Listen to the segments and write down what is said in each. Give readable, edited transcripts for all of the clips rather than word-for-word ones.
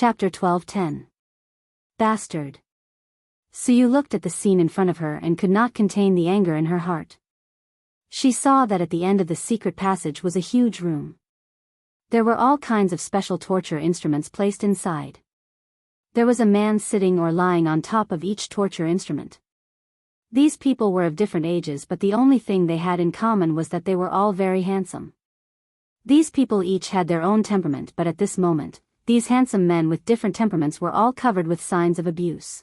Chapter 12:10. Bastard. Suyu looked at the scene in front of her and could not contain the anger in her heart. She saw that at the end of the secret passage was a huge room. There were all kinds of special torture instruments placed inside. There was a man sitting or lying on top of each torture instrument. These people were of different ages, but the only thing they had in common was that they were all very handsome. These people each had their own temperament, but at this moment, these handsome men with different temperaments were all covered with signs of abuse.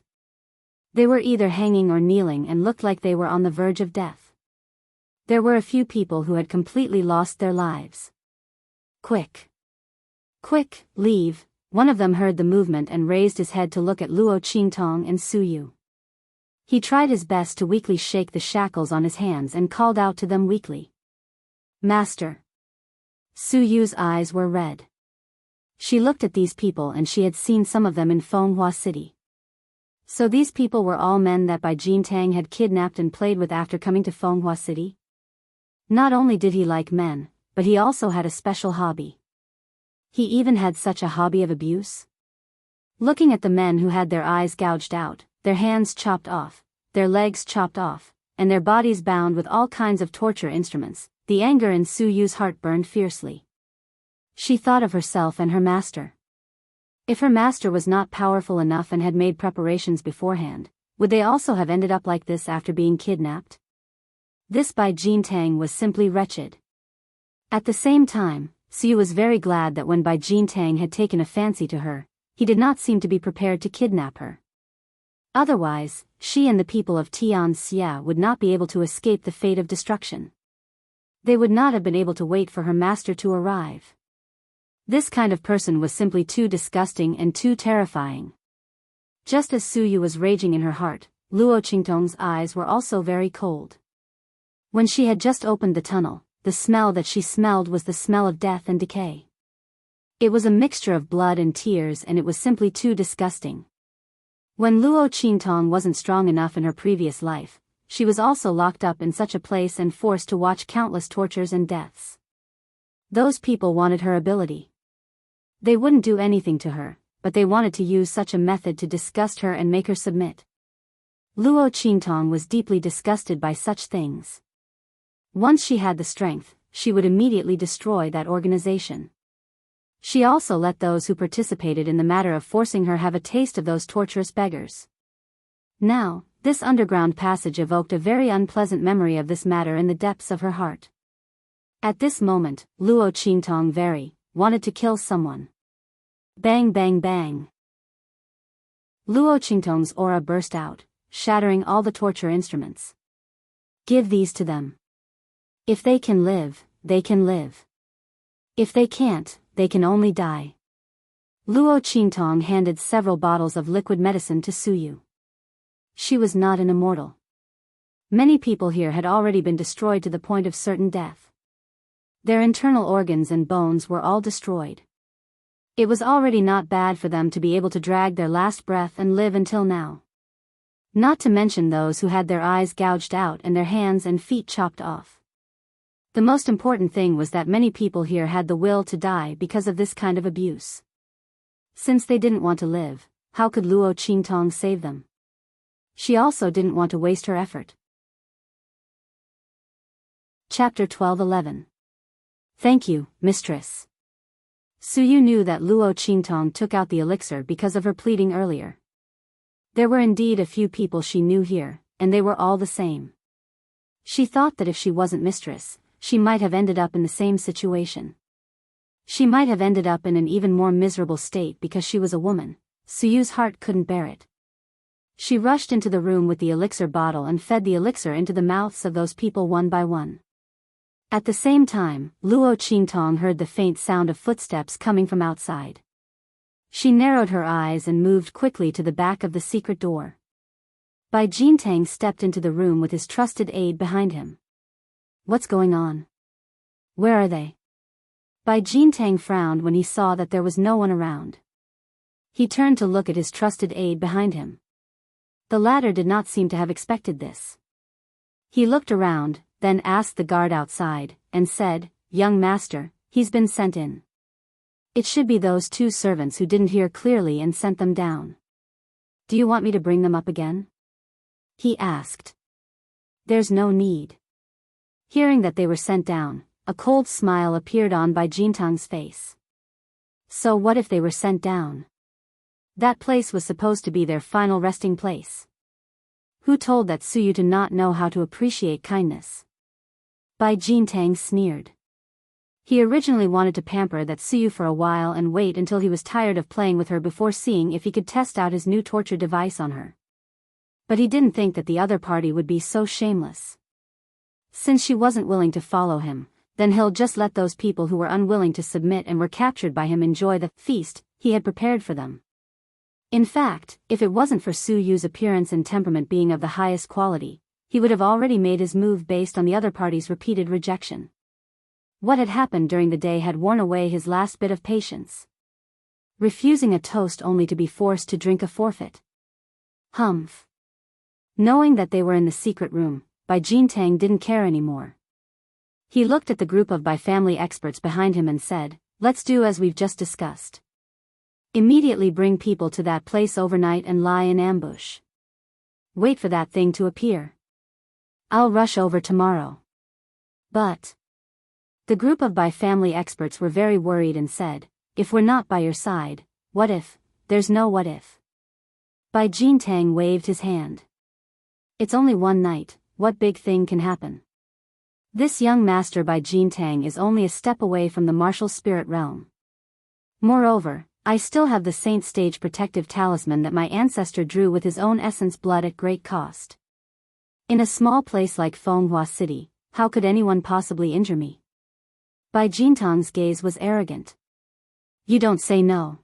They were either hanging or kneeling and looked like they were on the verge of death. There were a few people who had completely lost their lives. Quick! Quick, leave! One of them heard the movement and raised his head to look at Luo Qingtong and Suyu. He tried his best to weakly shake the shackles on his hands and called out to them weakly. Master! Suyu's eyes were red. She looked at these people and she had seen some of them in Fenghua City. So these people were all men that Bai Jintang had kidnapped and played with after coming to Fenghua City? Not only did he like men, but he also had a special hobby. He even had such a hobby of abuse. Looking at the men who had their eyes gouged out, their hands chopped off, their legs chopped off, and their bodies bound with all kinds of torture instruments, the anger in Suyu's heart burned fiercely. She thought of herself and her master. If her master was not powerful enough and had made preparations beforehand, would they also have ended up like this after being kidnapped? This Bai Jintang was simply wretched. At the same time, Suyu was very glad that when Bai Jintang had taken a fancy to her, he did not seem to be prepared to kidnap her. Otherwise, she and the people of Tianxia would not be able to escape the fate of destruction. They would not have been able to wait for her master to arrive. This kind of person was simply too disgusting and too terrifying. Just as Suyu was raging in her heart, Luo Qingtong's eyes were also very cold. When she had just opened the tunnel, the smell that she smelled was the smell of death and decay. It was a mixture of blood and tears, and it was simply too disgusting. When Luo Qingtong wasn't strong enough in her previous life, she was also locked up in such a place and forced to watch countless tortures and deaths. Those people wanted her ability. They wouldn't do anything to her, but they wanted to use such a method to disgust her and make her submit. Luo Qingtong was deeply disgusted by such things. Once she had the strength, she would immediately destroy that organization. She also let those who participated in the matter of forcing her have a taste of those torturous beggars. Now, this underground passage evoked a very unpleasant memory of this matter in the depths of her heart. At this moment, Luo Qingtong wanted to kill someone. Bang bang bang. Luo Qingtong's aura burst out, shattering all the torture instruments. Give these to them. If they can live, they can live. If they can't, they can only die. Luo Qingtong handed several bottles of liquid medicine to Suyu. She was not an immortal. Many people here had already been destroyed to the point of certain death. Their internal organs and bones were all destroyed. It was already not bad for them to be able to drag their last breath and live until now. Not to mention those who had their eyes gouged out and their hands and feet chopped off. The most important thing was that many people here had the will to die because of this kind of abuse. Since they didn't want to live, how could Luo Qingtong save them? She also didn't want to waste her effort. Chapter 12:11. Thank you, mistress. Suyu knew that Luo Qingtong took out the elixir because of her pleading earlier. There were indeed a few people she knew here, and they were all the same. She thought that if she wasn't mistress, she might have ended up in the same situation. She might have ended up in an even more miserable state because she was a woman. Suyu's heart couldn't bear it. She rushed into the room with the elixir bottle and fed the elixir into the mouths of those people one by one. At the same time, Luo Qingtong heard the faint sound of footsteps coming from outside. She narrowed her eyes and moved quickly to the back of the secret door. Bai Jintang stepped into the room with his trusted aide behind him. What's going on? Where are they? Bai Jintang frowned when he saw that there was no one around. He turned to look at his trusted aide behind him. The latter did not seem to have expected this. He looked around, then asked the guard outside, and said, "Young master, he's been sent in." It should be those two servants who didn't hear clearly and sent them down. Do you want me to bring them up again? He asked. There's no need. Hearing that they were sent down, a cold smile appeared on Bai Jintang's face. So what if they were sent down? That place was supposed to be their final resting place. Who told that Suyu to not know how to appreciate kindness? Bai Jintang sneered. He originally wanted to pamper that Suyu for a while and wait until he was tired of playing with her before seeing if he could test out his new torture device on her. But he didn't think that the other party would be so shameless. Since she wasn't willing to follow him, then he'll just let those people who were unwilling to submit and were captured by him enjoy the feast he had prepared for them. In fact, if it wasn't for Suyu's appearance and temperament being of the highest quality, he would have already made his move based on the other party's repeated rejection. What had happened during the day had worn away his last bit of patience. Refusing a toast only to be forced to drink a forfeit. Humph. Knowing that they were in the secret room, Bai Jintang didn't care anymore. He looked at the group of Bai family experts behind him and said, let's do as we've just discussed. Immediately bring people to that place overnight and lie in ambush. Wait for that thing to appear. I'll rush over tomorrow. But the group of Bai family experts were very worried and said, if we're not by your side, what if? There's no what if. Bai Jintang waved his hand. It's only one night, what big thing can happen? This young master Bai Jintang is only a step away from the martial spirit realm. Moreover, I still have the saint stage protective talisman that my ancestor drew with his own essence blood at great cost. In a small place like Fenghua City, how could anyone possibly injure me? Bai Jintang's gaze was arrogant. You don't say no.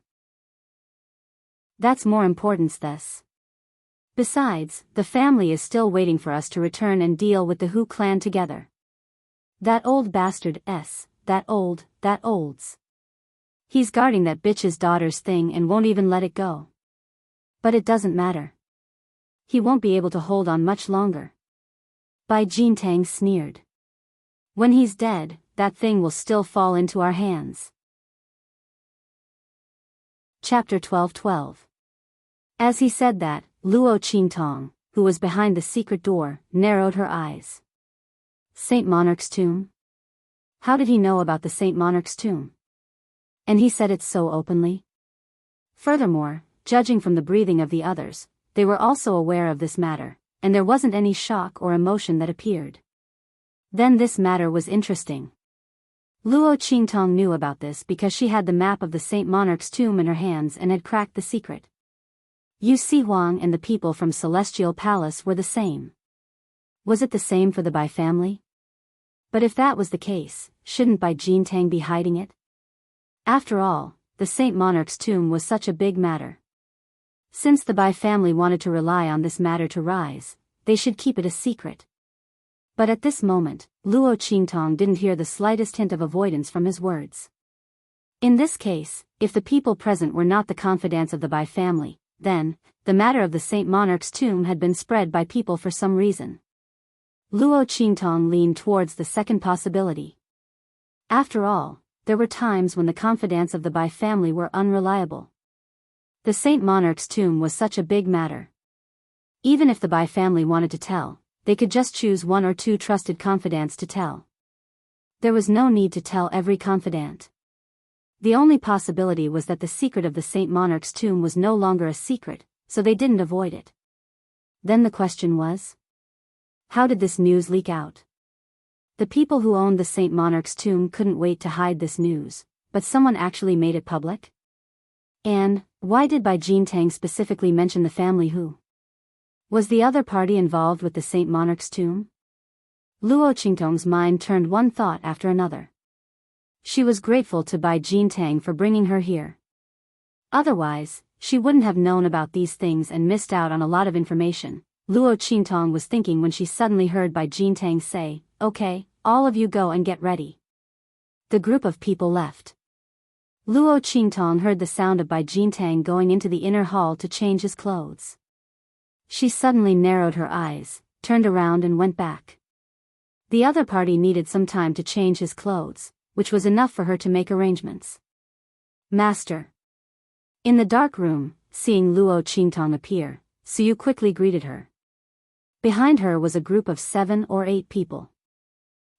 That's more importance this. Besides, the family is still waiting for us to return and deal with the Hu clan together. That old bastard that olds. He's guarding that bitch's daughter's thing and won't even let it go. But it doesn't matter. He won't be able to hold on much longer. Bai Jintang sneered. When he's dead, that thing will still fall into our hands. Chapter 12:12. As he said that, Luo Qingtong, who was behind the secret door, narrowed her eyes. Saint Monarch's tomb? How did he know about the Saint Monarch's tomb? And he said it so openly? Furthermore, judging from the breathing of the others, they were also aware of this matter, and there wasn't any shock or emotion that appeared. Then this matter was interesting. Luo Qingtong knew about this because she had the map of the Saint Monarch's tomb in her hands and had cracked the secret. Yu Si Huang and the people from Celestial Palace were the same. Was it the same for the Bai family? But if that was the case, shouldn't Bai Jintang be hiding it? After all, the Saint Monarch's tomb was such a big matter. Since the Bai family wanted to rely on this matter to rise, they should keep it a secret. But at this moment, Luo Qingtong didn't hear the slightest hint of avoidance from his words. In this case, if the people present were not the confidants of the Bai family, then, the matter of the Saint Monarch's tomb had been spread by people for some reason. Luo Qingtong leaned towards the second possibility. After all, there were times when the confidants of the Bai family were unreliable. The Saint Monarch's tomb was such a big matter. Even if the Bai family wanted to tell, they could just choose one or two trusted confidants to tell. There was no need to tell every confidant. The only possibility was that the secret of the Saint Monarch's tomb was no longer a secret, so they didn't avoid it. Then the question was, how did this news leak out? The people who owned the Saint Monarch's tomb couldn't wait to hide this news, but someone actually made it public? And, why did Bai Jintang specifically mention the family who? Was the other party involved with the Saint Monarch's tomb? Luo Qingtong's mind turned one thought after another. She was grateful to Bai Jintang for bringing her here. Otherwise, she wouldn't have known about these things and missed out on a lot of information, Luo Qingtong was thinking when she suddenly heard Bai Jintang say, "Okay, all of you go and get ready." The group of people left. Luo Qingtong heard the sound of Bai Jintang going into the inner hall to change his clothes. She suddenly narrowed her eyes, turned around and went back. The other party needed some time to change his clothes, which was enough for her to make arrangements. Master. In the dark room, seeing Luo Qingtong appear, Suyu quickly greeted her. Behind her was a group of 7 or 8 people.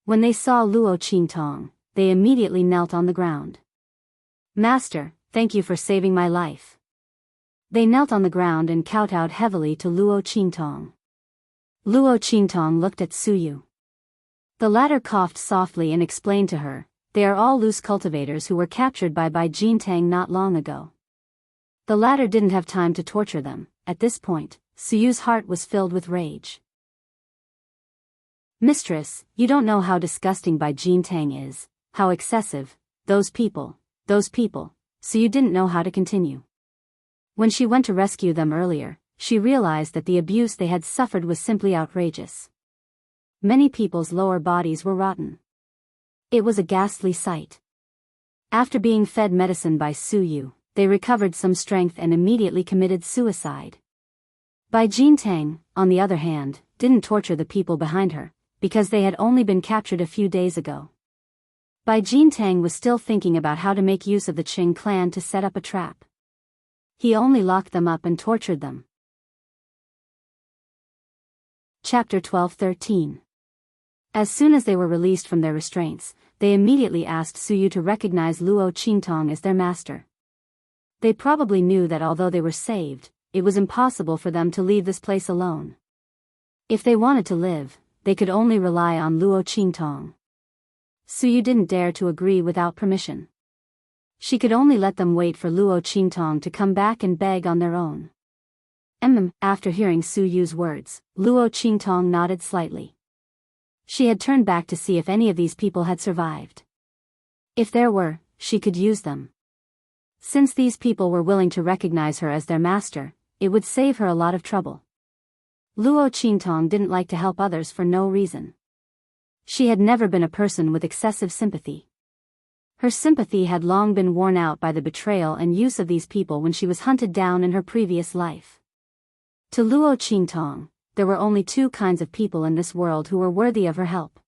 When they saw Luo Qingtong, they immediately knelt on the ground. Master, thank you for saving my life. They knelt on the ground and kowtowed heavily to Luo Qingtong. Luo Qingtong looked at Suyu. The latter coughed softly and explained to her, they are all loose cultivators who were captured by Jintang not long ago. The latter didn't have time to torture them. At this point, Suyu's heart was filled with rage. Mistress, you don't know how disgusting Jintang is, how excessive, those people, so you didn't know how to continue. When she went to rescue them earlier, she realized that the abuse they had suffered was simply outrageous. Many people's lower bodies were rotten. It was a ghastly sight. After being fed medicine by Suyu, they recovered some strength and immediately committed suicide. Jintang, on the other hand, didn't torture the people behind her, because they had only been captured a few days ago. Jintang was still thinking about how to make use of the Qing clan to set up a trap. He only locked them up and tortured them. Chapter 12-13. As soon as they were released from their restraints, they immediately asked Suyu to recognize Luo Qingtong as their master. They probably knew that although they were saved, it was impossible for them to leave this place alone. If they wanted to live, they could only rely on Luo Qingtong. Suyu didn't dare to agree without permission. She could only let them wait for Luo Qingtong to come back and beg on their own. After hearing Suyu's words, Luo Qingtong nodded slightly. She had turned back to see if any of these people had survived. If there were, she could use them. Since these people were willing to recognize her as their master, it would save her a lot of trouble. Luo Qingtong didn't like to help others for no reason. She had never been a person with excessive sympathy. Her sympathy had long been worn out by the betrayal and use of these people when she was hunted down in her previous life. To Luo Qingtong, there were only 2 kinds of people in this world who were worthy of her help.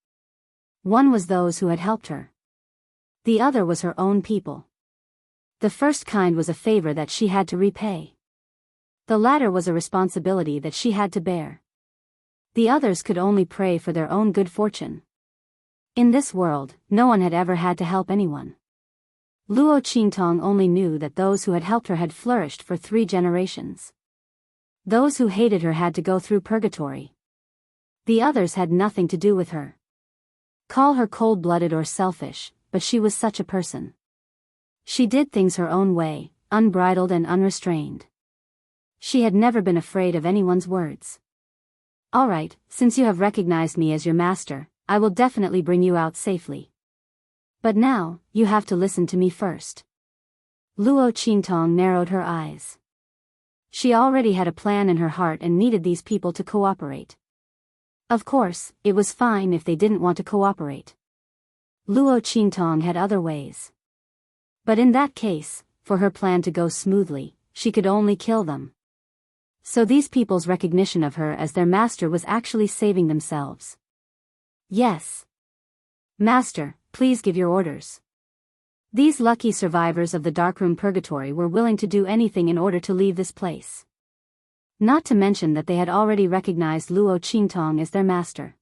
One was those who had helped her. The other was her own people. The first kind was a favor that she had to repay. The latter was a responsibility that she had to bear. The others could only pray for their own good fortune. In this world, no one had ever had to help anyone. Luo Qingtong only knew that those who had helped her had flourished for 3 generations. Those who hated her had to go through purgatory. The others had nothing to do with her. Call her cold-blooded or selfish, but she was such a person. She did things her own way, unbridled and unrestrained. She had never been afraid of anyone's words. All right, since you have recognized me as your master, I will definitely bring you out safely. But now, you have to listen to me first. Luo Qingtong narrowed her eyes. She already had a plan in her heart and needed these people to cooperate. Of course, it was fine if they didn't want to cooperate. Luo Qingtong had other ways. But in that case, for her plan to go smoothly, she could only kill them. So these people's recognition of her as their master was actually saving themselves. Yes. Master, please give your orders. These lucky survivors of the darkroom purgatory were willing to do anything in order to leave this place. Not to mention that they had already recognized Luo Qingtong as their master.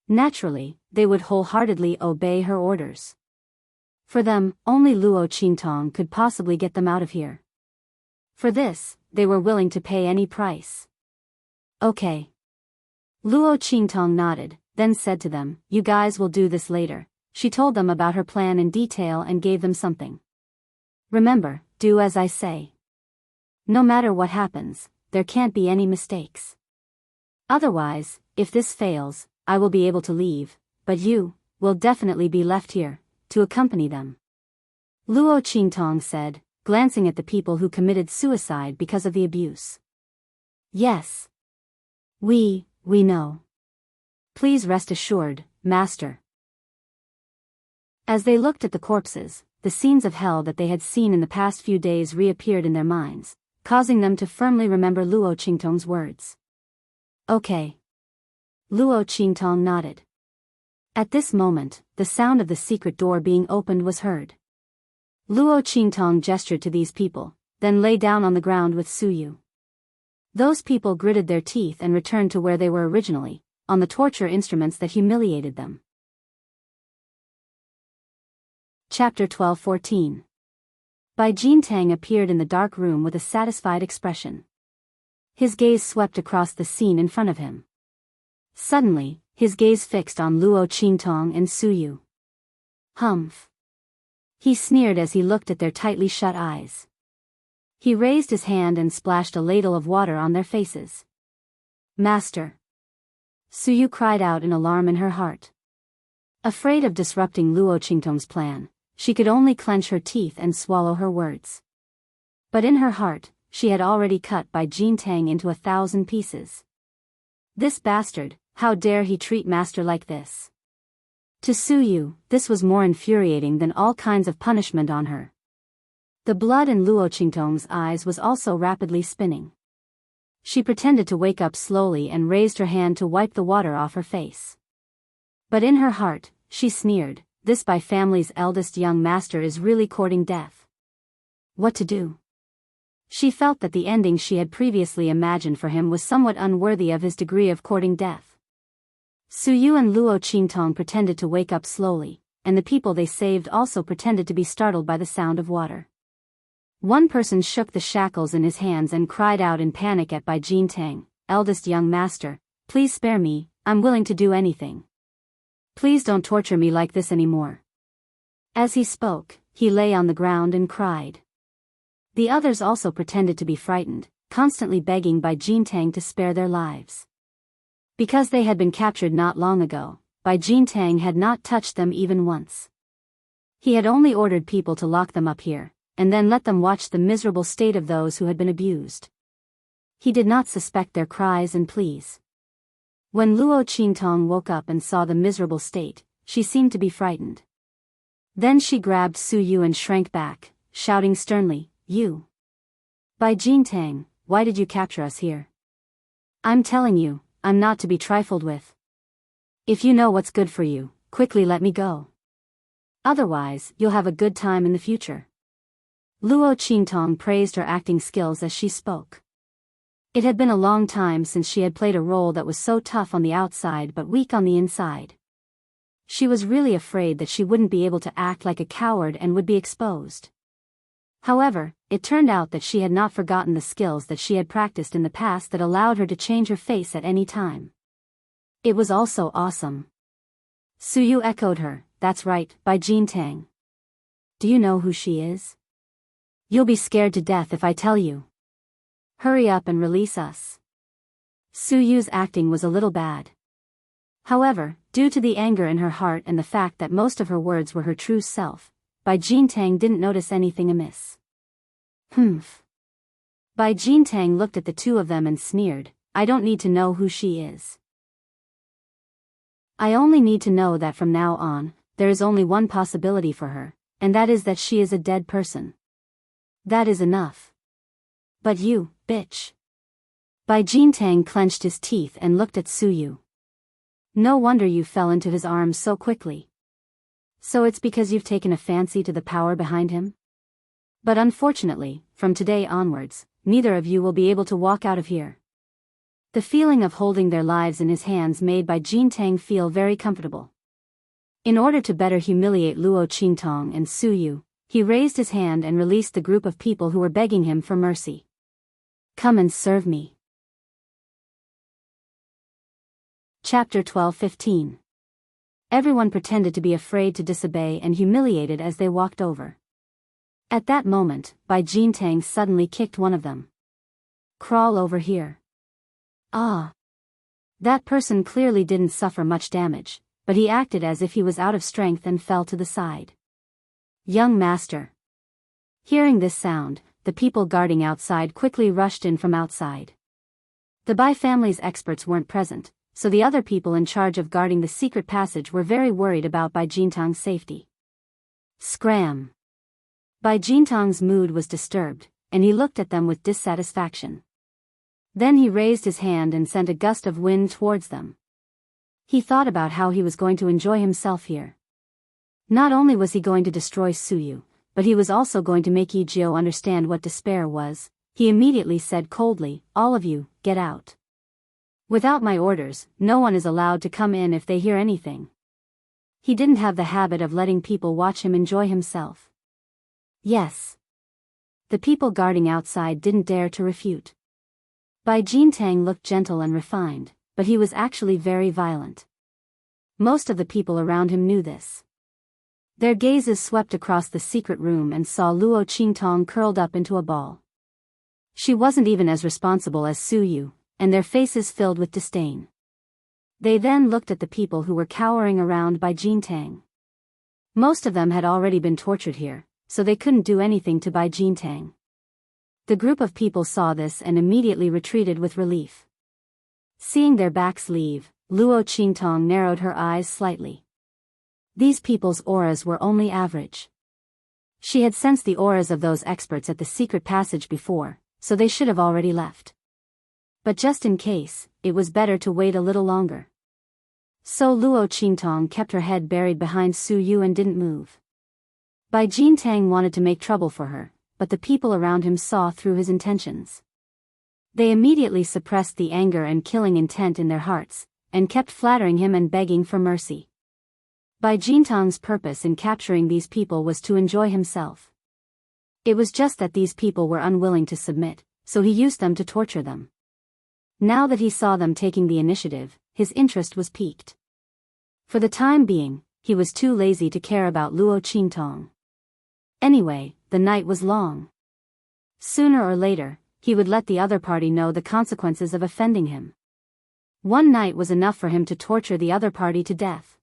Naturally, they would wholeheartedly obey her orders. For them, only Luo Qingtong could possibly get them out of here. For this, they were willing to pay any price. Okay. Luo Qingtong nodded, then said to them, you guys will do this later. She told them about her plan in detail and gave them something. Remember, do as I say. No matter what happens, there can't be any mistakes. Otherwise, if this fails, I will be able to leave, but you will definitely be left here to accompany them. Luo Qingtong said, glancing at the people who committed suicide because of the abuse. Yes. We know. Please rest assured, Master. As they looked at the corpses, the scenes of hell that they had seen in the past few days reappeared in their minds, causing them to firmly remember Luo Qingtong's words. Okay. Luo Qingtong nodded. At this moment, the sound of the secret door being opened was heard. Luo Qingtong gestured to these people, then lay down on the ground with Suyu. Those people gritted their teeth and returned to where they were originally, on the torture instruments that humiliated them. Chapter 12-14. Bai Jintang appeared in the dark room with a satisfied expression. His gaze swept across the scene in front of him. Suddenly, his gaze fixed on Luo Qingtong and Suyu. Humph. He sneered as he looked at their tightly shut eyes. He raised his hand and splashed a ladle of water on their faces. Master! Suyu cried out in alarm in her heart. Afraid of disrupting Luo Qingtong's plan, she could only clench her teeth and swallow her words. But in her heart, she had already cut Bai Jintang into 1,000 pieces. This bastard, how dare he treat master like this? To Suyu, this was more infuriating than all kinds of punishment on her. The blood in Luo Qingtong's eyes was also rapidly spinning. She pretended to wake up slowly and raised her hand to wipe the water off her face. But in her heart, she sneered, this Bai family's eldest young master is really courting death. What to do? She felt that the ending she had previously imagined for him was somewhat unworthy of his degree of courting death. Suyu and Luo Qingtong pretended to wake up slowly, and the people they saved also pretended to be startled by the sound of water. One person shook the shackles in his hands and cried out in panic at Bai Jintang, eldest young master, please spare me, I'm willing to do anything. Please don't torture me like this anymore. As he spoke, he lay on the ground and cried. The others also pretended to be frightened, constantly begging Bai Jintang to spare their lives. Because they had been captured not long ago, Bai Jintang had not touched them even once. He had only ordered people to lock them up here, and then let them watch the miserable state of those who had been abused. He did not suspect their cries and pleas. When Luo Qingtong woke up and saw the miserable state, she seemed to be frightened. Then she grabbed Suyu and shrank back, shouting sternly, "You! Bai Jintang, why did you capture us here? I'm telling you, I'm not to be trifled with. If you know what's good for you, quickly let me go. Otherwise, you'll have a good time in the future." Luo Qingtong praised her acting skills as she spoke. It had been a long time since she had played a role that was so tough on the outside but weak on the inside. She was really afraid that she wouldn't be able to act like a coward and would be exposed. However, it turned out that she had not forgotten the skills that she had practiced in the past that allowed her to change her face at any time. It was also awesome. Suyu echoed her, "That's right, Bai Jintang. Do you know who she is? You'll be scared to death if I tell you. Hurry up and release us." Suyu's acting was a little bad. However, due to the anger in her heart and the fact that most of her words were her true self, Bai Jintang didn't notice anything amiss. Humph. Bai Jintang looked at the two of them and sneered, "I don't need to know who she is. I only need to know that from now on, there is only one possibility for her, and that is that she is a dead person. That is enough. But you, bitch." Bai Jintang clenched his teeth and looked at Suyu. "No wonder you fell into his arms so quickly. So it's because you've taken a fancy to the power behind him? But unfortunately, from today onwards, neither of you will be able to walk out of here." The feeling of holding their lives in his hands made Bai Jintang feel very comfortable. In order to better humiliate Luo Qingtong and Suyu, he raised his hand and released the group of people who were begging him for mercy. "Come and serve me." Chapter 12-15. Everyone pretended to be afraid to disobey and humiliated as they walked over. At that moment, Bai Jintang suddenly kicked one of them. "Crawl over here." Ah. That person clearly didn't suffer much damage, but he acted as if he was out of strength and fell to the side. "Young master." Hearing this sound, the people guarding outside quickly rushed in from outside. The Bai family's experts weren't present, so the other people in charge of guarding the secret passage were very worried about Bai Jintang's safety. Scram! Bai Jintang's mood was disturbed, and he looked at them with dissatisfaction. Then he raised his hand and sent a gust of wind towards them. He thought about how he was going to enjoy himself here. Not only was he going to destroy Suyu, but he was also going to make Yijio understand what despair was. He immediately said coldly, "All of you, get out. Without my orders, no one is allowed to come in if they hear anything." He didn't have the habit of letting people watch him enjoy himself. Yes. The people guarding outside didn't dare to refute. Bai Jintang looked gentle and refined, but he was actually very violent. Most of the people around him knew this. Their gazes swept across the secret room and saw Luo Qingtong curled up into a ball. She wasn't even as responsible as Su Yu, and their faces filled with disdain. They then looked at the people who were cowering around Bai Jintang. Most of them had already been tortured here, so they couldn't do anything to Bai Jintang. The group of people saw this and immediately retreated with relief. Seeing their backs leave, Luo Qingtong narrowed her eyes slightly. These people's auras were only average. She had sensed the auras of those experts at the secret passage before, so they should have already left. But just in case, it was better to wait a little longer. So Luo Qingtong kept her head buried behind Su Yu and didn't move. Bai Jintang wanted to make trouble for her, but the people around him saw through his intentions. They immediately suppressed the anger and killing intent in their hearts, and kept flattering him and begging for mercy. Bai Jintang's purpose in capturing these people was to enjoy himself. It was just that these people were unwilling to submit, so he used them to torture them. Now that he saw them taking the initiative, his interest was piqued. For the time being, he was too lazy to care about Luo Qingtong. Anyway, the night was long. Sooner or later, he would let the other party know the consequences of offending him. One night was enough for him to torture the other party to death.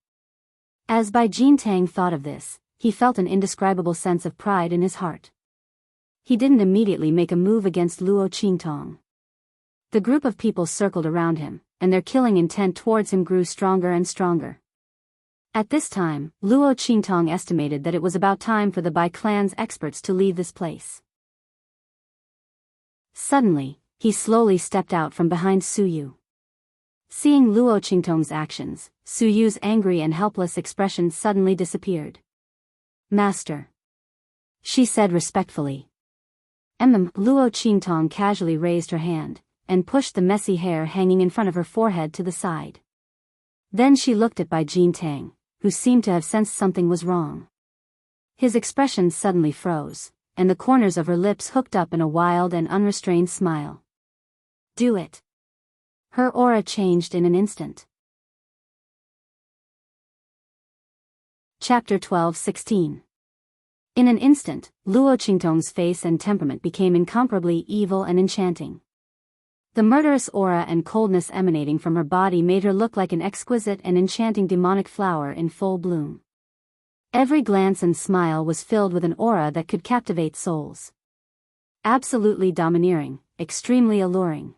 As Bai Jintang thought of this, he felt an indescribable sense of pride in his heart. He didn't immediately make a move against Luo Qingtong. The group of people circled around him, and their killing intent towards him grew stronger and stronger. At this time, Luo Qingtong estimated that it was about time for the Bai clan's experts to leave this place. Suddenly, he slowly stepped out from behind Su Yu. Seeing Luo Qingtong's actions, Su Yu's angry and helpless expression suddenly disappeared. "Master," she said respectfully. Luo Qingtong casually raised her hand, and pushed the messy hair hanging in front of her forehead to the side. Then she looked at Bai Jintang, who seemed to have sensed something was wrong. His expression suddenly froze, and the corners of her lips hooked up in a wild and unrestrained smile. "Do it." Her aura changed in an instant. Chapter 12:16. In an instant, Luo Qingtong's face and temperament became incomparably evil and enchanting. The murderous aura and coldness emanating from her body made her look like an exquisite and enchanting demonic flower in full bloom. Every glance and smile was filled with an aura that could captivate souls. Absolutely domineering, extremely alluring.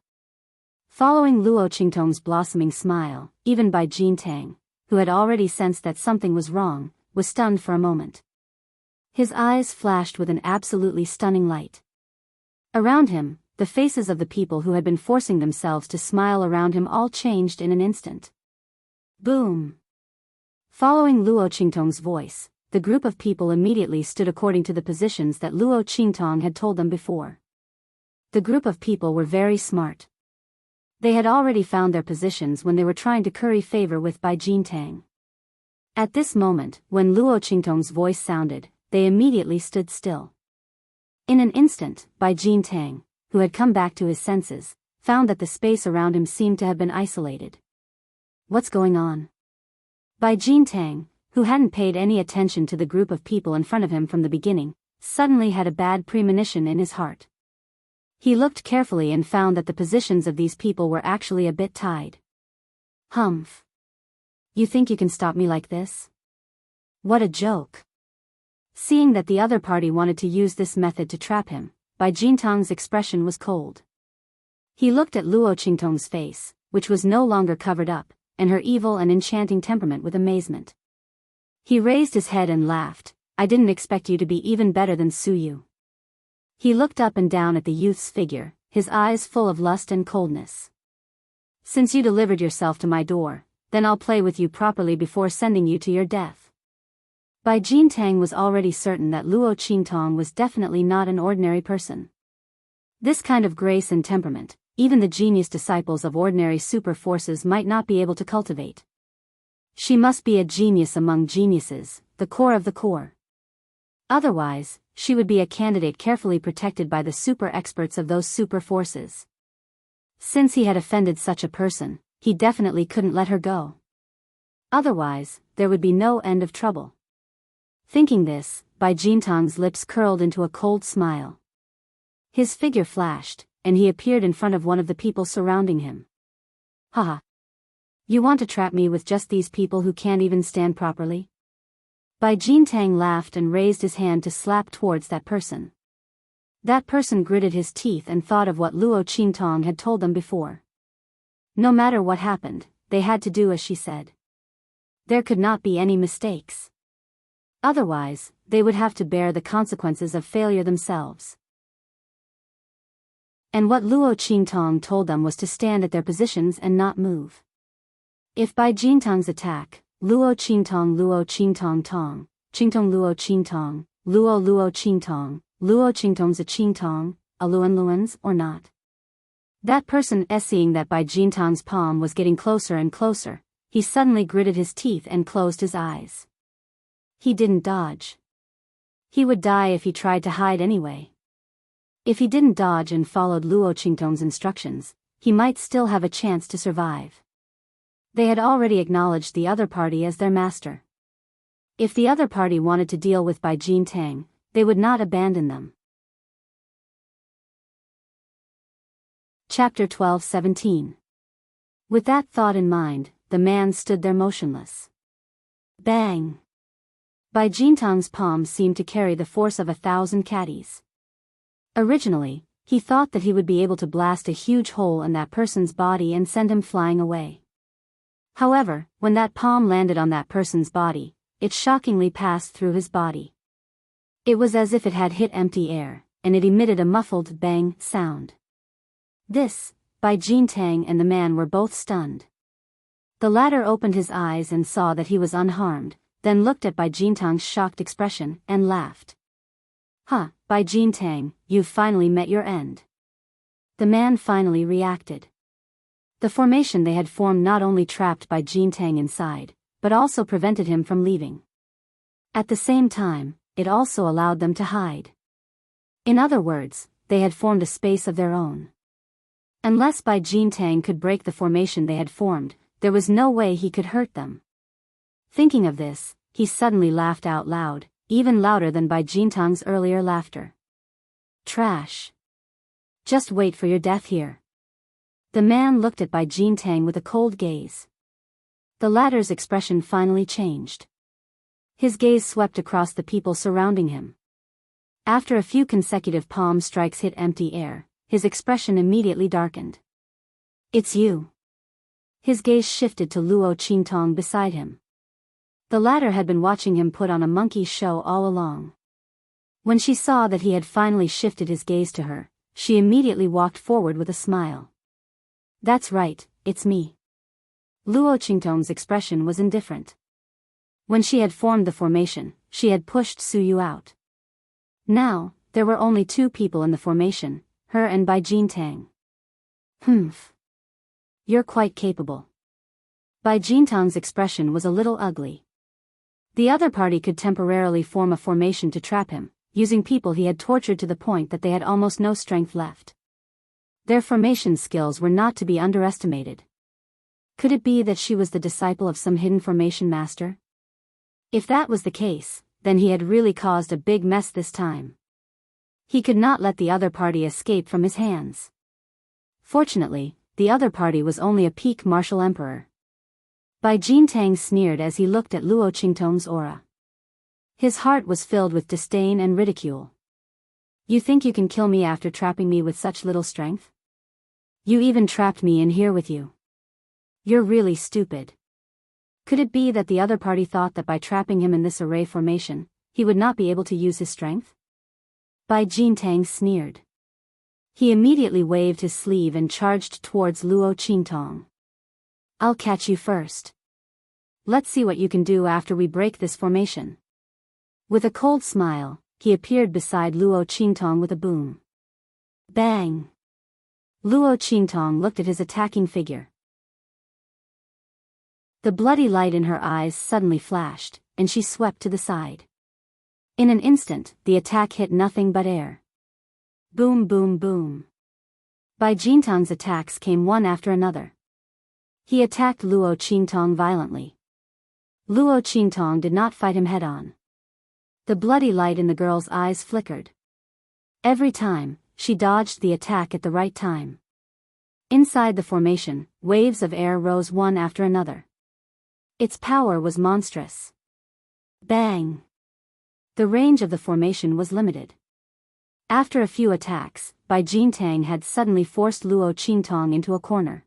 Following Luo Qingtong's blossoming smile, even Bai Jintang, who had already sensed that something was wrong, was stunned for a moment. His eyes flashed with an absolutely stunning light. Around him, the faces of the people who had been forcing themselves to smile around him all changed in an instant. Boom! Following Luo Qingtong's voice, the group of people immediately stood according to the positions that Luo Qingtong had told them before. The group of people were very smart. They had already found their positions when they were trying to curry favor with Bai Jintang. At this moment, when Luo Qingtong's voice sounded, they immediately stood still. In an instant, Bai Jintang, who had come back to his senses, found that the space around him seemed to have been isolated. What's going on? Bai Jintang, who hadn't paid any attention to the group of people in front of him from the beginning, suddenly had a bad premonition in his heart. He looked carefully and found that the positions of these people were actually a bit tied. Humph. You think you can stop me like this? What a joke. Seeing that the other party wanted to use this method to trap him, Bai Jintang's expression was cold. He looked at Luo Qingtong's face, which was no longer covered up, and her evil and enchanting temperament with amazement. He raised his head and laughed. "I didn't expect you to be even better than Su Yu." He looked up and down at the youth's figure, his eyes full of lust and coldness. "Since you delivered yourself to my door, then I'll play with you properly before sending you to your death." Bai Jintang was already certain that Luo Qingtong was definitely not an ordinary person. This kind of grace and temperament, even the genius disciples of ordinary super forces might not be able to cultivate. She must be a genius among geniuses, the core of the core. Otherwise, she would be a candidate carefully protected by the super experts of those super forces. Since he had offended such a person, he definitely couldn't let her go. Otherwise, there would be no end of trouble. Thinking this, Bai Jintang's lips curled into a cold smile. His figure flashed, and he appeared in front of one of the people surrounding him. Haha. You want to trap me with just these people who can't even stand properly? Bai Jintang laughed and raised his hand to slap towards that person. That person gritted his teeth and thought of what Luo Qingtong had told them before. No matter what happened, they had to do as she said. There could not be any mistakes. Otherwise, they would have to bear the consequences of failure themselves. And what Luo Qingtong told them was to stand at their positions and not move. If Bai Jintang's attack, Luo Qingtong Tong, Qingtong Luo Qingtong, Luo Qingtong, Luo Qingtong's a Qingtong, a Luan's or not. That person seeing that Bai Jintang's palm was getting closer and closer, he suddenly gritted his teeth and closed his eyes. He didn't dodge. He would die if he tried to hide anyway. If he didn't dodge and followed Luo Qingtong's instructions, he might still have a chance to survive. They had already acknowledged the other party as their master. If the other party wanted to deal with Bai Jintang, they would not abandon them. Chapter 12:17. With that thought in mind, the man stood there motionless. Bang! Bai Jintang's palm seemed to carry the force of 1,000 caddies. Originally, he thought that he would be able to blast a huge hole in that person's body and send him flying away. However, when that palm landed on that person's body, it shockingly passed through his body. It was as if it had hit empty air, and it emitted a muffled bang sound. This, Bai Jintang and the man were both stunned. The latter opened his eyes and saw that he was unharmed, then looked at Bai Jintang's shocked expression and laughed. Huh, Bai Jintang, you've finally met your end. The man finally reacted. The formation they had formed not only trapped Bai Jintang inside, but also prevented him from leaving. At the same time, it also allowed them to hide. In other words, they had formed a space of their own. Unless Bai Jintang could break the formation they had formed, there was no way he could hurt them. Thinking of this, he suddenly laughed out loud, even louder than Bai Jintang's earlier laughter. Trash. Just wait for your death here. The man looked at Bai Jintang with a cold gaze. The latter's expression finally changed. His gaze swept across the people surrounding him. After a few consecutive palm strikes hit empty air, his expression immediately darkened. It's you. His gaze shifted to Luo Qingtong beside him. The latter had been watching him put on a monkey show all along. When she saw that he had finally shifted his gaze to her, she immediately walked forward with a smile. That's right, it's me. Luo Qingtong's expression was indifferent. When she had formed the formation, she had pushed Suyu out. Now, there were only 2 people in the formation, her and Bai Jintang. Humph. You're quite capable. Bai Jintang's expression was a little ugly. The other party could temporarily form a formation to trap him, using people he had tortured to the point that they had almost no strength left. Their formation skills were not to be underestimated. Could it be that she was the disciple of some hidden formation master? If that was the case, then he had really caused a big mess this time. He could not let the other party escape from his hands. Fortunately, the other party was only a peak martial emperor. Bai Jintang sneered as he looked at Luo Qingtong's aura. His heart was filled with disdain and ridicule. You think you can kill me after trapping me with such little strength? You even trapped me in here with you. You're really stupid. Could it be that the other party thought that by trapping him in this array formation, he would not be able to use his strength? Bai Jintang sneered. He immediately waved his sleeve and charged towards Luo Qingtong. I'll catch you first. Let's see what you can do after we break this formation. With a cold smile, he appeared beside Luo Qingtong with a boom. Bang! Luo Qingtong looked at his attacking figure. The bloody light in her eyes suddenly flashed, and she swept to the side. In an instant, the attack hit nothing but air. Boom boom boom. Bai Jintang's attacks came one after another. He attacked Luo Qingtong violently. Luo Qingtong did not fight him head-on. The bloody light in the girl's eyes flickered. Every time, she dodged the attack at the right time. Inside the formation, waves of air rose one after another. Its power was monstrous. Bang! The range of the formation was limited. After a few attacks, Bai Jintang had suddenly forced Luo Qingtong into a corner.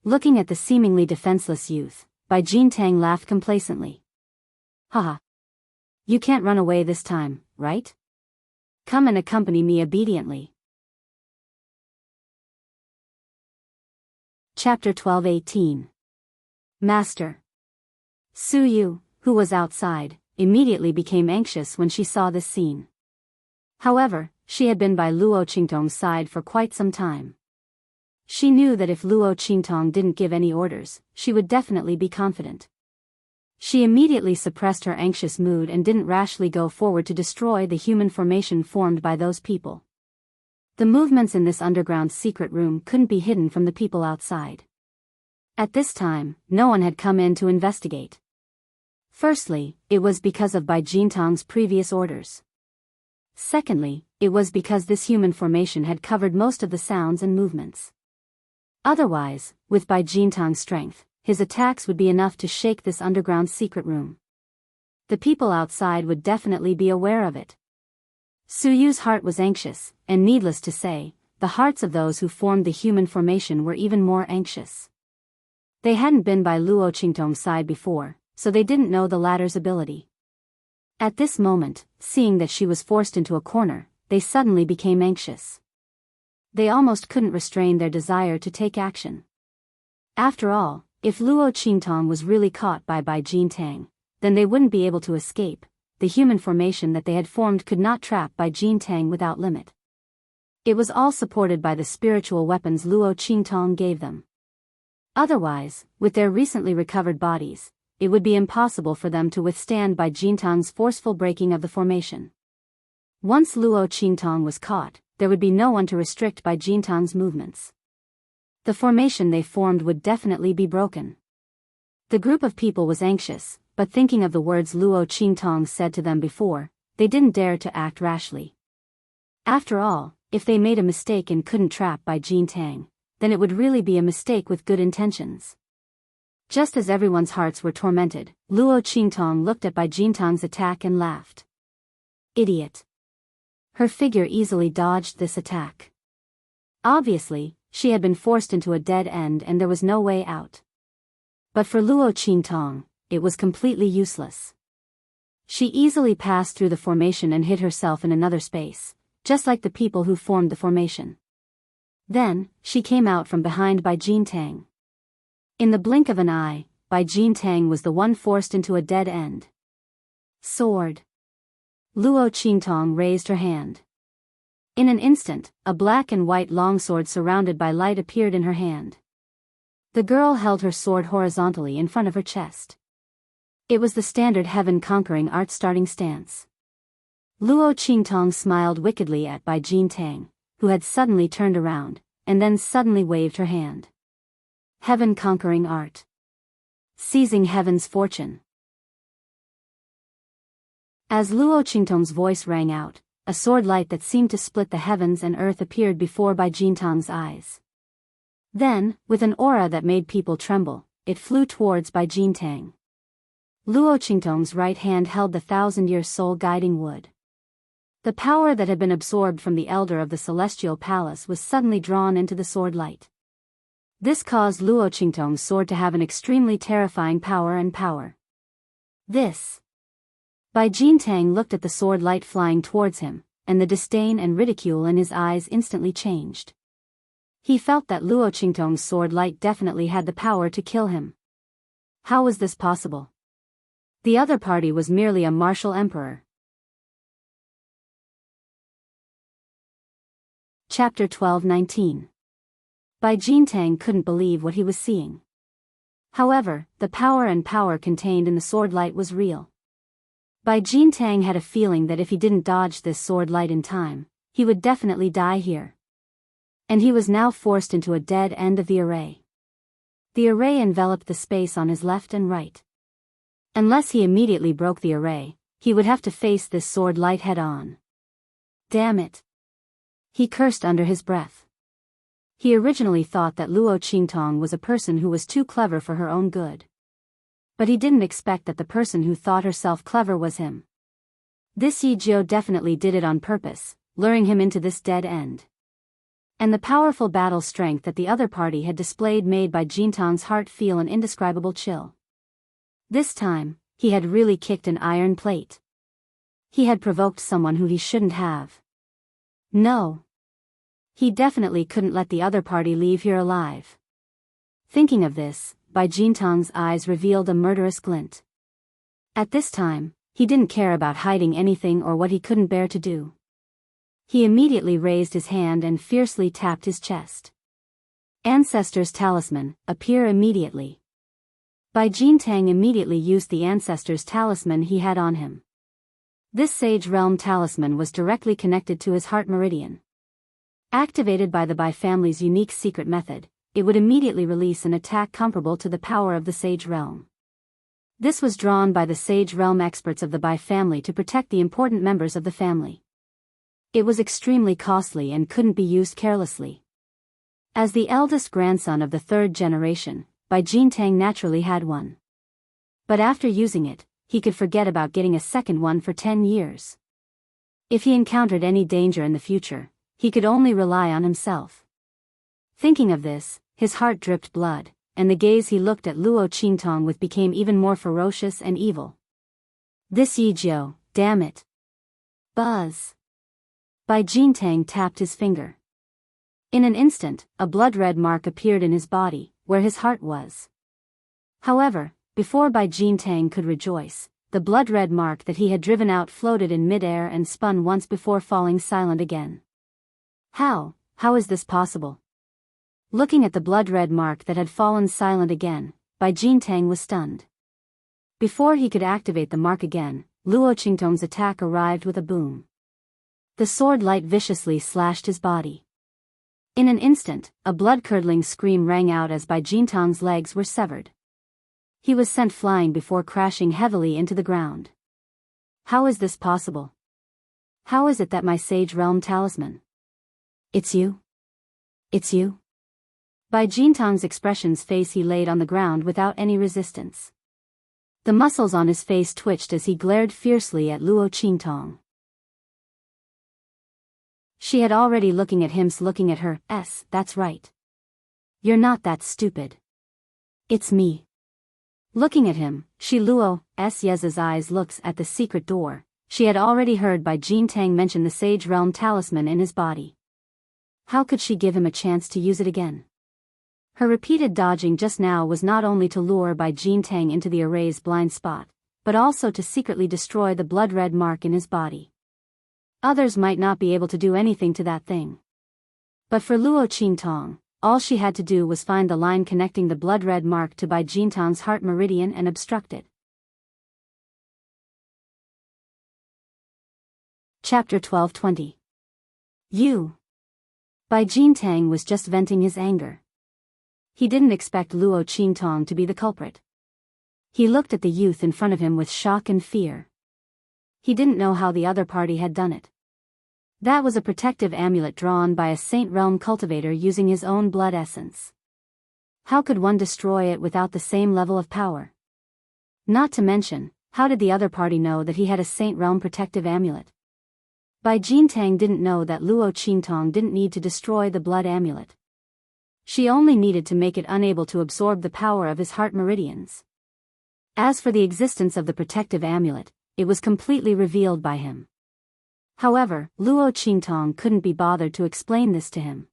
Looking at the seemingly defenseless youth, Bai Jintang laughed complacently. Haha. You can't run away this time, right? Come and accompany me obediently. Chapter 12:18. Master. Su Yu, who was outside, immediately became anxious when she saw this scene. However, she had been by Luo Qingtong's side for quite some time. She knew that if Luo Qingtong didn't give any orders, she would definitely be confident. She immediately suppressed her anxious mood and didn't rashly go forward to destroy the human formation formed by those people. The movements in this underground secret room couldn't be hidden from the people outside. At this time, no one had come in to investigate. Firstly, it was because of Bai Jintang's previous orders. Secondly, it was because this human formation had covered most of the sounds and movements. Otherwise, with Bai Jintang's strength, his attacks would be enough to shake this underground secret room. The people outside would definitely be aware of it. Su Yu's heart was anxious, and needless to say, the hearts of those who formed the human formation were even more anxious. They hadn't been by Luo Qingtong's side before, so they didn't know the latter's ability. At this moment, seeing that she was forced into a corner, they suddenly became anxious. They almost couldn't restrain their desire to take action. After all, if Luo Qingtong was really caught by Bai Jintang, then they wouldn't be able to escape. The human formation that they had formed could not trap Bai Jintang without limit. It was all supported by the spiritual weapons Luo Qingtong gave them. Otherwise, with their recently recovered bodies, it would be impossible for them to withstand Bai Jintang's forceful breaking of the formation. Once Luo Qingtong was caught, there would be no one to restrict Bai Jintang's movements. The formation they formed would definitely be broken. The group of people was anxious, but thinking of the words Luo Qingtong said to them before, they didn't dare to act rashly. After all, if they made a mistake and couldn't trap Bai Jintang, then it would really be a mistake with good intentions. Just as everyone's hearts were tormented, Luo Qingtong looked at Bai Jintang's attack and laughed. Idiot. Her figure easily dodged this attack. Obviously, she had been forced into a dead end and there was no way out. But for Luo Qingtong, it was completely useless. She easily passed through the formation and hid herself in another space, just like the people who formed the formation. Then, she came out from behind Bai Jintang. In the blink of an eye, Bai Jintang was the one forced into a dead end. Sword. Luo Qingtong raised her hand. In an instant, a black and white longsword surrounded by light appeared in her hand. The girl held her sword horizontally in front of her chest. It was the standard heaven-conquering art starting stance. Luo Qingtong smiled wickedly at Bai Jintang, who had suddenly turned around, and then suddenly waved her hand. Heaven-conquering art. Seizing heaven's fortune. As Luo Qingtong's voice rang out, a sword light that seemed to split the heavens and earth appeared before Bai Jintang's eyes. Then, with an aura that made people tremble, it flew towards Bai Jintang. Luo Qingtong's right hand held the 1,000-year soul guiding wood. The power that had been absorbed from the elder of the celestial palace was suddenly drawn into the sword light. This caused Luo Qingtong's sword to have an extremely terrifying power. This. Bai Jintang looked at the sword light flying towards him, and the disdain and ridicule in his eyes instantly changed. He felt that Luo Qingtong's sword light definitely had the power to kill him. How was this possible? The other party was merely a martial emperor, Chapter 12-19. Bai Jintang couldn't believe what he was seeing. However, the power contained in the sword light was real. Bai Jintang had a feeling that if he didn't dodge this sword light in time, he would definitely die here. And he was now forced into a dead end of the array. The array enveloped the space on his left and right. Unless he immediately broke the array, he would have to face this sword light head-on. Damn it! He cursed under his breath. He originally thought that Luo Qingtong was a person who was too clever for her own good. But he didn't expect that the person who thought herself clever was him. This Yi Jiao definitely did it on purpose, luring him into this dead end. And the powerful battle strength that the other party had displayed made Bai Jintang's heart feel an indescribable chill. This time, he had really kicked an iron plate. He had provoked someone who he shouldn't have. No. He definitely couldn't let the other party leave here alive. Thinking of this, Bai Jintang's eyes revealed a murderous glint. At this time, he didn't care about hiding anything or what he couldn't bear to do. He immediately raised his hand and fiercely tapped his chest. Ancestor's talisman, appear immediately. Bai Jintang immediately used the ancestor's talisman he had on him. This Sage Realm talisman was directly connected to his heart meridian. Activated by the Bai family's unique secret method, it would immediately release an attack comparable to the power of the Sage Realm. This was drawn by the Sage Realm experts of the Bai family to protect the important members of the family. It was extremely costly and couldn't be used carelessly. As the eldest grandson of the third generation, Bai Jintang naturally had one. But after using it, he could forget about getting a second one for 10 years. If he encountered any danger in the future, he could only rely on himself. Thinking of this, his heart dripped blood, and the gaze he looked at Luo Qingtong with became even more ferocious and evil. This Yi Jiao, damn it! Buzz! Bai Jintang tapped his finger. In an instant, a blood-red mark appeared in his body, where his heart was. However, before Bai Jintang could rejoice, the blood-red mark that he had driven out floated in mid-air and spun once before falling silent again. How is this possible? Looking at the blood-red mark that had fallen silent again, Bai Jintang was stunned. Before he could activate the mark again, Luo Qingtong's attack arrived with a boom. The sword light viciously slashed his body. In an instant, a blood-curdling scream rang out as Bai Jintang's legs were severed. He was sent flying before crashing heavily into the ground. How is this possible? How is it that my Sage Realm talisman? It's you? It's you? Bai Jintang's expression's face he laid on the ground without any resistance. The muscles on his face twitched as he glared fiercely at Luo Qingtong. She had already looking at her, that's right. You're not that stupid. It's me. Looking at him, Luo's Yeza's eyes looks at the secret door. She had already heard Bai Jintang mention the Sage Realm talisman in his body. How could she give him a chance to use it again? Her repeated dodging just now was not only to lure Bai Jintang into the array's blind spot, but also to secretly destroy the blood-red mark in his body. Others might not be able to do anything to that thing. But for Luo Qingtong, all she had to do was find the line connecting the blood-red mark to Bai Jintang's heart meridian and obstruct it. Chapter 12-20. You. Bai Jintang was just venting his anger. He didn't expect Luo Qingtong to be the culprit. He looked at the youth in front of him with shock and fear. He didn't know how the other party had done it. That was a protective amulet drawn by a Saint Realm cultivator using his own blood essence. How could one destroy it without the same level of power? Not to mention, how did the other party know that he had a Saint Realm protective amulet? Bai Jintang didn't know that Luo Qingtong didn't need to destroy the blood amulet. She only needed to make it unable to absorb the power of his heart meridians. As for the existence of the protective amulet, it was completely revealed by him. However, Luo Qingtong couldn't be bothered to explain this to him.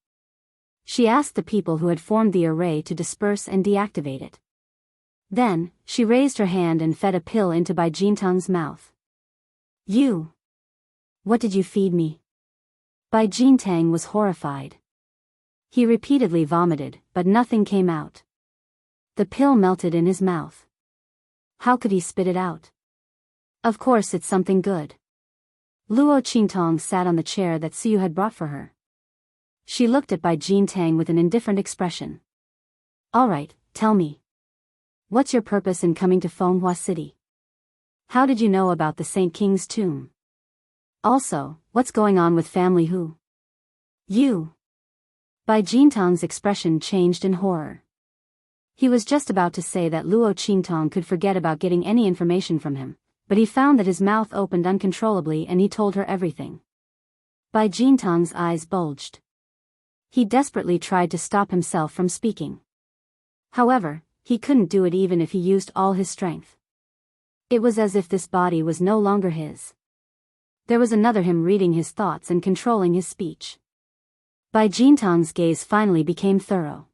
She asked the people who had formed the array to disperse and deactivate it. Then, she raised her hand and fed a pill into Bai Jintang's mouth. You! What did you feed me? Bai Jintang was horrified. He repeatedly vomited, but nothing came out. The pill melted in his mouth. How could he spit it out? Of course it's something good. Luo Qingtong sat on the chair that Suyu had brought for her. She looked at Bai Jintang with an indifferent expression. All right, tell me. What's your purpose in coming to Fenghua City? How did you know about the Saint King's tomb? Also, what's going on with family Hu? You. Bai Jintang's expression changed in horror. He was just about to say that Luo Qingtong could forget about getting any information from him, but he found that his mouth opened uncontrollably and he told her everything. Bai Jintang's eyes bulged. He desperately tried to stop himself from speaking. However, he couldn't do it even if he used all his strength. It was as if this body was no longer his. There was another him reading his thoughts and controlling his speech. Bai Jintang's gaze finally became thorough.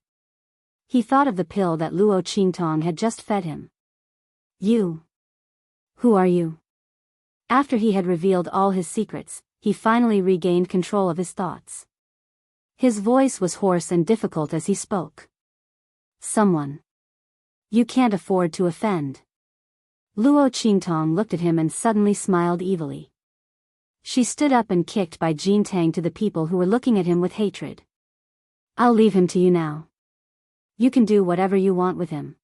He thought of the pill that Luo Qingtong had just fed him. You. Who are you? After he had revealed all his secrets, he finally regained control of his thoughts. His voice was hoarse and difficult as he spoke. Someone. You can't afford to offend. Luo Qingtong looked at him and suddenly smiled evilly. She stood up and kicked Bai Jintang to the people who were looking at him with hatred. I'll leave him to you now. You can do whatever you want with him.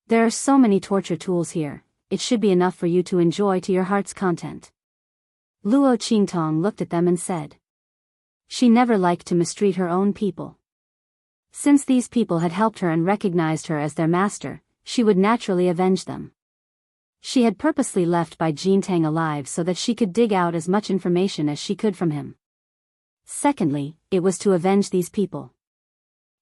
There are so many torture tools here, it should be enough for you to enjoy to your heart's content. Luo Qingtong looked at them and said. She never liked to mistreat her own people. Since these people had helped her and recognized her as their master, she would naturally avenge them. She had purposely left Bai Jintang alive so that she could dig out as much information as she could from him. Secondly, it was to avenge these people.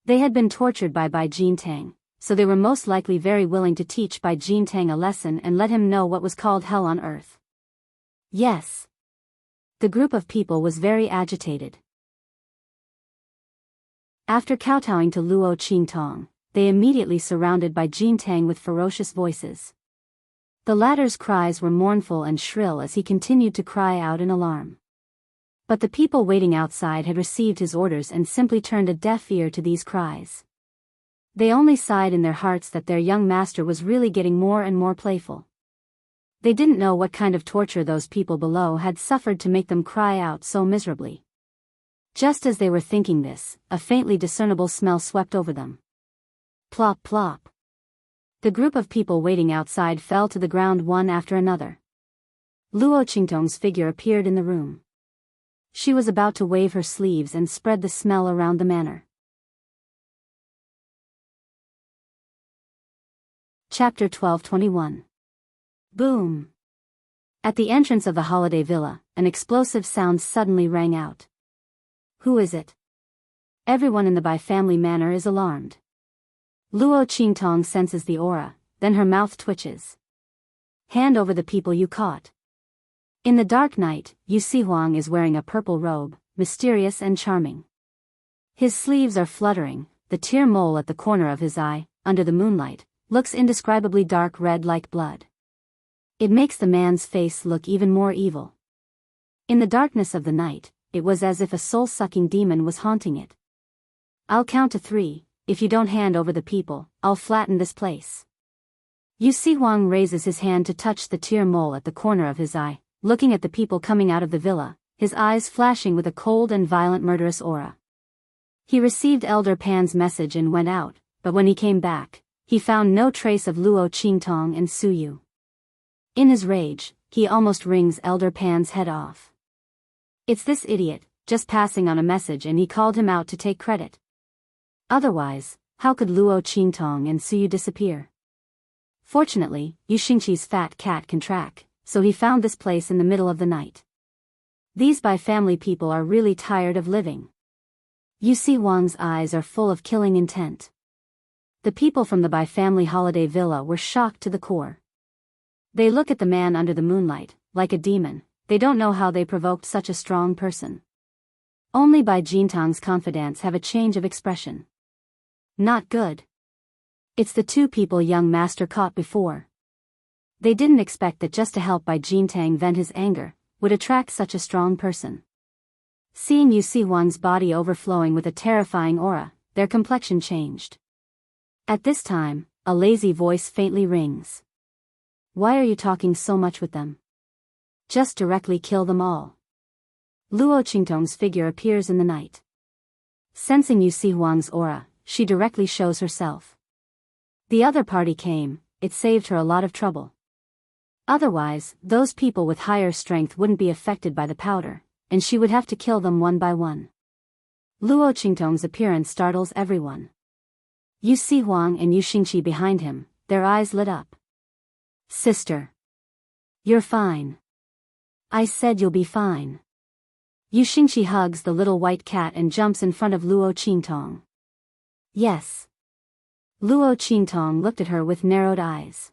They had been tortured by Bai Jintang, so they were most likely very willing to teach Bai Jintang a lesson and let him know what was called hell on earth. Yes. The group of people was very agitated. After kowtowing to Luo Qingtong, they immediately surrounded Bai Jintang with ferocious voices. The latter's cries were mournful and shrill as he continued to cry out in alarm. But the people waiting outside had received his orders and simply turned a deaf ear to these cries. They only sighed in their hearts that their young master was really getting more and more playful. They didn't know what kind of torture those people below had suffered to make them cry out so miserably. Just as they were thinking this, a faintly discernible smell swept over them. Plop plop. The group of people waiting outside fell to the ground one after another. Luo Qingtong's figure appeared in the room. She was about to wave her sleeves and spread the smell around the manor. Chapter 12:21. Boom. At the entrance of the holiday villa, an explosive sound suddenly rang out. Who is it? Everyone in the Bai family manor is alarmed. Luo Qingtong senses the aura, then her mouth twitches. Hand over the people you caught. In the dark night, Yu Sihuang is wearing a purple robe, mysterious and charming. His sleeves are fluttering, the tear mole at the corner of his eye, under the moonlight, looks indescribably dark red like blood. It makes the man's face look even more evil. In the darkness of the night, it was as if a soul-sucking demon was haunting it. I'll count to 3, if you don't hand over the people, I'll flatten this place. Yu Sihuang raises his hand to touch the tear mole at the corner of his eye, looking at the people coming out of the villa, his eyes flashing with a cold and violent murderous aura. He received Elder Pan's message and went out, but when he came back, he found no trace of Luo Qingtong and Suyu. In his rage, he almost wrings Elder Pan's head off. It's this idiot, just passing on a message and he called him out to take credit. Otherwise, how could Luo Qingtong and Suyu disappear? Fortunately, Yu Xingqi's fat cat can track, so he found this place in the middle of the night. These Bai family people are really tired of living. Yu Sihuang's eyes are full of killing intent. The people from the Bai family holiday villa were shocked to the core. They look at the man under the moonlight, like a demon. They don't know how they provoked such a strong person. Only Bai Jintang's confidants have a change of expression. Not good. It's the 2 people young master caught before. They didn't expect that just to help Bai Jintang vent his anger, would attract such a strong person. Seeing Yusi Huang's body overflowing with a terrifying aura, their complexion changed. At this time, a lazy voice faintly rings. Why are you talking so much with them? Just directly kill them all. Luo Qingtong's figure appears in the night. Sensing Yusi Huang's aura, she directly shows herself. The other party came, it saved her a lot of trouble. Otherwise, those people with higher strength wouldn't be affected by the powder, and she would have to kill them one by one. Luo Qingtong's appearance startles everyone. Yusi Huang and Yu Xingqi behind him, their eyes lit up. Sister. You're fine. I said you'll be fine. Yu Xingqi hugs the little white cat and jumps in front of Luo Qingtong. Yes. Luo Qingtong looked at her with narrowed eyes.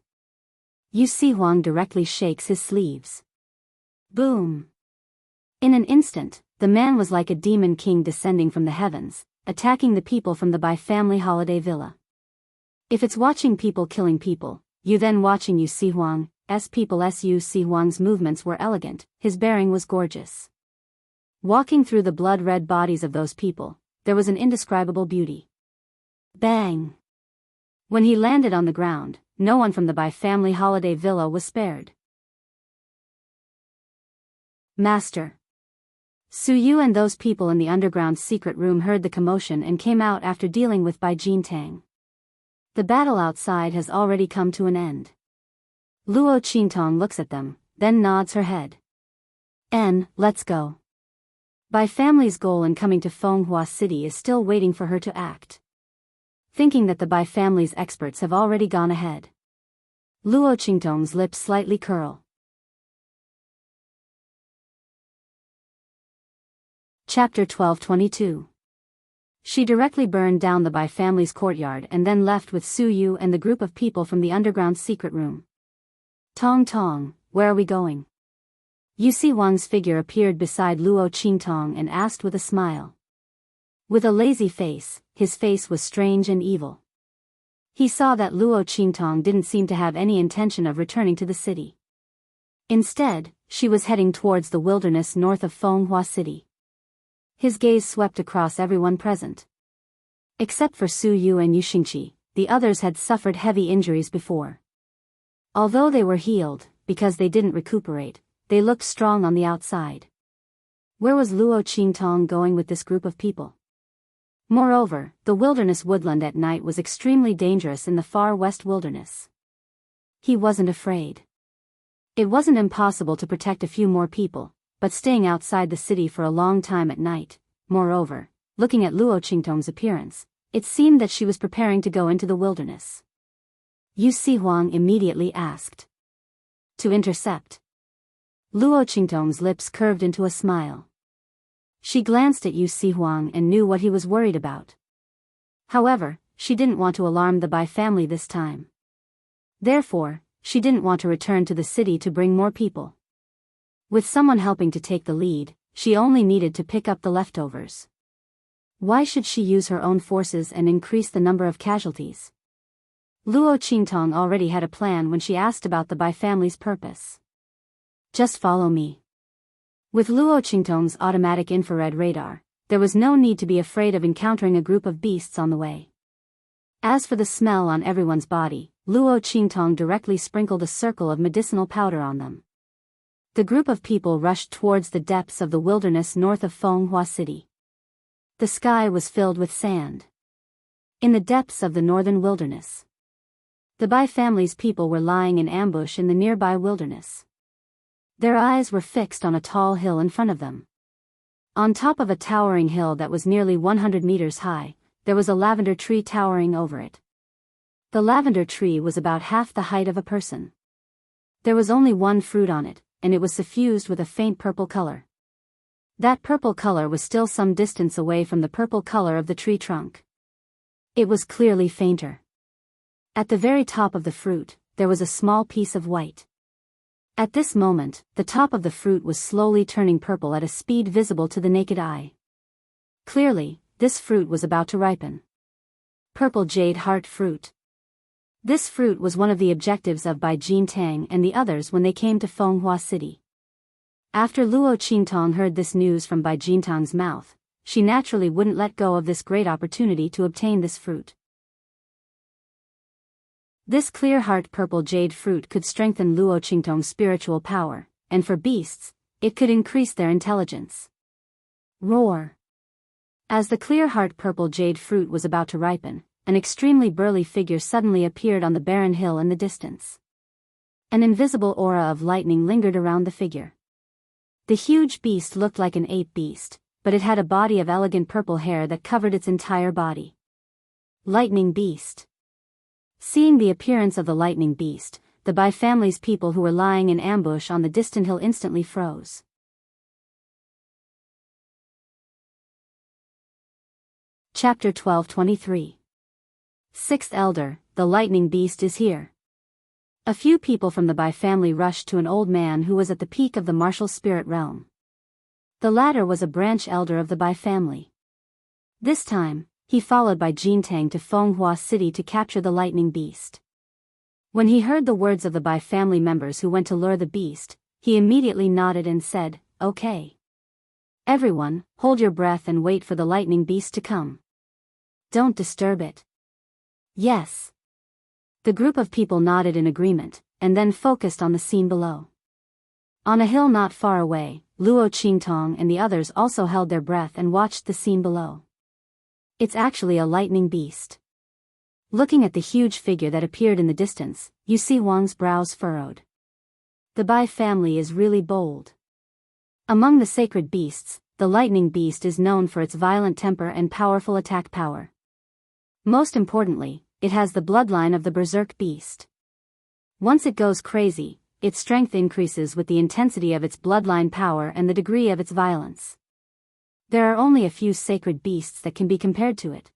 Yusi Huang directly shakes his sleeves. Boom. In an instant, the man was like a demon king descending from the heavens, attacking the people from the Bai family holiday villa. If it's watching people killing people, you then watching Yusi Huang's people. Yusi Huang's movements were elegant, his bearing was gorgeous. Walking through the blood-red bodies of those people, there was an indescribable beauty. Bang! When he landed on the ground, no one from the Bai family holiday villa was spared. Master. Su Yu and those people in the underground secret room heard the commotion and came out after dealing with Bai Jintang. The battle outside has already come to an end. Luo Qingtong looks at them, then nods her head. Let's go. Bai family's goal in coming to Fenghua City is still waiting for her to act. Thinking that the Bai family's experts have already gone ahead. Luo Qingtong's lips slightly curl. Chapter 1222. She directly burned down the Bai family's courtyard and then left with Su Yu and the group of people from the underground secret room. Tong Tong, where are we going? Yusi Huang's figure appeared beside Luo Qingtong and asked with a smile. With a lazy face, his face was strange and evil. He saw that Luo Qingtong didn't seem to have any intention of returning to the city. Instead, she was heading towards the wilderness north of Fenghua City. His gaze swept across everyone present. Except for Su Yu and Yu Xingqi, the others had suffered heavy injuries before. Although they were healed, because they didn't recuperate, they looked strong on the outside. Where was Luo Qingtong going with this group of people? Moreover, the wilderness woodland at night was extremely dangerous in the far west wilderness. He wasn't afraid. It wasn't impossible to protect a few more people, but staying outside the city for a long time at night, moreover, looking at Luo Qingtong's appearance, it seemed that she was preparing to go into the wilderness. Yusi Huang immediately asked. To intercept. Luo Qingtong's lips curved into a smile. She glanced at Yusi Huang and knew what he was worried about. However, she didn't want to alarm the Bai family this time. Therefore, she didn't want to return to the city to bring more people. With someone helping to take the lead, she only needed to pick up the leftovers. Why should she use her own forces and increase the number of casualties? Luo Qingtong already had a plan when she asked about the Bai family's purpose. Just follow me. With Luo Qingtong's automatic infrared radar, there was no need to be afraid of encountering a group of beasts on the way. As for the smell on everyone's body, Luo Qingtong directly sprinkled a circle of medicinal powder on them. The group of people rushed towards the depths of the wilderness north of Fenghua City. The sky was filled with sand. In the depths of the northern wilderness, the Bai family's people were lying in ambush in the nearby wilderness. Their eyes were fixed on a tall hill in front of them. On top of a towering hill that was nearly 100 meters high, there was a lavender tree towering over it. The lavender tree was about half the height of a person. There was only one fruit on it, and it was suffused with a faint purple color. That purple color was still some distance away from the purple color of the tree trunk. It was clearly fainter. At the very top of the fruit, there was a small piece of white. At this moment, the top of the fruit was slowly turning purple at a speed visible to the naked eye. Clearly, this fruit was about to ripen. Purple jade heart fruit. This fruit was one of the objectives of Bai Jintang and the others when they came to Fenghua City. After Luo Qingtong heard this news from Bai Jintang's mouth, she naturally wouldn't let go of this great opportunity to obtain this fruit. This clear heart purple jade fruit could strengthen Luo Qingtong's spiritual power, and for beasts, it could increase their intelligence. Roar! As the clear heart purple jade fruit was about to ripen, an extremely burly figure suddenly appeared on the barren hill in the distance. An invisible aura of lightning lingered around the figure. The huge beast looked like an ape beast, but it had a body of elegant purple hair that covered its entire body. Lightning beast. Seeing the appearance of the lightning beast, the Bai family's people who were lying in ambush on the distant hill instantly froze. Chapter 12:23. Sixth Elder, the lightning beast is here. A few people from the Bai family rushed to an old man who was at the peak of the martial spirit realm. The latter was a branch elder of the Bai family. This time, he followed Bai Jintang to Fenghua City to capture the lightning beast. When he heard the words of the Bai family members who went to lure the beast, he immediately nodded and said, "Okay. Everyone, hold your breath and wait for the lightning beast to come. Don't disturb it." Yes. The group of people nodded in agreement, and then focused on the scene below. On a hill not far away, Luo Qingtong and the others also held their breath and watched the scene below. It's actually a lightning beast. Looking at the huge figure that appeared in the distance, Yu Si Huang's brows furrowed. The Bai family is really bold. Among the sacred beasts, the lightning beast is known for its violent temper and powerful attack power. Most importantly, it has the bloodline of the berserk beast. Once it goes crazy, its strength increases with the intensity of its bloodline power and the degree of its violence. There are only a few sacred beasts that can be compared to it.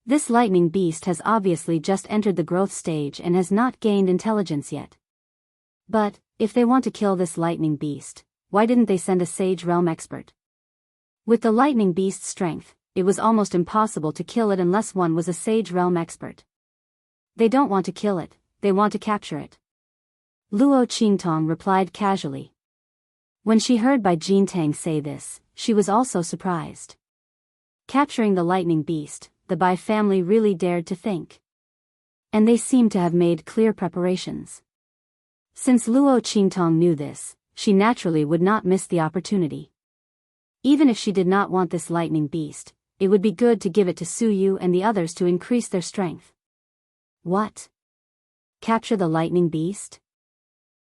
This lightning beast has obviously just entered the growth stage and has not gained intelligence yet. But, if they want to kill this lightning beast, why didn't they send a Sage Realm expert? With the lightning beast's strength, it was almost impossible to kill it unless one was a Sage Realm expert. They don't want to kill it, they want to capture it. Luo Qingtong replied casually. When she heard Bai Jintang say this, she was also surprised. Capturing the lightning beast, the Bai family really dared to think. And they seemed to have made clear preparations. Since Luo Qingtong knew this, she naturally would not miss the opportunity. Even if she did not want this lightning beast, it would be good to give it to Su Yu and the others to increase their strength. What? Capture the lightning beast?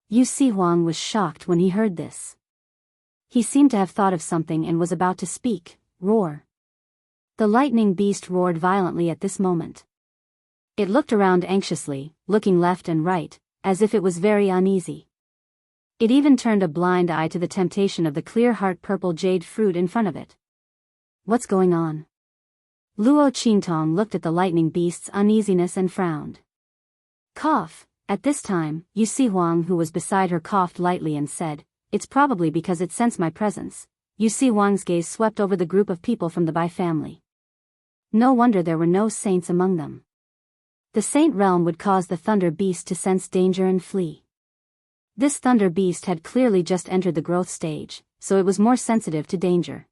Yu Si Huang was shocked when he heard this. He seemed to have thought of something and was about to speak. Roar. The lightning beast roared violently at this moment. It looked around anxiously, looking left and right, as if it was very uneasy. It even turned a blind eye to the temptation of the clear heart purple jade fruit in front of it. What's going on? Luo Qingtong looked at the lightning beast's uneasiness and frowned. Cough. At this time, Yu Si Huang who was beside her coughed lightly and said, "It's probably because it sensed my presence." Yu Si Huang's gaze swept over the group of people from the Bai family. No wonder there were no saints among them. The saint realm would cause the thunder beast to sense danger and flee. This thunder beast had clearly just entered the growth stage, so it was more sensitive to danger.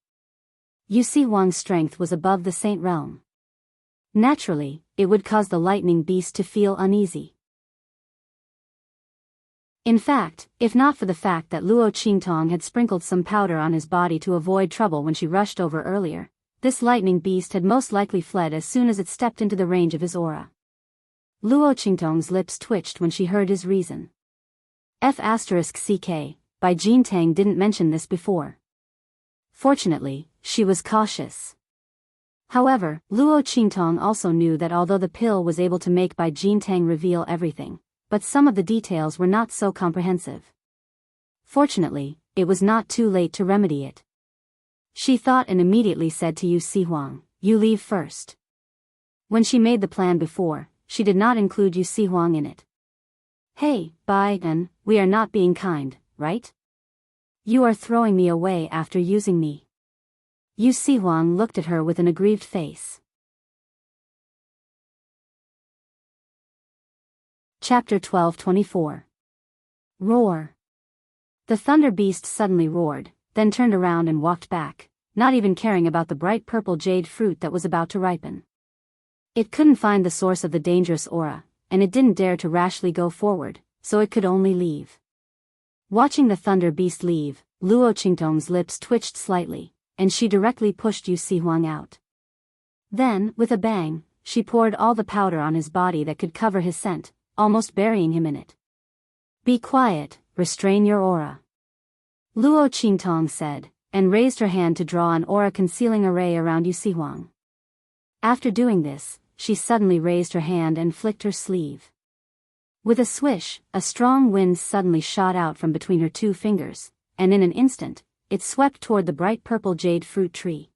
Yu Si Huang's strength was above the saint realm. Naturally, it would cause the lightning beast to feel uneasy. In fact, if not for the fact that Luo Qingtong had sprinkled some powder on his body to avoid trouble when she rushed over earlier, this lightning beast had most likely fled as soon as it stepped into the range of his aura. Luo Qingtong's lips twitched when she heard his reason. F***ck, Bai Jintang didn't mention this before. Fortunately, she was cautious. However, Luo Qingtong also knew that although the pill was able to make Bai Jintang reveal everything, but some of the details were not so comprehensive. Fortunately, it was not too late to remedy it. She thought and immediately said to Yu Si Huang, "You leave first." When she made the plan before, she did not include Yu Si Huang in it. "Hey, Bai, we are not being kind, right? You are throwing me away after using me." Yu Si Huang looked at her with an aggrieved face. Chapter 12:24. Roar. The Thunder Beast suddenly roared, then turned around and walked back, not even caring about the bright purple jade fruit that was about to ripen. It couldn't find the source of the dangerous aura, and it didn't dare to rashly go forward, so it could only leave. Watching the Thunder Beast leave, Luo Qingtong's lips twitched slightly, and she directly pushed Yu Sihuang out. Then, with a bang, she poured all the powder on his body that could cover his scent, almost burying him in it. "Be quiet, restrain your aura," Luo Qingtong said, and raised her hand to draw an aura-concealing array around Yu Sihuang. After doing this, she suddenly raised her hand and flicked her sleeve. With a swish, a strong wind suddenly shot out from between her two fingers, and in an instant, it swept toward the bright purple jade fruit tree.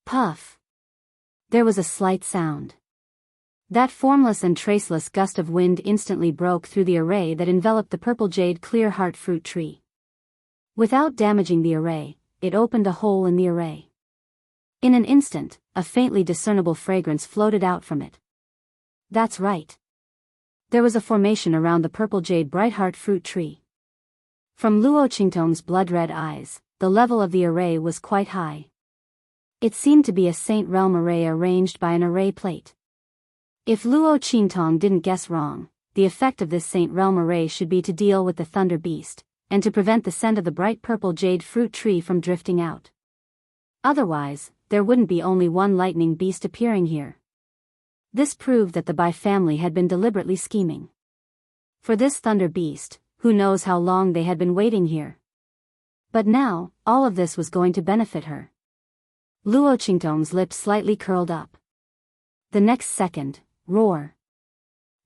Puff! There was a slight sound. That formless and traceless gust of wind instantly broke through the array that enveloped the purple jade clear heart fruit tree. Without damaging the array, it opened a hole in the array. In an instant, a faintly discernible fragrance floated out from it. That's right. There was a formation around the purple jade bright heart fruit tree. From Luo Qingtong's blood-red eyes, the level of the array was quite high. It seemed to be a Saint Realm array arranged by an array plate. If Luo Qingtong didn't guess wrong, the effect of this Saint Realm array should be to deal with the Thunder Beast, and to prevent the scent of the bright purple jade fruit tree from drifting out. Otherwise, there wouldn't be only one lightning beast appearing here. This proved that the Bai family had been deliberately scheming. For this Thunder Beast, who knows how long they had been waiting here. But now, all of this was going to benefit her. Luo Qingtong's lips slightly curled up. The next second, roar.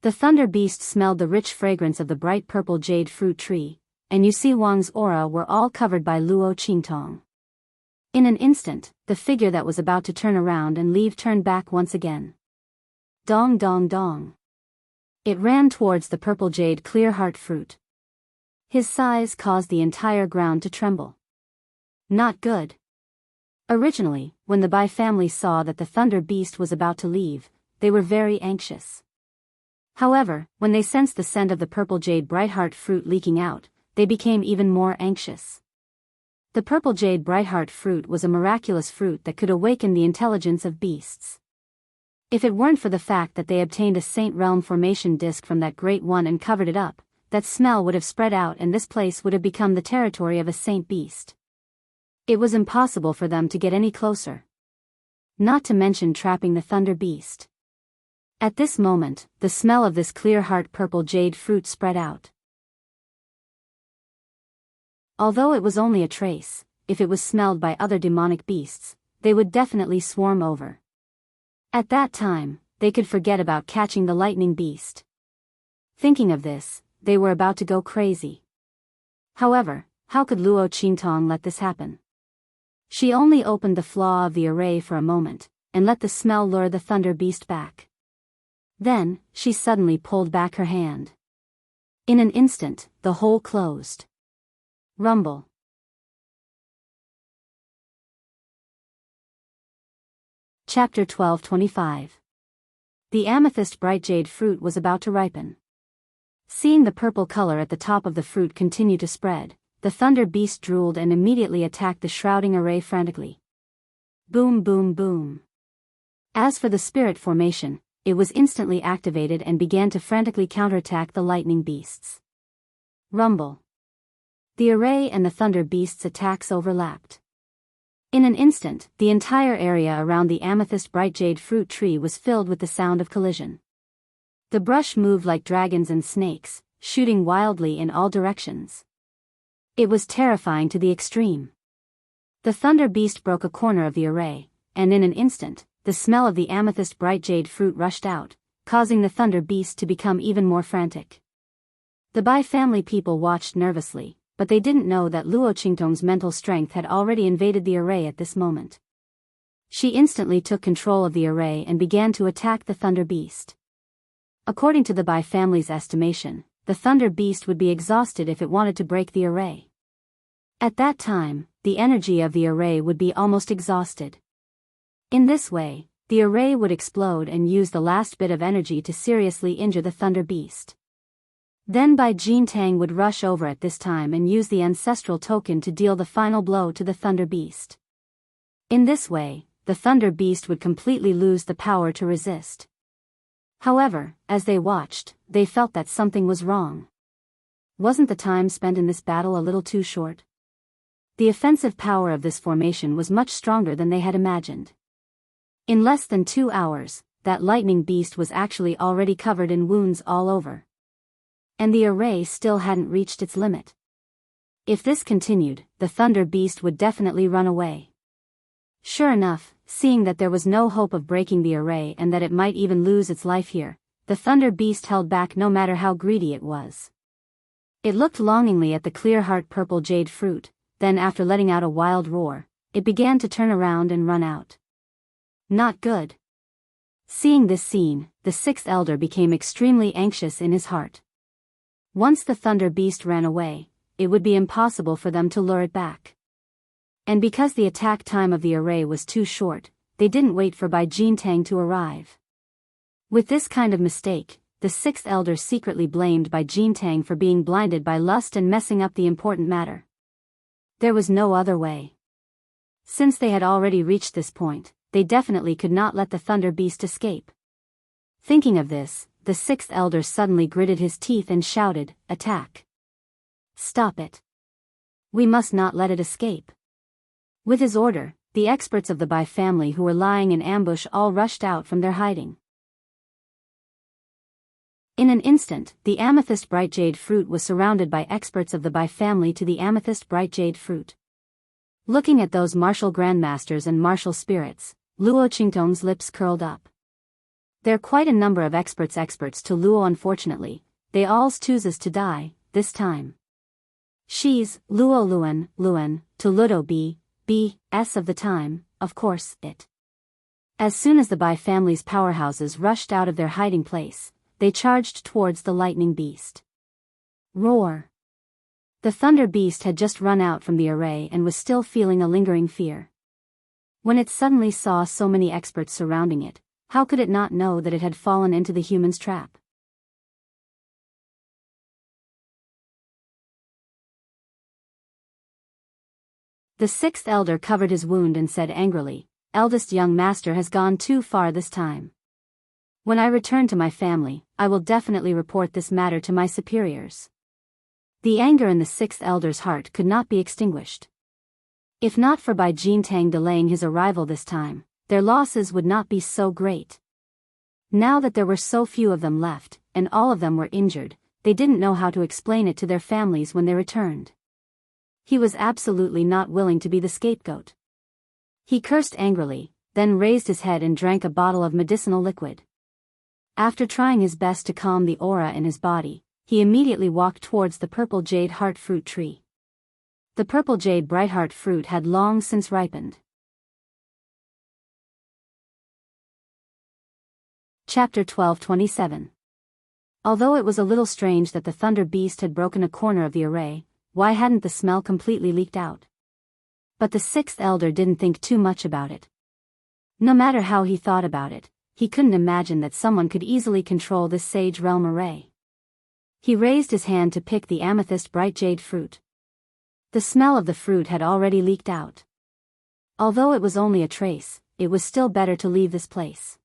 The Thunder Beast smelled the rich fragrance of the bright purple jade fruit tree, and Yu Sihuang's aura were all covered by Luo Qingtong. In an instant, the figure that was about to turn around and leave turned back once again. Dong dong dong. It ran towards the purple jade clear heart fruit. His size caused the entire ground to tremble. Not good. Originally, when the Bai family saw that the Thunder Beast was about to leave, they were very anxious. However, when they sensed the scent of the purple jade bright heart fruit leaking out, they became even more anxious. The purple jade bright heart fruit was a miraculous fruit that could awaken the intelligence of beasts. If it weren't for the fact that they obtained a Saint Realm formation disc from that great one and covered it up, that smell would have spread out and this place would have become the territory of a saint beast. It was impossible for them to get any closer. Not to mention trapping the Thunder Beast. At this moment, the smell of this clear heart purple jade fruit spread out. Although it was only a trace, if it was smelled by other demonic beasts, they would definitely swarm over. At that time, they could forget about catching the lightning beast. Thinking of this, they were about to go crazy. However, how could Luo Qingtong let this happen? She only opened the flaw of the array for a moment, and let the smell lure the Thunder Beast back. Then, she suddenly pulled back her hand. In an instant, the hole closed. Rumble. Chapter 12:25. The amethyst bright jade fruit was about to ripen. Seeing the purple color at the top of the fruit continue to spread, the Thunder Beast drooled and immediately attacked the shrouding array frantically. Boom boom boom. As for the spirit formation, it was instantly activated and began to frantically counterattack the lightning beasts. Rumble. The array and the Thunder Beast's attacks overlapped. In an instant, the entire area around the amethyst bright jade fruit tree was filled with the sound of collision. The brush moved like dragons and snakes, shooting wildly in all directions. It was terrifying to the extreme. The Thunder Beast broke a corner of the array, and in an instant, the smell of the amethyst bright jade fruit rushed out, causing the Thunder Beast to become even more frantic. The Bai family people watched nervously, but they didn't know that Luo Qingtong's mental strength had already invaded the array at this moment. She instantly took control of the array and began to attack the Thunder Beast. According to the Bai family's estimation, the Thunder Beast would be exhausted if it wanted to break the array. At that time, the energy of the array would be almost exhausted. In this way, the array would explode and use the last bit of energy to seriously injure the Thunder Beast. Then Bai Jintang would rush over at this time and use the ancestral token to deal the final blow to the Thunder Beast. In this way, the Thunder Beast would completely lose the power to resist. However, as they watched, they felt that something was wrong. Wasn't the time spent in this battle a little too short? The offensive power of this formation was much stronger than they had imagined. In less than 2 hours, that lightning beast was actually already covered in wounds all over. And the array still hadn't reached its limit. If this continued, the Thunder Beast would definitely run away. Sure enough, seeing that there was no hope of breaking the array and that it might even lose its life here, the Thunder Beast held back no matter how greedy it was. It looked longingly at the clear heart purple jade fruit, then after letting out a wild roar, it began to turn around and run out. Not good. Seeing this scene, the sixth elder became extremely anxious in his heart. Once the Thunder Beast ran away, it would be impossible for them to lure it back. And because the attack time of the array was too short, they didn't wait for Bai Jintang to arrive. With this kind of mistake, the sixth elder secretly blamed Bai Jintang for being blinded by lust and messing up the important matter. There was no other way. Since they had already reached this point, they definitely could not let the Thunder Beast escape. Thinking of this, the sixth elder suddenly gritted his teeth and shouted, "Attack! Stop it! We must not let it escape." With his order, the experts of the Bai family who were lying in ambush all rushed out from their hiding. In an instant, the amethyst bright jade fruit was surrounded by experts of the Bai family to the amethyst bright jade fruit. Looking at those martial grandmasters and martial spirits, Luo Qingtong's lips curled up. There are quite a number of experts to Luo. Unfortunately, they all chooses to die, this time. She's, Luo Luan, to Ludo B.S. of the time, of course, it. As soon as the Bai family's powerhouses rushed out of their hiding place, they charged towards the lightning beast. Roar! The Thunder Beast had just run out from the array and was still feeling a lingering fear. When it suddenly saw so many experts surrounding it, how could it not know that it had fallen into the human's trap? The sixth elder covered his wound and said angrily, "Eldest young master has gone too far this time. When I return to my family, I will definitely report this matter to my superiors." The anger in the sixth elder's heart could not be extinguished. If not for Bai Jintang delaying his arrival this time, their losses would not be so great. Now that there were so few of them left, and all of them were injured, they didn't know how to explain it to their families when they returned. He was absolutely not willing to be the scapegoat. He cursed angrily, then raised his head and drank a bottle of medicinal liquid. After trying his best to calm the aura in his body, he immediately walked towards the purple jade heart fruit tree. The purple jade bright heart fruit had long since ripened. Chapter 12:27. Although it was a little strange that the Thunder Beast had broken a corner of the array, why hadn't the smell completely leaked out? But the sixth elder didn't think too much about it. No matter how he thought about it, he couldn't imagine that someone could easily control this sage realm array. He raised his hand to pick the amethyst bright jade fruit. The smell of the fruit had already leaked out. Although it was only a trace, it was still better to leave this place.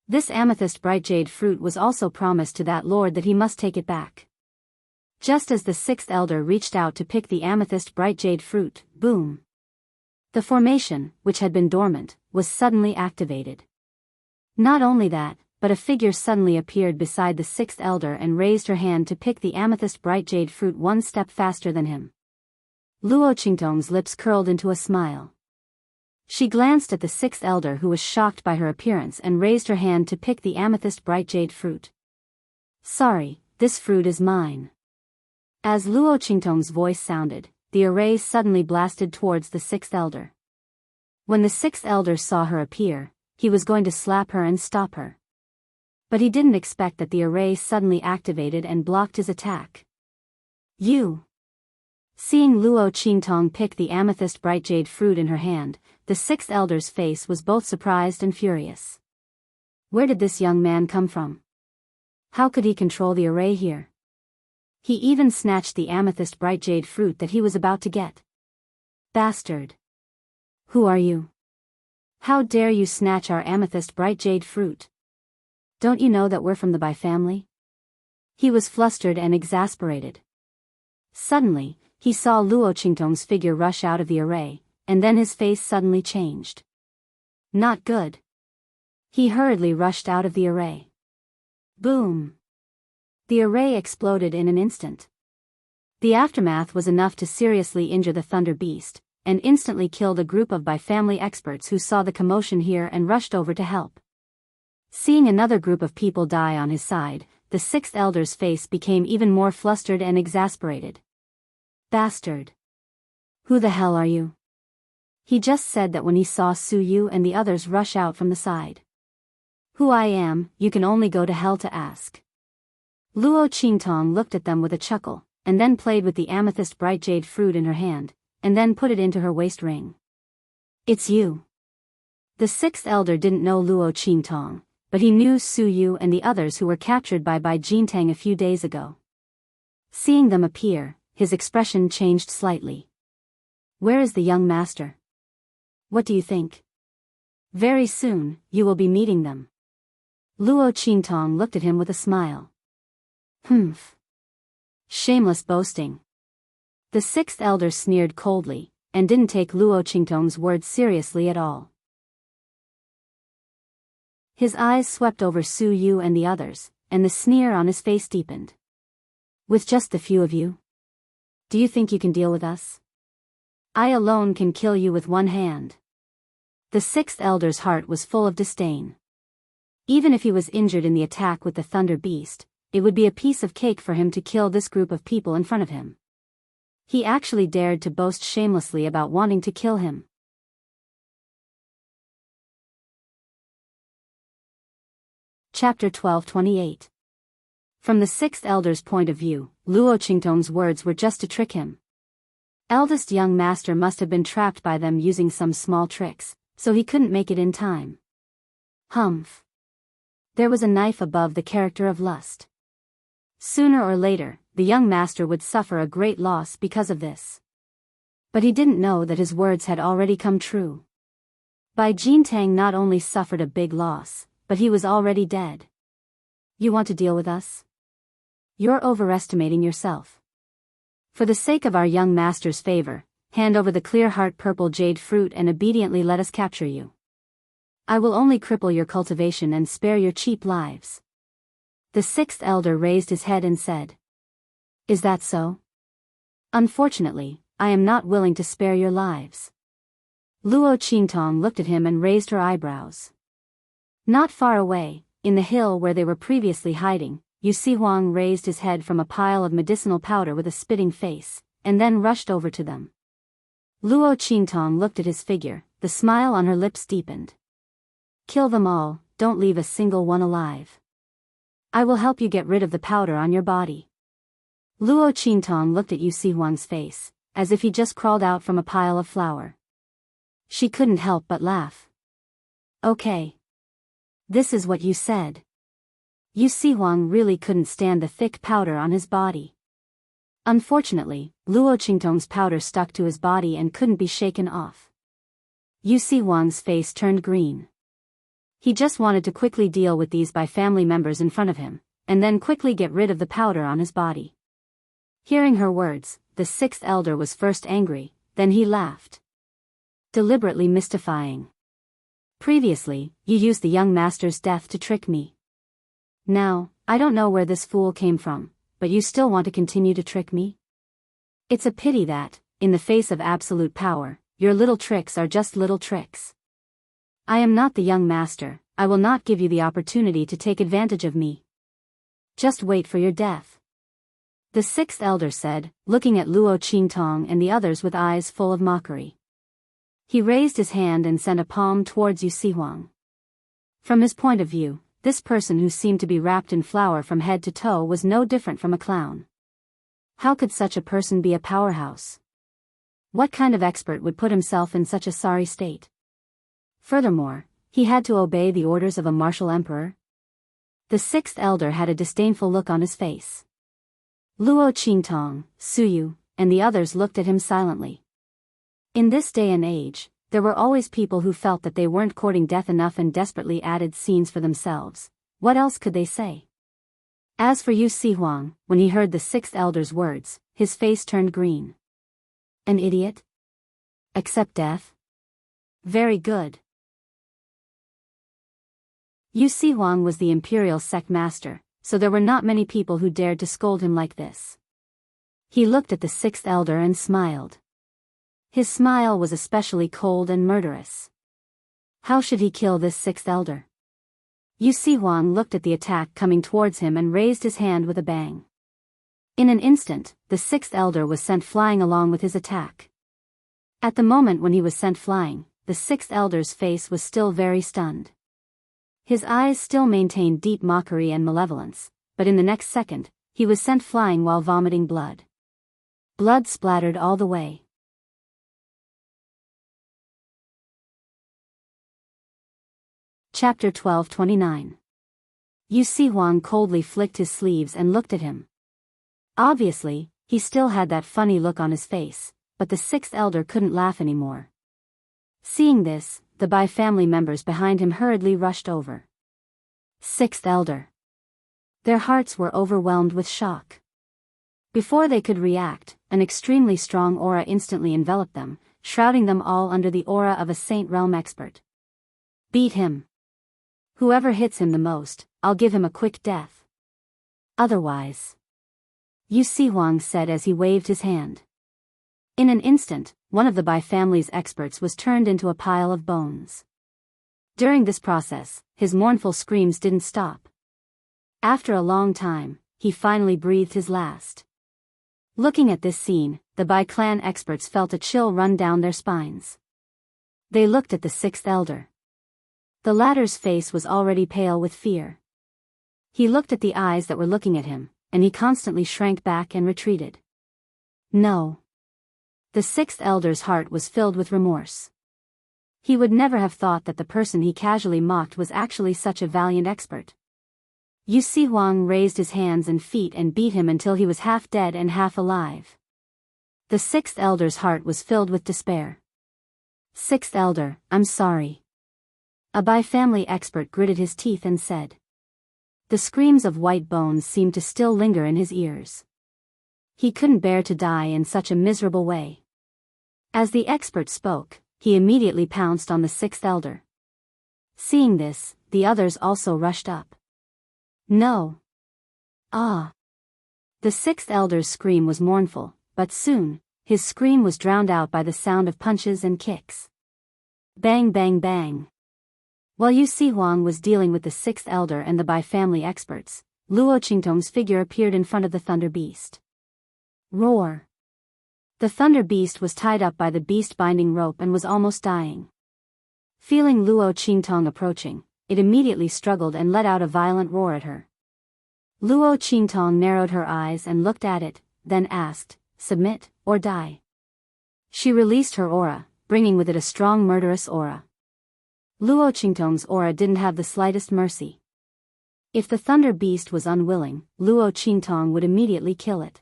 This amethyst bright jade fruit was also promised to that lord that he must take it back. Just as the sixth elder reached out to pick the amethyst bright jade fruit, boom! The formation, which had been dormant, was suddenly activated. Not only that, but a figure suddenly appeared beside the sixth elder and raised her hand to pick the amethyst bright jade fruit one step faster than him. Luo Qingtong's lips curled into a smile. She glanced at the sixth elder who was shocked by her appearance and raised her hand to pick the amethyst bright jade fruit. "Sorry, this fruit is mine." As Luo Qingtong's voice sounded, the array suddenly blasted towards the sixth elder. When the sixth elder saw her appear, he was going to slap her and stop her. But he didn't expect that the array suddenly activated and blocked his attack. "You!" Seeing Luo Qingtong pick the amethyst bright jade fruit in her hand, the sixth elder's face was both surprised and furious. Where did this young man come from? How could he control the array here? He even snatched the amethyst bright jade fruit that he was about to get. Bastard! Who are you? How dare you snatch our amethyst bright jade fruit? Don't you know that we're from the Bai family? He was flustered and exasperated. Suddenly, he saw Luo Qingtong's figure rush out of the array, and then his face suddenly changed. Not good. He hurriedly rushed out of the array. Boom! The array exploded in an instant. The aftermath was enough to seriously injure the thunder beast, and instantly killed a group of Bai family experts who saw the commotion here and rushed over to help. Seeing another group of people die on his side, the sixth elder's face became even more flustered and exasperated. Bastard! Who the hell are you? He just said that when he saw Su Yu and the others rush out from the side. Who I am, you can only go to hell to ask. Luo Qingtong looked at them with a chuckle, and then played with the amethyst bright jade fruit in her hand, and then put it into her waist ring. It's you. The sixth elder didn't know Luo Qingtong, but he knew Su Yu and the others who were captured by Bai Jintang a few days ago. Seeing them appear, his expression changed slightly. Where is the young master? What do you think? Very soon, you will be meeting them. Luo Qingtong looked at him with a smile. Humph. Shameless boasting. The sixth elder sneered coldly, and didn't take Luo Qingtong's words seriously at all. His eyes swept over Su Yu and the others, and the sneer on his face deepened. With just the few of you? Do you think you can deal with us? I alone can kill you with one hand. The sixth elder's heart was full of disdain. Even if he was injured in the attack with the thunder beast, it would be a piece of cake for him to kill this group of people in front of him. He actually dared to boast shamelessly about wanting to kill him. Chapter 12:28. From the sixth elder's point of view, Luo Qingtong's words were just to trick him. Eldest young master must have been trapped by them using some small tricks, so he couldn't make it in time. Humph. There was a knife above the character of lust. Sooner or later, the young master would suffer a great loss because of this. But he didn't know that his words had already come true. Bai Jintang not only suffered a big loss, but he was already dead. You want to deal with us? You're overestimating yourself. For the sake of our young master's favor, hand over the clear heart purple jade fruit and obediently let us capture you. I will only cripple your cultivation and spare your cheap lives. The sixth elder raised his head and said. Is that so? Unfortunately, I am not willing to spare your lives. Luo Qingtong looked at him and raised her eyebrows. Not far away, in the hill where they were previously hiding, Yu Huang raised his head from a pile of medicinal powder with a spitting face, and then rushed over to them. Luo Qingtong looked at his figure, the smile on her lips deepened. Kill them all, don't leave a single one alive. I will help you get rid of the powder on your body. Luo Qingtong looked at Yu Huang's face, as if he just crawled out from a pile of flour. She couldn't help but laugh. Okay. This is what you said. Yu Huang really couldn't stand the thick powder on his body. Unfortunately, Luo Qingtong's powder stuck to his body and couldn't be shaken off. Yu Huang's face turned green. He just wanted to quickly deal with these Bai family members in front of him, and then quickly get rid of the powder on his body. Hearing her words, the sixth elder was first angry, then he laughed. Deliberately mystifying. Previously, you used the young master's death to trick me. Now, I don't know where this fool came from, but you still want to continue to trick me? It's a pity that, in the face of absolute power, your little tricks are just little tricks. I am not the young master, I will not give you the opportunity to take advantage of me. Just wait for your death. The sixth elder said, looking at Luo Qingtong and the others with eyes full of mockery. He raised his hand and sent a palm towards Yu Huang. From his point of view, this person who seemed to be wrapped in flour from head to toe was no different from a clown. How could such a person be a powerhouse? What kind of expert would put himself in such a sorry state? Furthermore, he had to obey the orders of a martial emperor. The sixth elder had a disdainful look on his face. Luo Qingtong, Suyu, and the others looked at him silently. In this day and age, there were always people who felt that they weren't courting death enough and desperately added scenes for themselves. What else could they say? As for Yu Sihuang, when he heard the sixth elder's words, his face turned green. An idiot? Accept death? Very good. Yu Sihuang was the imperial sect master, so there were not many people who dared to scold him like this. He looked at the sixth elder and smiled. His smile was especially cold and murderous. How should he kill this sixth elder? Yu Sihuang looked at the attack coming towards him and raised his hand with a bang. In an instant, the sixth elder was sent flying along with his attack. At the moment when he was sent flying, the sixth elder's face was still very stunned. His eyes still maintained deep mockery and malevolence, but in the next second, he was sent flying while vomiting blood. Blood splattered all the way. Chapter 12:29. Yu Sihuang coldly flicked his sleeves and looked at him. Obviously, he still had that funny look on his face, but the sixth elder couldn't laugh anymore. Seeing this, the Bai family members behind him hurriedly rushed over. Sixth elder. Their hearts were overwhelmed with shock. Before they could react, an extremely strong aura instantly enveloped them, shrouding them all under the aura of a Saint Realm expert. Beat him. Whoever hits him the most, I'll give him a quick death. Otherwise. Yu Sihuang said as he waved his hand. In an instant, one of the Bai family's experts was turned into a pile of bones. During this process, his mournful screams didn't stop. After a long time, he finally breathed his last. Looking at this scene, the Bai clan experts felt a chill run down their spines. They looked at the sixth elder. The latter's face was already pale with fear. He looked at the eyes that were looking at him, and he constantly shrank back and retreated. No. The sixth elder's heart was filled with remorse. He would never have thought that the person he casually mocked was actually such a valiant expert. Yu Sihuang raised his hands and feet and beat him until he was half dead and half alive. The sixth elder's heart was filled with despair. Sixth elder, I'm sorry. A Bai family expert gritted his teeth and said. The screams of white bones seemed to still linger in his ears. He couldn't bear to die in such a miserable way. As the expert spoke, he immediately pounced on the sixth elder. Seeing this, the others also rushed up. No. Ah. The sixth elder's scream was mournful, but soon, his scream was drowned out by the sound of punches and kicks. Bang bang bang. While Yu Sihuang was dealing with the sixth elder and the Bai family experts, Luo Qingtong's figure appeared in front of the thunder beast. Roar. The thunder beast was tied up by the beast-binding rope and was almost dying. Feeling Luo Qingtong approaching, it immediately struggled and let out a violent roar at her. Luo Qingtong narrowed her eyes and looked at it, then asked, submit, or die. She released her aura, bringing with it a strong murderous aura. Luo Qingtong's aura didn't have the slightest mercy. If the thunder beast was unwilling, Luo Qingtong would immediately kill it.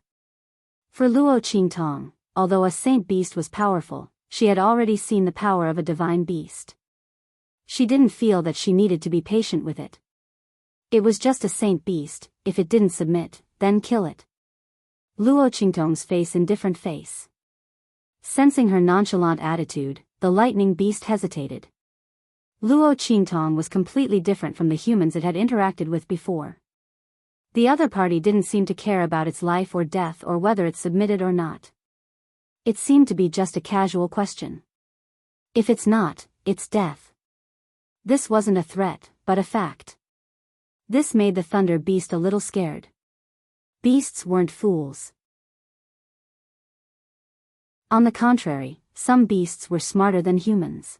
For Luo Qingtong, although a saint beast was powerful, she had already seen the power of a divine beast. She didn't feel that she needed to be patient with it. It was just a saint beast, if it didn't submit, then kill it. Luo Qingtong's indifferent face. Sensing her nonchalant attitude, the lightning beast hesitated. Luo Qingtong was completely different from the humans it had interacted with before. The other party didn't seem to care about its life or death or whether it submitted or not. It seemed to be just a casual question. If it's not, it's death. This wasn't a threat, but a fact. This made the thunder beast a little scared. Beasts weren't fools. On the contrary, some beasts were smarter than humans.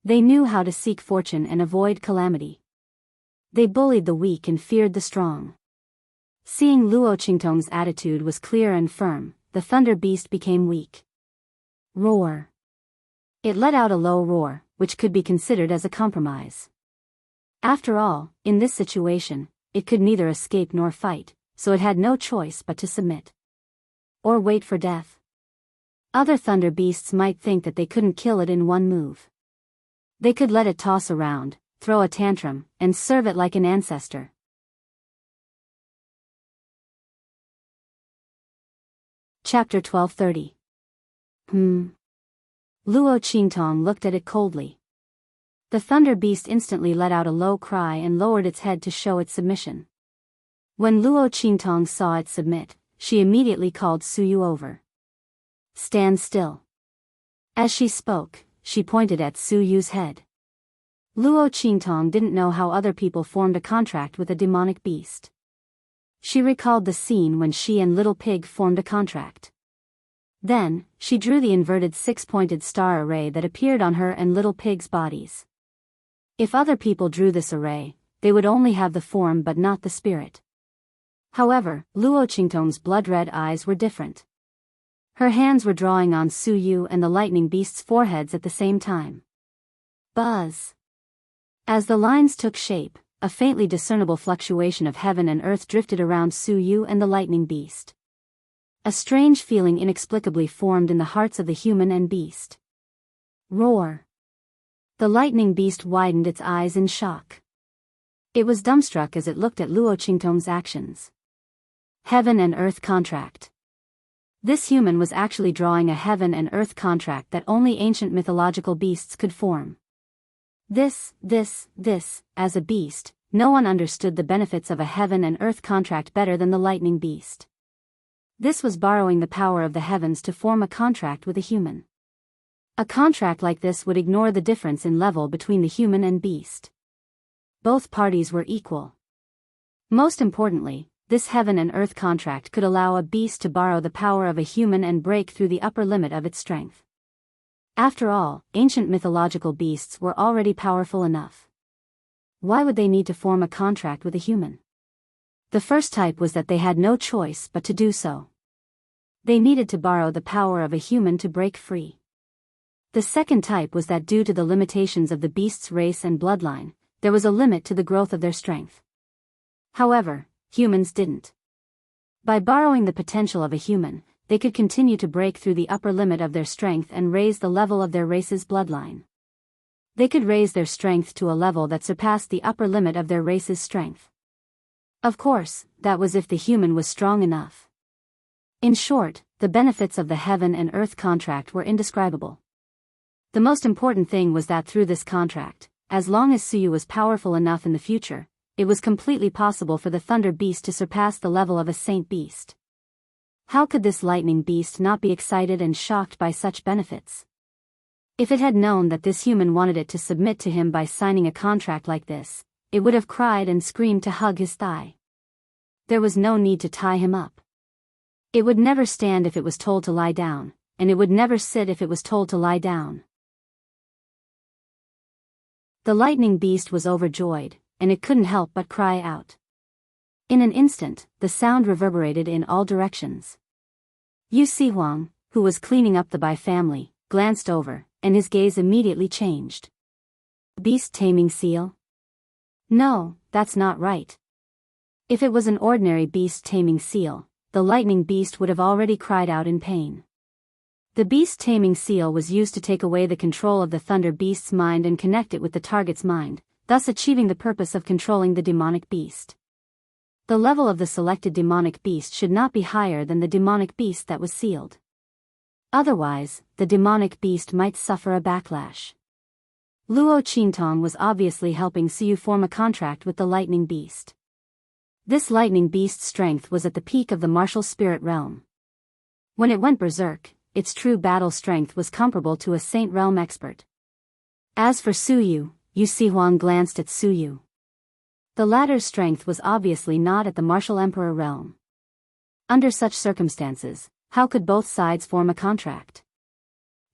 They knew how to seek fortune and avoid calamity. They bullied the weak and feared the strong. Seeing Luo Qingtong's attitude was clear and firm, the thunder beast became weak. Roar. It let out a low roar, which could be considered as a compromise. After all, in this situation, it could neither escape nor fight, so it had no choice but to submit. Or wait for death. Other thunder beasts might think that they couldn't kill it in one move. They could let it toss around, throw a tantrum, and serve it like an ancestor. Chapter 1230. Luo Qingtong looked at it coldly. The thunder beast instantly let out a low cry and lowered its head to show its submission. When Luo Qingtong saw it submit, she immediately called Suyu over. Stand still. As she spoke, she pointed at Suyu's head. Luo Qingtong didn't know how other people formed a contract with a demonic beast. She recalled the scene when she and Little Pig formed a contract. Then, she drew the inverted six-pointed star array that appeared on her and Little Pig's bodies. If other people drew this array, they would only have the form but not the spirit. However, Luo Qingtong's blood-red eyes were different. Her hands were drawing on Suyu and the lightning beast's foreheads at the same time. Buzz! As the lines took shape, a faintly discernible fluctuation of heaven and earth drifted around Suyu and the lightning beast. A strange feeling inexplicably formed in the hearts of the human and beast. Roar! The lightning beast widened its eyes in shock. It was dumbstruck as it looked at Luo Qingtong's actions. Heaven and earth contract. This human was actually drawing a heaven and earth contract that only ancient mythological beasts could form. This, as a beast, no one understood the benefits of a heaven and earth contract better than the lightning beast. This was borrowing the power of the heavens to form a contract with a human. A contract like this would ignore the difference in level between the human and beast. Both parties were equal. Most importantly, this heaven and earth contract could allow a beast to borrow the power of a human and break through the upper limit of its strength. After all, ancient mythological beasts were already powerful enough. Why would they need to form a contract with a human? The first type was that they had no choice but to do so. They needed to borrow the power of a human to break free. The second type was that due to the limitations of the beast's race and bloodline, there was a limit to the growth of their strength. However, humans didn't. By borrowing the potential of a human, they could continue to break through the upper limit of their strength and raise the level of their race's bloodline. They could raise their strength to a level that surpassed the upper limit of their race's strength. Of course, that was if the human was strong enough. In short, the benefits of the heaven and earth contract were indescribable. The most important thing was that through this contract, as long as Suyu was powerful enough in the future, it was completely possible for the thunder beast to surpass the level of a saint beast. How could this lightning beast not be excited and shocked by such benefits? If it had known that this human wanted it to submit to him by signing a contract like this, it would have cried and screamed to hug his thigh. There was no need to tie him up. It would never stand if it was told to lie down, and it would never sit if it was told to lie down. The lightning beast was overjoyed, and it couldn't help but cry out. In an instant, the sound reverberated in all directions. Yu Sihuang, who was cleaning up the Bai family, glanced over, and his gaze immediately changed. Beast taming seal? No, that's not right. If it was an ordinary beast taming seal, the lightning beast would have already cried out in pain. The beast taming seal was used to take away the control of the thunder beast's mind and connect it with the target's mind, thus achieving the purpose of controlling the demonic beast. The level of the selected demonic beast should not be higher than the demonic beast that was sealed. Otherwise, the demonic beast might suffer a backlash. Luo Qingtong was obviously helping Suyu form a contract with the lightning beast. This lightning beast's strength was at the peak of the martial spirit realm. When it went berserk, its true battle strength was comparable to a saint realm expert. As for Suyu, Yu Sihuang glanced at Suyu. The latter's strength was obviously not at the martial emperor realm. Under such circumstances, how could both sides form a contract?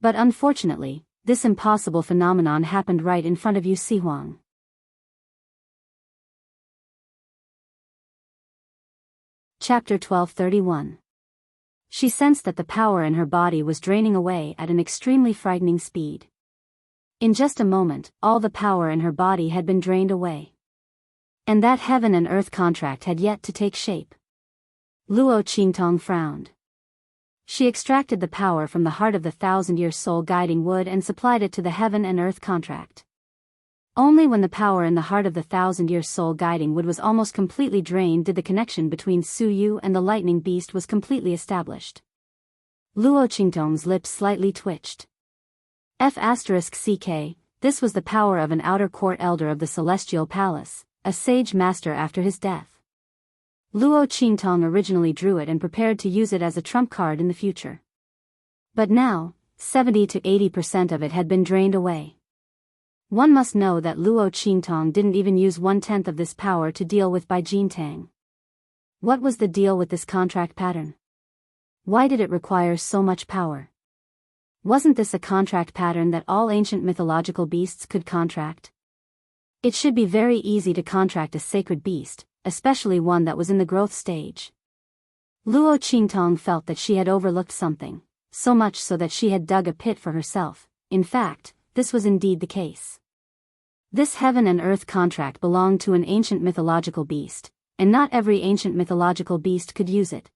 But unfortunately, this impossible phenomenon happened right in front of Yu Sihuang. Chapter 1231. She sensed that the power in her body was draining away at an extremely frightening speed. In just a moment, all the power in her body had been drained away. And that heaven and earth contract had yet to take shape. Luo Qingtong frowned. She extracted the power from the heart of the 1,000-year soul guiding wood and supplied it to the heaven and earth contract. Only when the power in the heart of the 1,000-year soul guiding wood was almost completely drained did the connection between Su Yu and the lightning beast was completely established. Luo Qingtong's lips slightly twitched. F***ck, this was the power of an outer court elder of the Celestial Palace, a sage master after his death. Luo Qingtong originally drew it and prepared to use it as a trump card in the future. But now, 70 to 80% of it had been drained away. One must know that Luo Qingtong didn't even use 1/10 of this power to deal with Bai Jintang. What was the deal with this contract pattern? Why did it require so much power? Wasn't this a contract pattern that all ancient mythological beasts could contract? It should be very easy to contract a sacred beast, especially one that was in the growth stage. Luo Qingtong felt that she had overlooked something, so much so that she had dug a pit for herself. In fact, this was indeed the case. This heaven and earth contract belonged to an ancient mythological beast, and not every ancient mythological beast could use it.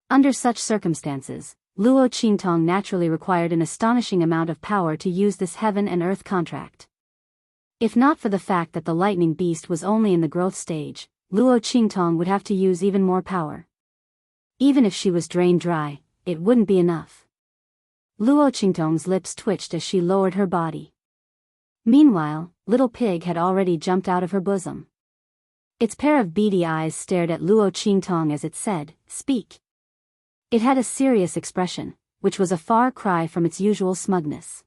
Under such circumstances, Luo Qingtong naturally required an astonishing amount of power to use this heaven and earth contract. If not for the fact that the lightning beast was only in the growth stage, Luo Qingtong would have to use even more power. Even if she was drained dry, it wouldn't be enough. Luo Qingtong's lips twitched as she lowered her body. Meanwhile, Little Pig had already jumped out of her bosom. Its pair of beady eyes stared at Luo Qingtong as it said, "Speak." It had a serious expression, which was a far cry from its usual smugness.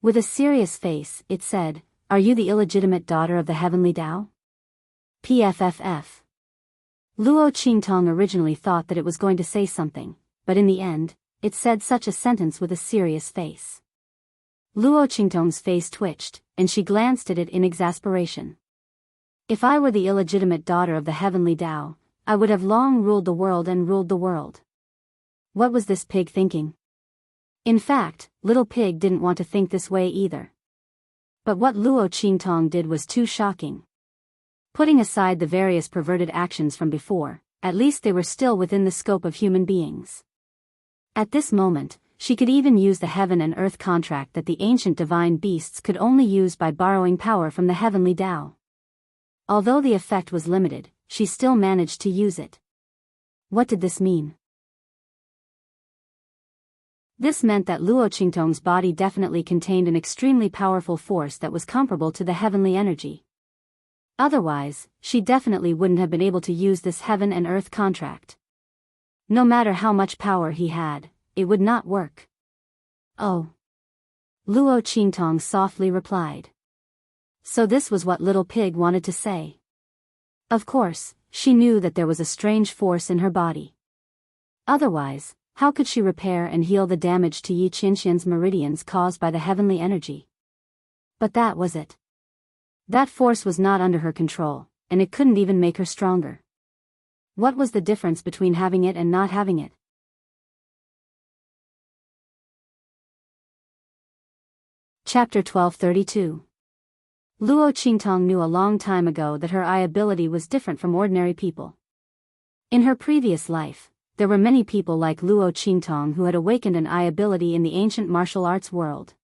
With a serious face, it said, "Are you the illegitimate daughter of the heavenly Tao?" PFFF. Luo Qingtong originally thought that it was going to say something, but in the end, it said such a sentence with a serious face. Luo Qingtong's face twitched, and she glanced at it in exasperation. If I were the illegitimate daughter of the heavenly Tao, I would have long ruled the world and ruled the world. What was this pig thinking? In fact, Little Pig didn't want to think this way either. But what Luo Qingtong did was too shocking. Putting aside the various perverted actions from before, at least they were still within the scope of human beings. At this moment, she could even use the heaven and earth contract that the ancient divine beasts could only use by borrowing power from the heavenly Tao. Although the effect was limited, she still managed to use it. What did this mean? This meant that Luo Qingtong's body definitely contained an extremely powerful force that was comparable to the heavenly energy. Otherwise, she definitely wouldn't have been able to use this heaven and earth contract. No matter how much power he had, it would not work. Oh. Luo Qingtong softly replied. So this was what Little Pig wanted to say. Of course, she knew that there was a strange force in her body. Otherwise, how could she repair and heal the damage to Yi Qinxian's meridians caused by the heavenly energy? But that was it. That force was not under her control, and it couldn't even make her stronger. What was the difference between having it and not having it? Chapter 1232. Luo Qingtong knew a long time ago that her eye ability was different from ordinary people. In her previous life, there were many people like Luo Qingtong who had awakened an eye ability in the ancient martial arts world.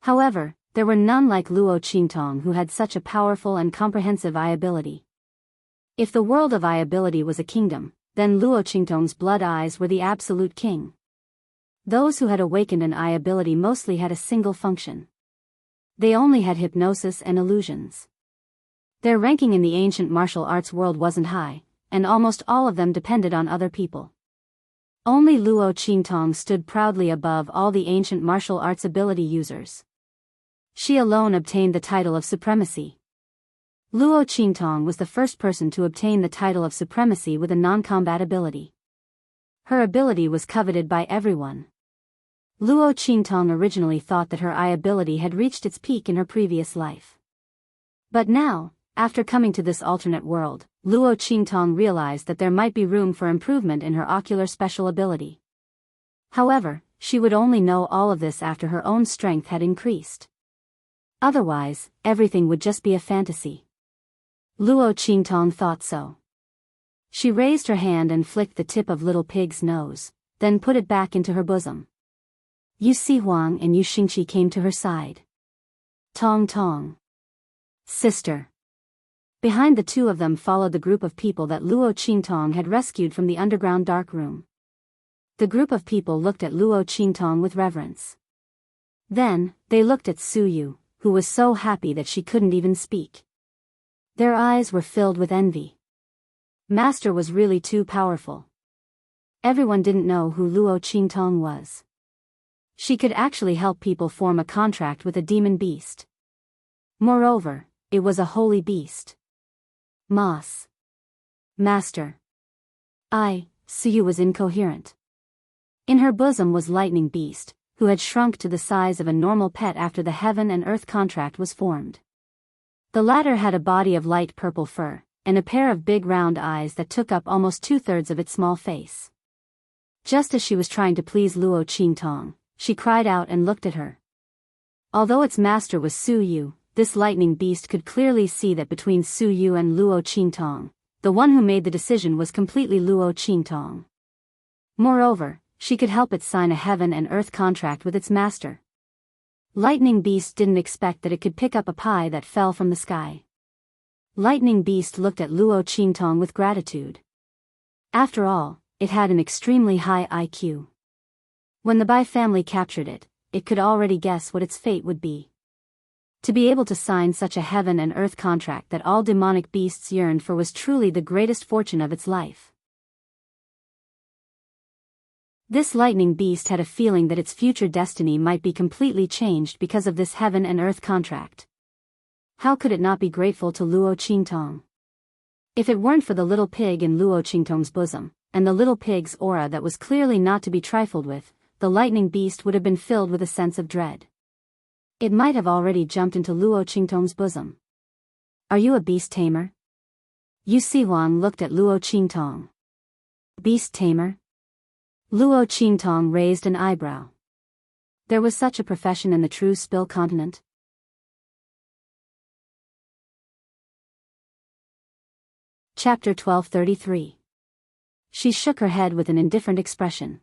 However, there were none like Luo Qingtong who had such a powerful and comprehensive eye ability. If the world of eye ability was a kingdom, then Luo Qingtong's blood eyes were the absolute king. Those who had awakened an eye ability mostly had a single function. They only had hypnosis and illusions. Their ranking in the ancient martial arts world wasn't high, and almost all of them depended on other people. Only Luo Qingtong stood proudly above all the ancient martial arts ability users. She alone obtained the title of supremacy. Luo Qingtong was the first person to obtain the title of supremacy with a non-combat ability. Her ability was coveted by everyone. Luo Qingtong originally thought that her eye ability had reached its peak in her previous life. But now, after coming to this alternate world, Luo Qingtong realized that there might be room for improvement in her ocular special ability. However, she would only know all of this after her own strength had increased. Otherwise, everything would just be a fantasy. Luo Qingtong thought so. She raised her hand and flicked the tip of little pig's nose, then put it back into her bosom. Yu Si Huang and Yu Xingqi came to her side. Tong Tong. Sister. Behind the two of them followed the group of people that Luo Qingtong had rescued from the underground dark room. The group of people looked at Luo Qingtong with reverence. Then, they looked at Su Yu, who was so happy that she couldn't even speak. Their eyes were filled with envy. Master was really too powerful. Everyone didn't know who Luo Qingtong was. She could actually help people form a contract with a demon beast. Moreover, it was a holy beast. Moss. Master. Su Yu was incoherent. In her bosom was Lightning Beast, who had shrunk to the size of a normal pet after the heaven and earth contract was formed. The latter had a body of light purple fur, and a pair of big round eyes that took up almost 2/3 of its small face. Just as she was trying to please Luo Qingtong, she cried out and looked at her. Although its master was Su Yu, this lightning beast could clearly see that between Su Yu and Luo Qingtong, the one who made the decision was completely Luo Qingtong. Moreover, she could help it sign a heaven and earth contract with its master. Lightning Beast didn't expect that it could pick up a pie that fell from the sky. Lightning Beast looked at Luo Qingtong with gratitude. After all, it had an extremely high IQ. When the Bai family captured it, it could already guess what its fate would be. To be able to sign such a heaven and earth contract that all demonic beasts yearned for was truly the greatest fortune of its life. This lightning beast had a feeling that its future destiny might be completely changed because of this heaven and earth contract. How could it not be grateful to Luo Qingtong? If it weren't for the little pig in Luo Qingtong's bosom, and the little pig's aura that was clearly not to be trifled with, the lightning beast would have been filled with a sense of dread. It might have already jumped into Luo Qingtong's bosom. Are you a beast tamer? Yu Si Huang looked at Luo Qingtong. Beast tamer? Luo Qingtong raised an eyebrow. There was such a profession in the true Spill continent. Chapter 1233. She shook her head with an indifferent expression.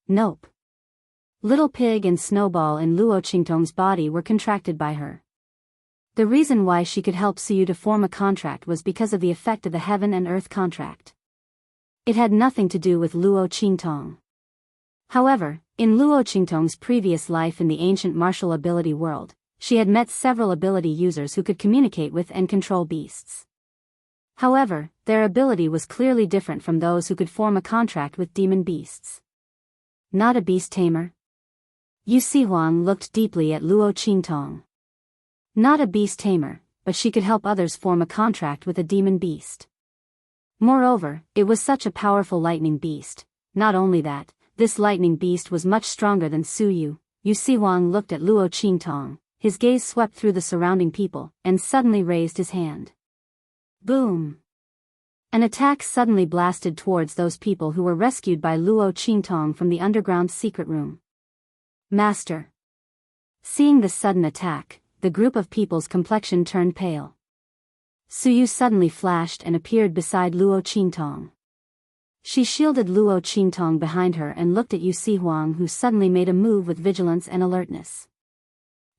Nope. Little Pig and Snowball in Luo Qingtong's body were contracted by her. The reason why she could help Su Yu to form a contract was because of the effect of the heaven and earth contract. It had nothing to do with Luo Qingtong. However, in Luo Qingtong's previous life in the ancient martial ability world, she had met several ability users who could communicate with and control beasts. However, their ability was clearly different from those who could form a contract with demon beasts. Not a beast tamer? Yu Si Huang looked deeply at Luo Qingtong. Not a beast tamer, but she could help others form a contract with a demon beast. Moreover, it was such a powerful lightning beast. Not only that, this lightning beast was much stronger than Su Yu. Yu Si Huang looked at Luo Qingtong, his gaze swept through the surrounding people, and suddenly raised his hand. Boom! An attack suddenly blasted towards those people who were rescued by Luo Qingtong from the underground secret room. Master! Seeing this sudden attack, the group of people's complexion turned pale. Su Yu suddenly flashed and appeared beside Luo Qingtong. She shielded Luo Qingtong behind her and looked at Yu Si Huang, who suddenly made a move with vigilance and alertness.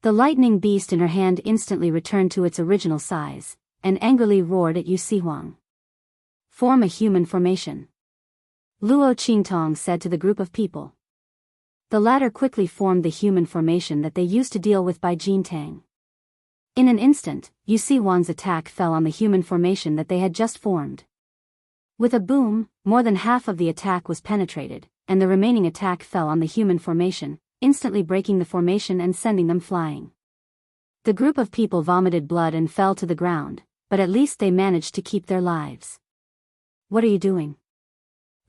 The lightning beast in her hand instantly returned to its original size, and angrily roared at Yu Si Huang. Form a human formation. Luo Qingtong said to the group of people. The latter quickly formed the human formation that they used to deal with by Jintang. In an instant, Yu Si Huang's attack fell on the human formation that they had just formed. With a boom, more than half of the attack was penetrated, and the remaining attack fell on the human formation, instantly breaking the formation and sending them flying. The group of people vomited blood and fell to the ground, but at least they managed to keep their lives. What are you doing?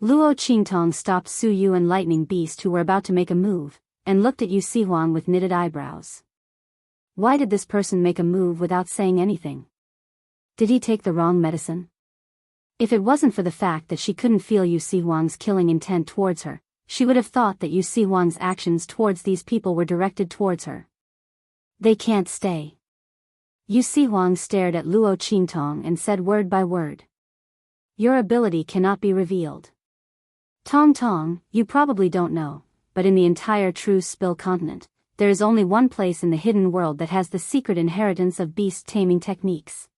Luo Qingtong stopped Su Yu and Lightning Beast, who were about to make a move, and looked at Yu Si Huang with knitted eyebrows. Why did this person make a move without saying anything? Did he take the wrong medicine? If it wasn't for the fact that she couldn't feel Yu Si Huang's killing intent towards her, she would have thought that Yu Si Huang's actions towards these people were directed towards her. They can't stay. Yu Si Huang stared at Luo Qingtong and said word by word. Your ability cannot be revealed. Tong Tong, you probably don't know, but in the entire True Spill continent, there is only one place in the hidden world that has the secret inheritance of beast taming techniques.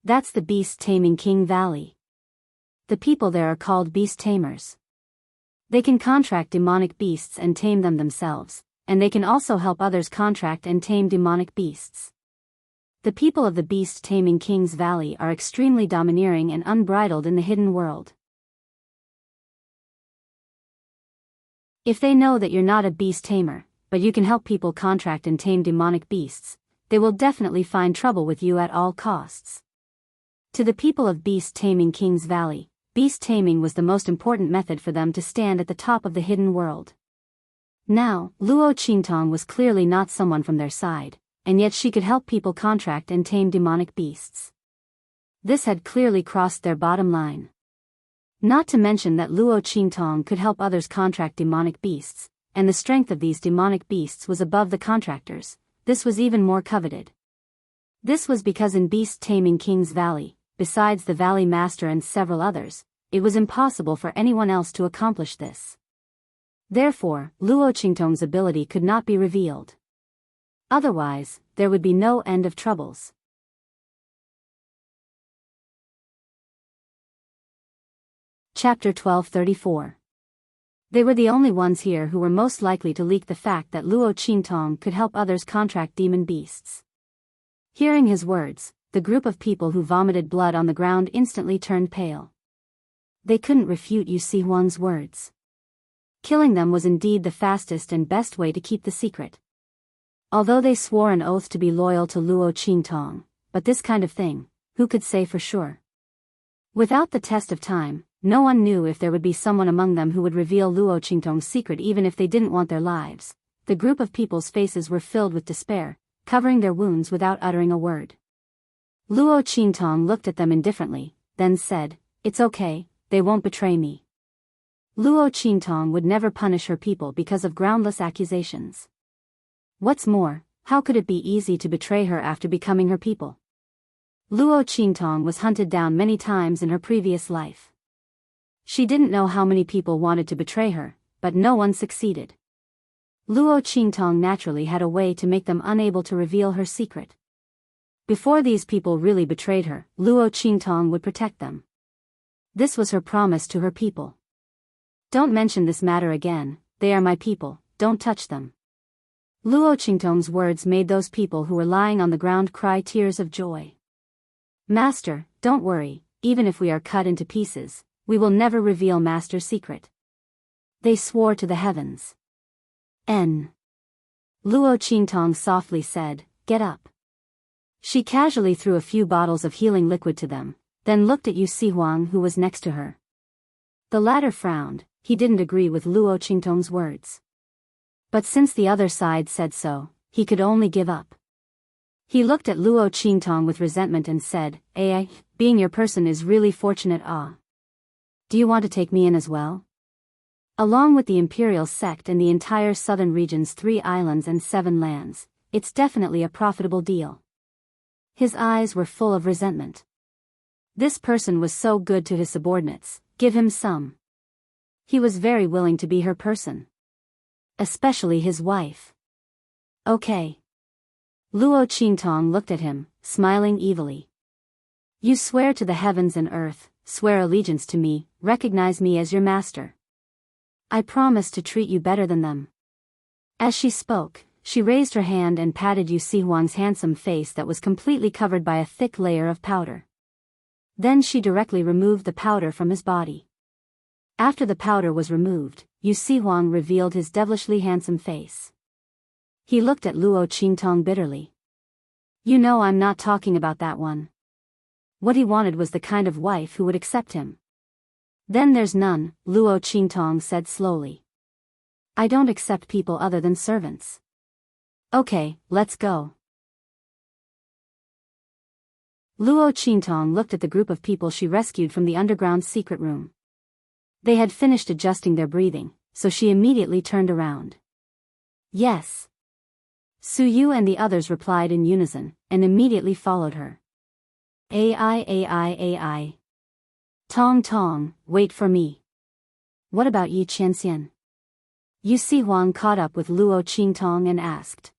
That's the Beast Taming King Valley. The people there are called beast tamers. They can contract demonic beasts and tame them themselves, and they can also help others contract and tame demonic beasts. The people of the Beast Taming King's Valley are extremely domineering and unbridled in the hidden world. If they know that you're not a beast tamer, but you can help people contract and tame demonic beasts, they will definitely find trouble with you at all costs. To the people of Beast Taming King's Valley, beast taming was the most important method for them to stand at the top of the hidden world. Now, Luo Qingtong was clearly not someone from their side, and yet she could help people contract and tame demonic beasts. This had clearly crossed their bottom line. Not to mention that Luo Qingtong could help others contract demonic beasts, and the strength of these demonic beasts was above the contractors. This was even more coveted. This was because in Beast Taming King's Valley, besides the Valley Master and several others, it was impossible for anyone else to accomplish this. Therefore, Luo Qingtong's ability could not be revealed. Otherwise, there would be no end of troubles. Chapter 1234. They were the only ones here who were most likely to leak the fact that Luo Qingtong could help others contract demon beasts. Hearing his words, the group of people who vomited blood on the ground instantly turned pale. They couldn't refute Yu Sihuang's words. Killing them was indeed the fastest and best way to keep the secret. Although they swore an oath to be loyal to Luo Qingtong, but this kind of thing, who could say for sure? Without the test of time, no one knew if there would be someone among them who would reveal Luo Qingtong's secret even if they didn't want their lives. The group of people's faces were filled with despair, covering their wounds without uttering a word. Luo Qingtong looked at them indifferently, then said, "It's okay, they won't betray me." Luo Qingtong would never punish her people because of groundless accusations. What's more, how could it be easy to betray her after becoming her people? Luo Qingtong was hunted down many times in her previous life. She didn't know how many people wanted to betray her, but no one succeeded. Luo Qingtong naturally had a way to make them unable to reveal her secret. Before these people really betrayed her, Luo Qingtong would protect them. This was her promise to her people. "Don't mention this matter again, they are my people, don't touch them." Luo Qingtong's words made those people who were lying on the ground cry tears of joy. "Master, don't worry, even if we are cut into pieces, we will never reveal Master's secret." They swore to the heavens. Luo Qingtong softly said, "Get up." She casually threw a few bottles of healing liquid to them, then looked at Yu Sihuang who was next to her. The latter frowned, he didn't agree with Luo Qingtong's words. But since the other side said so, he could only give up. He looked at Luo Qingtong with resentment and said, being your person is really fortunate. Do you want to take me in as well?" Along with the imperial sect and the entire southern region's 3 islands and 7 lands, it's definitely a profitable deal. His eyes were full of resentment. This person was so good to his subordinates, give him some. He was very willing to be her person. Especially his wife. Okay. Luo Qingtong looked at him, smiling evilly. "You swear to the heavens and earth, swear allegiance to me, recognize me as your master. I promise to treat you better than them." As she spoke, she raised her hand and patted Yu Sihuang's handsome face that was completely covered by a thick layer of powder. Then she directly removed the powder from his body. After the powder was removed, Yu Sihuang revealed his devilishly handsome face. He looked at Luo Qingtong bitterly. "You know I'm not talking about that one." What he wanted was the kind of wife who would accept him. "Then there's none," Luo Qingtong said slowly. "I don't accept people other than servants." "Okay, let's go." Luo Qingtong looked at the group of people she rescued from the underground secret room. They had finished adjusting their breathing, so she immediately turned around. "Yes." Su Yu and the others replied in unison, and immediately followed her. AI. Tong Tong, wait for me. What about Yi Qianxian? Yu Si Huang caught up with Luo Qingtong and asked.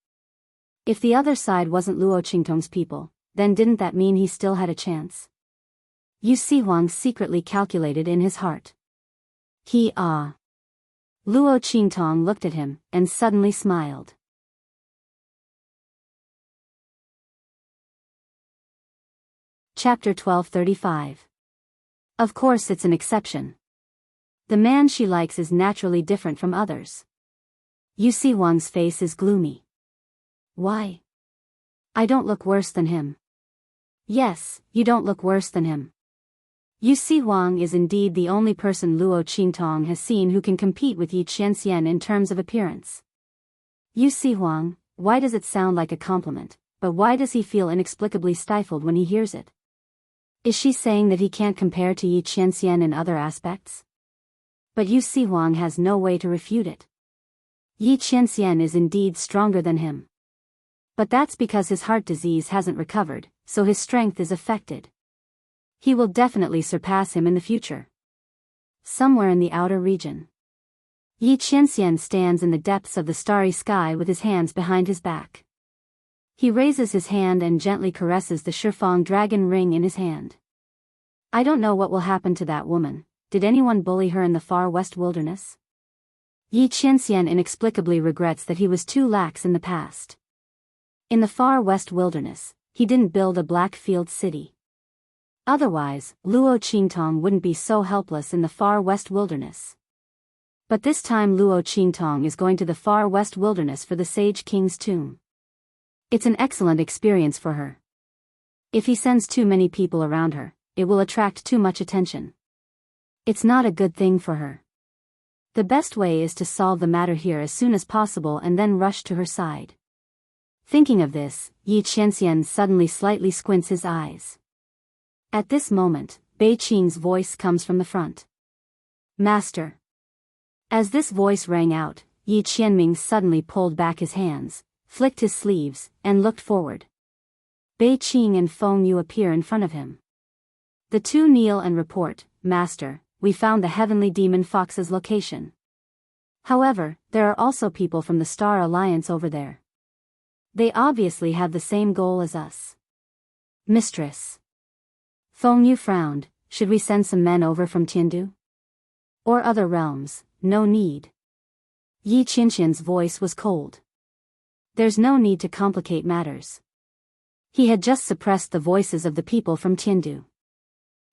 If the other side wasn't Luo Qingtong's people, then didn't that mean he still had a chance? Yu Si Huang secretly calculated in his heart. Luo Qingtong looked at him, and suddenly smiled. Chapter 1235. Of course it's an exception. The man she likes is naturally different from others. Yu Si Huang's face is gloomy. Why? I don't look worse than him. Yes, you don't look worse than him. Yu Si Huang is indeed the only person Luo Qingtong has seen who can compete with Yi Qianxian in terms of appearance. Yu Si Huang, why does it sound like a compliment, but why does he feel inexplicably stifled when he hears it? Is she saying that he can't compare to Yi Qianxian in other aspects? But Yu Si Huang has no way to refute it. Yi Qianxian is indeed stronger than him. But that's because his heart disease hasn't recovered, so his strength is affected. He will definitely surpass him in the future. Somewhere in the outer region. Yi Qianxian stands in the depths of the starry sky with his hands behind his back. He raises his hand and gently caresses the Shifang dragon ring in his hand. I don't know what will happen to that woman. Did anyone bully her in the far west wilderness? Yi Qianxian inexplicably regrets that he was too lax in the past. In the far west wilderness, he didn't build a black field city. Otherwise, Luo Qingtong wouldn't be so helpless in the far west wilderness. But this time Luo Qingtong is going to the far west wilderness for the Sage King's tomb. It's an excellent experience for her. If he sends too many people around her, it will attract too much attention. It's not a good thing for her. The best way is to solve the matter here as soon as possible and then rush to her side. Thinking of this, Yi Qianxian suddenly slightly squints his eyes. At this moment, Bei Qing's voice comes from the front. Master. As this voice rang out, Yi Qianming suddenly pulled back his hands, flicked his sleeves, and looked forward. Bei Qing and Feng Yu appear in front of him. The two kneel and report, Master, we found the heavenly demon fox's location. However, there are also people from the Star Alliance over there. They obviously have the same goal as us. Mistress. Feng Yu frowned, should we send some men over from Tiandu? Or other realms, no need. Yi Qianxian's voice was cold. There's no need to complicate matters. He had just suppressed the voices of the people from Tiandu.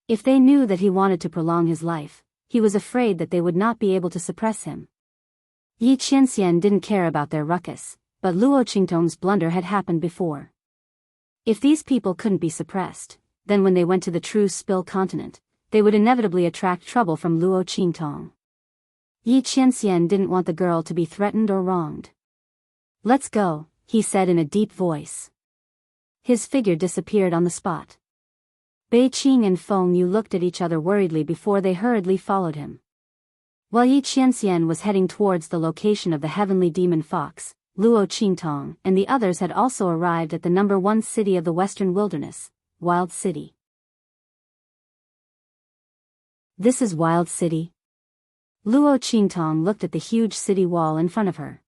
If they knew that he wanted to prolong his life, he was afraid that they would not be able to suppress him. Yi Qianxian didn't care about their ruckus, but Luo Qingtong's blunder had happened before. If these people couldn't be suppressed, then when they went to the true Spill continent, they would inevitably attract trouble from Luo Qingtong. Yi Qianxian didn't want the girl to be threatened or wronged. Let's go, he said in a deep voice. His figure disappeared on the spot. Bei Qing and Feng Yu looked at each other worriedly before they hurriedly followed him. While Yi Qianxian was heading towards the location of the heavenly demon fox, Luo Qingtong and the others had also arrived at the number 1 city of the western wilderness, Wild City. This is Wild City. Luo Qingtong looked at the huge city wall in front of her.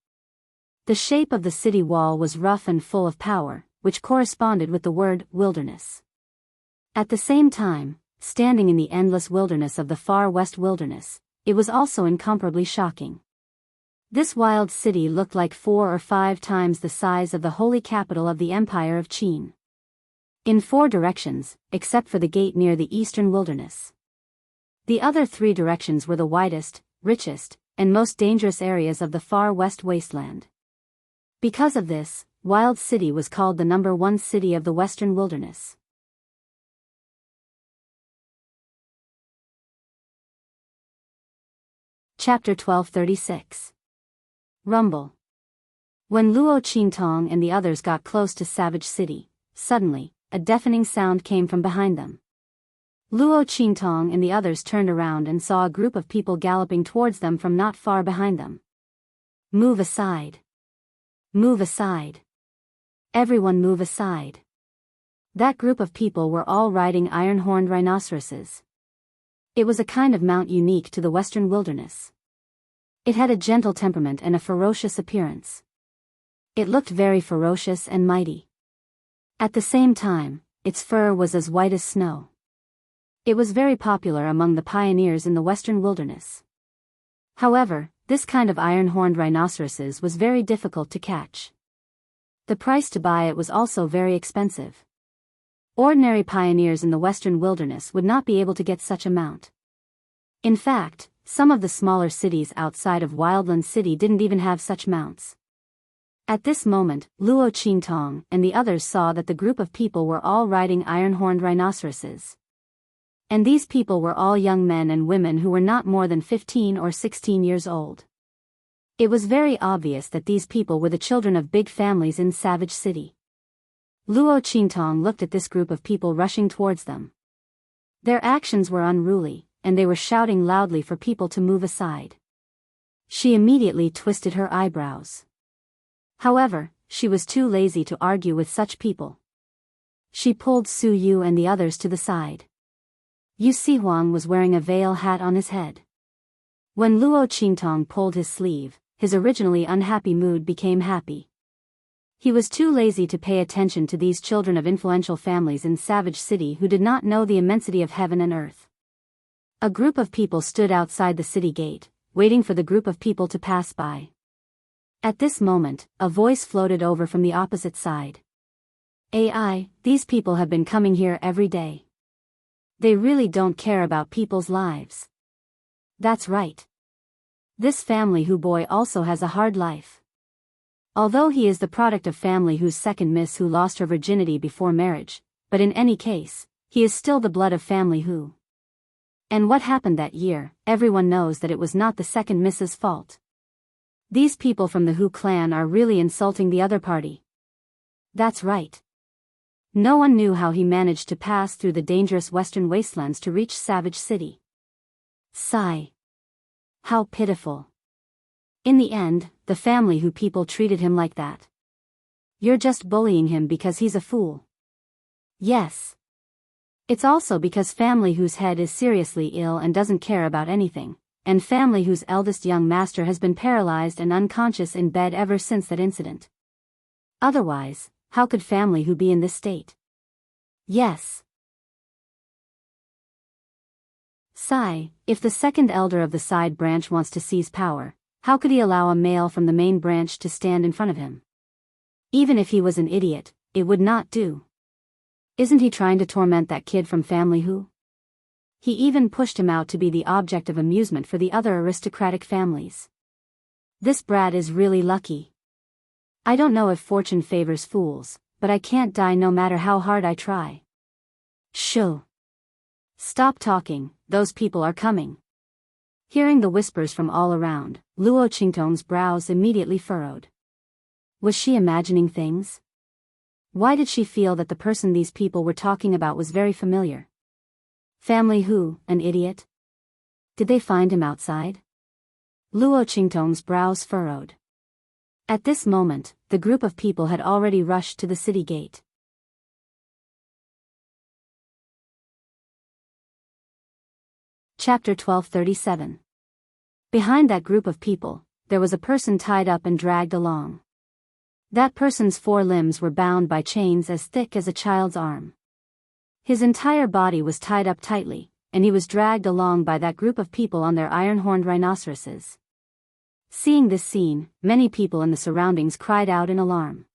The shape of the city wall was rough and full of power, which corresponded with the word wilderness. At the same time, standing in the endless wilderness of the far west wilderness, it was also incomparably shocking. This wild city looked like 4 or 5 times the size of the holy capital of the Empire of Qin. In 4 directions, except for the gate near the eastern wilderness. The other 3 directions were the widest, richest, and most dangerous areas of the far west wasteland. Because of this, Wild City was called the number 1 city of the western wilderness. Chapter 1236. Rumble. When Luo Qingtong and the others got close to Savage City, suddenly, a deafening sound came from behind them. Luo Qingtong and the others turned around and saw a group of people galloping towards them from not far behind them. Move aside. Move aside. Everyone move aside. That group of people were all riding iron-horned rhinoceroses. It was a kind of mount unique to the western wilderness. It had a gentle temperament and a ferocious appearance. It looked very ferocious and mighty. At the same time, its fur was as white as snow. It was very popular among the pioneers in the western wilderness. However, this kind of iron-horned rhinoceroses was very difficult to catch. The price to buy it was also very expensive. Ordinary pioneers in the western wilderness would not be able to get such a mount. In fact, some of the smaller cities outside of Wildland City didn't even have such mounts. At this moment, Luo Qingtong and the others saw that the group of people were all riding iron-horned rhinoceroses. And these people were all young men and women who were not more than 15 or 16 years old. It was very obvious that these people were the children of big families in Savage City. Luo Qingtong looked at this group of people rushing towards them. Their actions were unruly, and they were shouting loudly for people to move aside. She immediately twisted her eyebrows. However, she was too lazy to argue with such people. She pulled Su Yu and the others to the side. Yu Sihuang was wearing a veil hat on his head. When Luo Qingtong pulled his sleeve, his originally unhappy mood became happy. He was too lazy to pay attention to these children of influential families in Savage City who did not know the immensity of heaven and earth. A group of people stood outside the city gate, waiting for the group of people to pass by. At this moment, a voice floated over from the opposite side. "AI, these people have been coming here every day. They really don't care about people's lives. That's right. This family Hu boy also has a hard life. Although he is the product of family Hu's second miss who lost her virginity before marriage, but in any case, he is still the blood of family Hu. And what happened that year, everyone knows that it was not the second miss's fault. These people from the Hu clan are really insulting the other party. That's right. No one knew how he managed to pass through the dangerous western wastelands to reach Savage City. Sigh. How pitiful. In the end, the family Hu people treated him like that. You're just bullying him because he's a fool. Yes. It's also because family Hu's head is seriously ill and doesn't care about anything, and family Hu's eldest young master has been paralyzed and unconscious in bed ever since that incident. Otherwise, how could family Hu be in this state? Yes. Sigh, if the second elder of the side branch wants to seize power, how could he allow a male from the main branch to stand in front of him? Even if he was an idiot, it would not do. Isn't he trying to torment that kid from family Hu? He even pushed him out to be the object of amusement for the other aristocratic families. This brat is really lucky. I don't know if fortune favors fools, but I can't die no matter how hard I try. Shoo. Stop talking, those people are coming. Hearing the whispers from all around, Luo Qingtong's brows immediately furrowed. Was she imagining things? Why did she feel that the person these people were talking about was very familiar? Family Hu, an idiot? Did they find him outside? Luo Qingtong's brows furrowed. At this moment, the group of people had already rushed to the city gate. Chapter 1237. Behind that group of people, there was a person tied up and dragged along. That person's 4 limbs were bound by chains as thick as a child's arm. His entire body was tied up tightly, and he was dragged along by that group of people on their iron-horned rhinoceroses. Seeing this scene, many people in the surroundings cried out in alarm.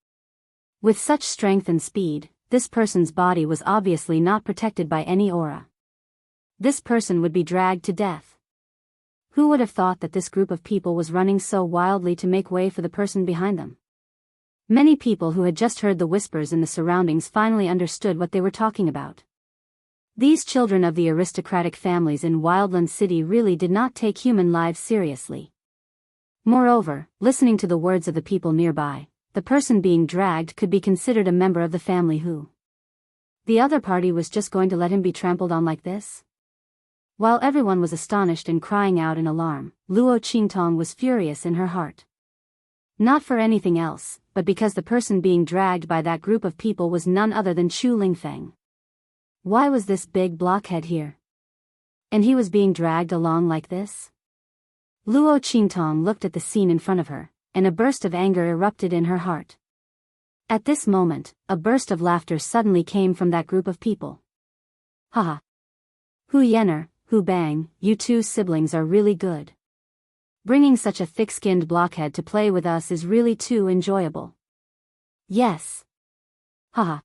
With such strength and speed, this person's body was obviously not protected by any aura. This person would be dragged to death. Who would have thought that this group of people was running so wildly to make way for the person behind them? Many people who had just heard the whispers in the surroundings finally understood what they were talking about. These children of the aristocratic families in Wildland City really did not take human lives seriously. Moreover, listening to the words of the people nearby, the person being dragged could be considered a member of the family Hu. The other party was just going to let him be trampled on like this? While everyone was astonished and crying out in alarm, Luo Qingtong was furious in her heart. Not for anything else, but because the person being dragged by that group of people was none other than Chu Lingfeng. Why was this big blockhead here? And he was being dragged along like this? Luo Qingtong looked at the scene in front of her, and a burst of anger erupted in her heart. At this moment, a burst of laughter suddenly came from that group of people. Haha. Hu Yener, Hu Bang, you two siblings are really good. Bringing such a thick-skinned blockhead to play with us is really too enjoyable. Yes. Haha.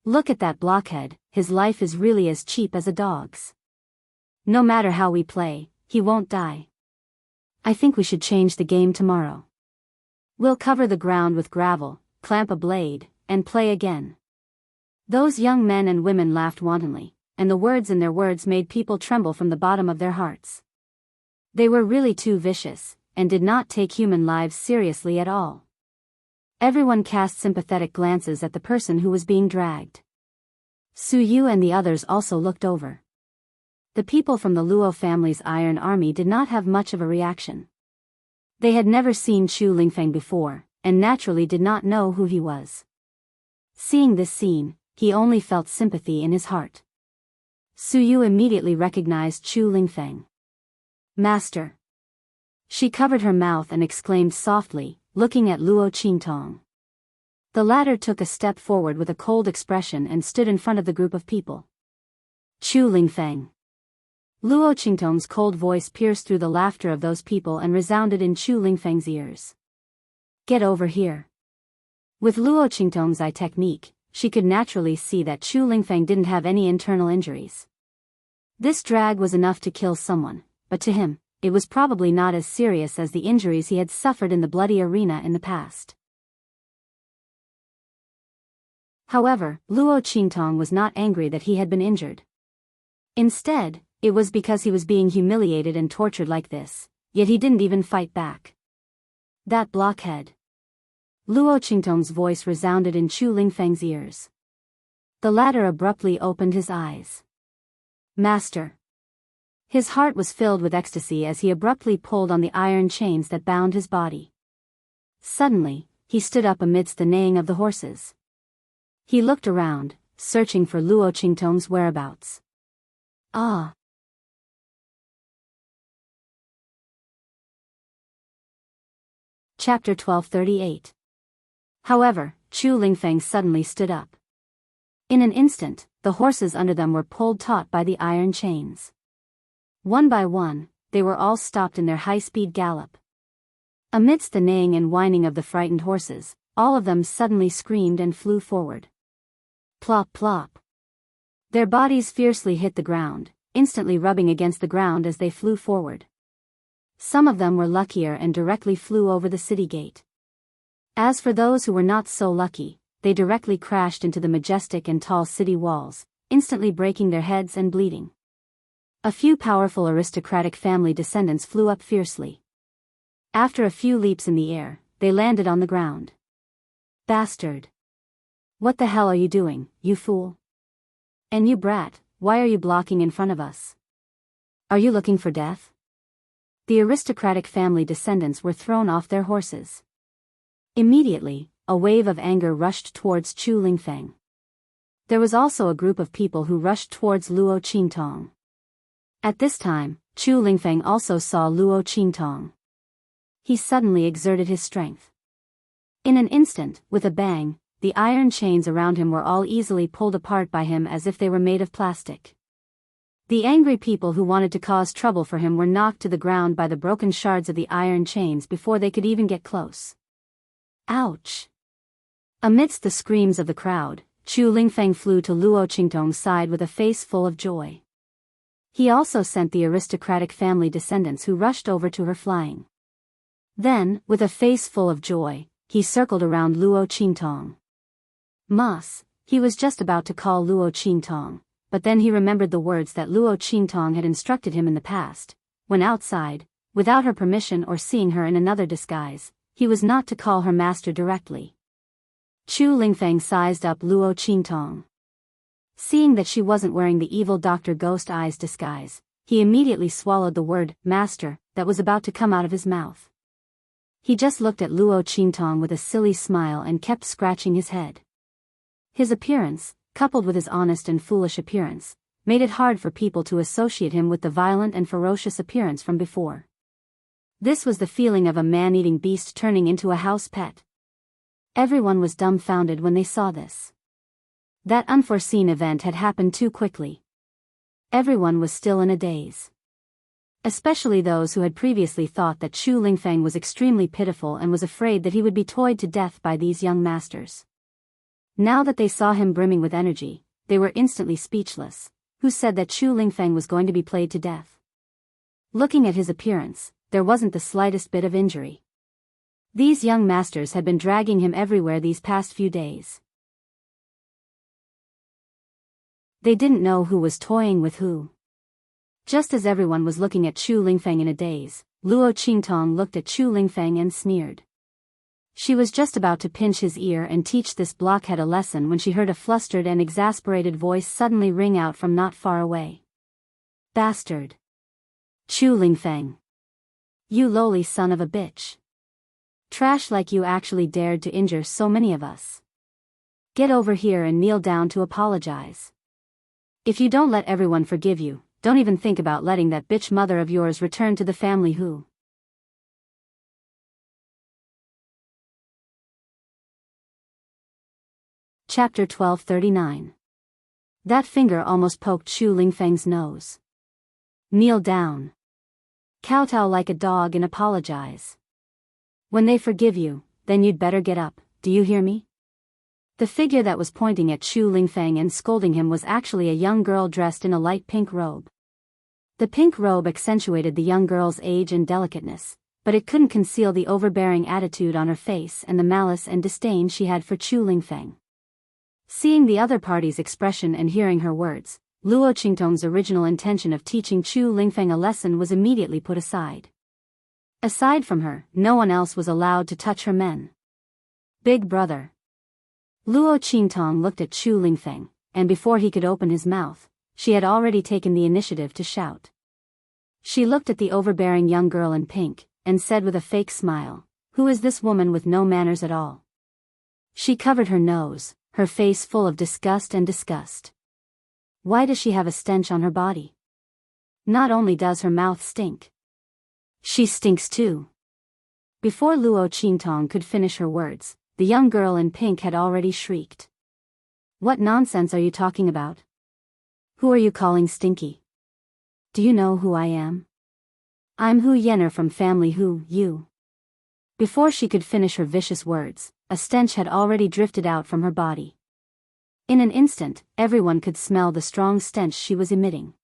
Look at that blockhead, his life is really as cheap as a dog's. No matter how we play, he won't die. I think we should change the game tomorrow. We'll cover the ground with gravel, clamp a blade, and play again. Those young men and women laughed wantonly, and the words in their words made people tremble from the bottom of their hearts. They were really too vicious, and did not take human lives seriously at all. Everyone cast sympathetic glances at the person who was being dragged. Su Yu and the others also looked over. The people from the Luo family's Iron Army did not have much of a reaction. They had never seen Chu Lingfeng before, and naturally did not know who he was. Seeing this scene, he only felt sympathy in his heart. Su Yu immediately recognized Chu Lingfeng. Master. She covered her mouth and exclaimed softly, looking at Luo Qingtong. The latter took a step forward with a cold expression and stood in front of the group of people. Chu Lingfeng. Luo Qingtong's cold voice pierced through the laughter of those people and resounded in Chu Lingfeng's ears. Get over here. With Luo Qingtong's eye technique, she could naturally see that Chu Lingfeng didn't have any internal injuries. This drag was enough to kill someone, but to him, it was probably not as serious as the injuries he had suffered in the bloody arena in the past. However, Luo Qingtong was not angry that he had been injured. Instead, it was because he was being humiliated and tortured like this, yet he didn't even fight back. That blockhead. Luo Qingtong's voice resounded in Chu Lingfeng's ears. The latter abruptly opened his eyes. Master. His heart was filled with ecstasy as he abruptly pulled on the iron chains that bound his body. Suddenly, he stood up amidst the neighing of the horses. He looked around, searching for Luo Qingtong's whereabouts. Ah! Chapter 1238. However, Chu Lingfeng suddenly stood up. In an instant, the horses under them were pulled taut by the iron chains. One by one, they were all stopped in their high-speed gallop. Amidst the neighing and whining of the frightened horses, all of them suddenly screamed and flew forward. Plop plop. Their bodies fiercely hit the ground, instantly rubbing against the ground as they flew forward. Some of them were luckier and directly flew over the city gate. As for those who were not so lucky, they directly crashed into the majestic and tall city walls, instantly breaking their heads and bleeding. A few powerful aristocratic family descendants flew up fiercely. After a few leaps in the air, they landed on the ground. Bastard! What the hell are you doing, you fool? And you brat, why are you blocking in front of us? Are you looking for death? The aristocratic family descendants were thrown off their horses. Immediately, a wave of anger rushed towards Chu Lingfeng. There was also a group of people who rushed towards Luo Qingtong. At this time, Chu Lingfeng also saw Luo Qingtong. He suddenly exerted his strength. In an instant, with a bang, the iron chains around him were all easily pulled apart by him as if they were made of plastic. The angry people who wanted to cause trouble for him were knocked to the ground by the broken shards of the iron chains before they could even get close. Ouch! Amidst the screams of the crowd, Chu Lingfeng flew to Luo Qingtong's side with a face full of joy. He also sent the aristocratic family descendants who rushed over to her flying. Then, with a face full of joy, he circled around Luo Qingtong. Mas, he was just about to call Luo Qingtong, but then he remembered the words that Luo Qingtong had instructed him in the past, when outside, without her permission or seeing her in another disguise, he was not to call her master directly. Chu Lingfeng sized up Luo Qingtong. Seeing that she wasn't wearing the evil Dr. Ghost Eye's disguise, he immediately swallowed the word, master, that was about to come out of his mouth. He just looked at Luo Qingtong with a silly smile and kept scratching his head. His appearance, coupled with his honest and foolish appearance, made it hard for people to associate him with the violent and ferocious appearance from before. This was the feeling of a man-eating beast turning into a house pet. Everyone was dumbfounded when they saw this. That unforeseen event had happened too quickly. Everyone was still in a daze. Especially those who had previously thought that Chu Lingfeng was extremely pitiful and was afraid that he would be toyed to death by these young masters. Now that they saw him brimming with energy, they were instantly speechless. Who said that Chu Lingfeng was going to be played to death? Looking at his appearance, there wasn't the slightest bit of injury. These young masters had been dragging him everywhere these past few days. They didn't know who was toying with who. Just as everyone was looking at Chu Lingfeng in a daze, Luo Qingtong looked at Chu Lingfeng and sneered. She was just about to pinch his ear and teach this blockhead a lesson when she heard a flustered and exasperated voice suddenly ring out from not far away. Bastard! Chu Lingfeng! You lowly son of a bitch! Trash like you actually dared to injure so many of us. Get over here and kneel down to apologize. If you don't let everyone forgive you, don't even think about letting that bitch mother of yours return to the family who. Chapter 1239. That finger almost poked Chu Lingfeng's nose. Kneel down. Kowtow like a dog and apologize. When they forgive you, then you'd better get up, do you hear me? The figure that was pointing at Chu Lingfeng and scolding him was actually a young girl dressed in a light pink robe. The pink robe accentuated the young girl's age and delicateness, but it couldn't conceal the overbearing attitude on her face and the malice and disdain she had for Chu Lingfeng. Seeing the other party's expression and hearing her words, Luo Qingtong's original intention of teaching Chu Lingfeng a lesson was immediately put aside. Aside from her, no one else was allowed to touch her men. Big brother. Luo Qingtong looked at Chu Lingfeng, and before he could open his mouth, she had already taken the initiative to shout. She looked at the overbearing young girl in pink, and said with a fake smile, "Who is this woman with no manners at all?" She covered her nose, her face full of disgust and disgust. Why does she have a stench on her body? Not only does her mouth stink. She stinks too. Before Luo Qingtong could finish her words, the young girl in pink had already shrieked. What nonsense are you talking about? Who are you calling stinky? Do you know who I am? I'm Hu Yenner from family Hu, you. Before she could finish her vicious words, a stench had already drifted out from her body. In an instant, everyone could smell the strong stench she was emitting.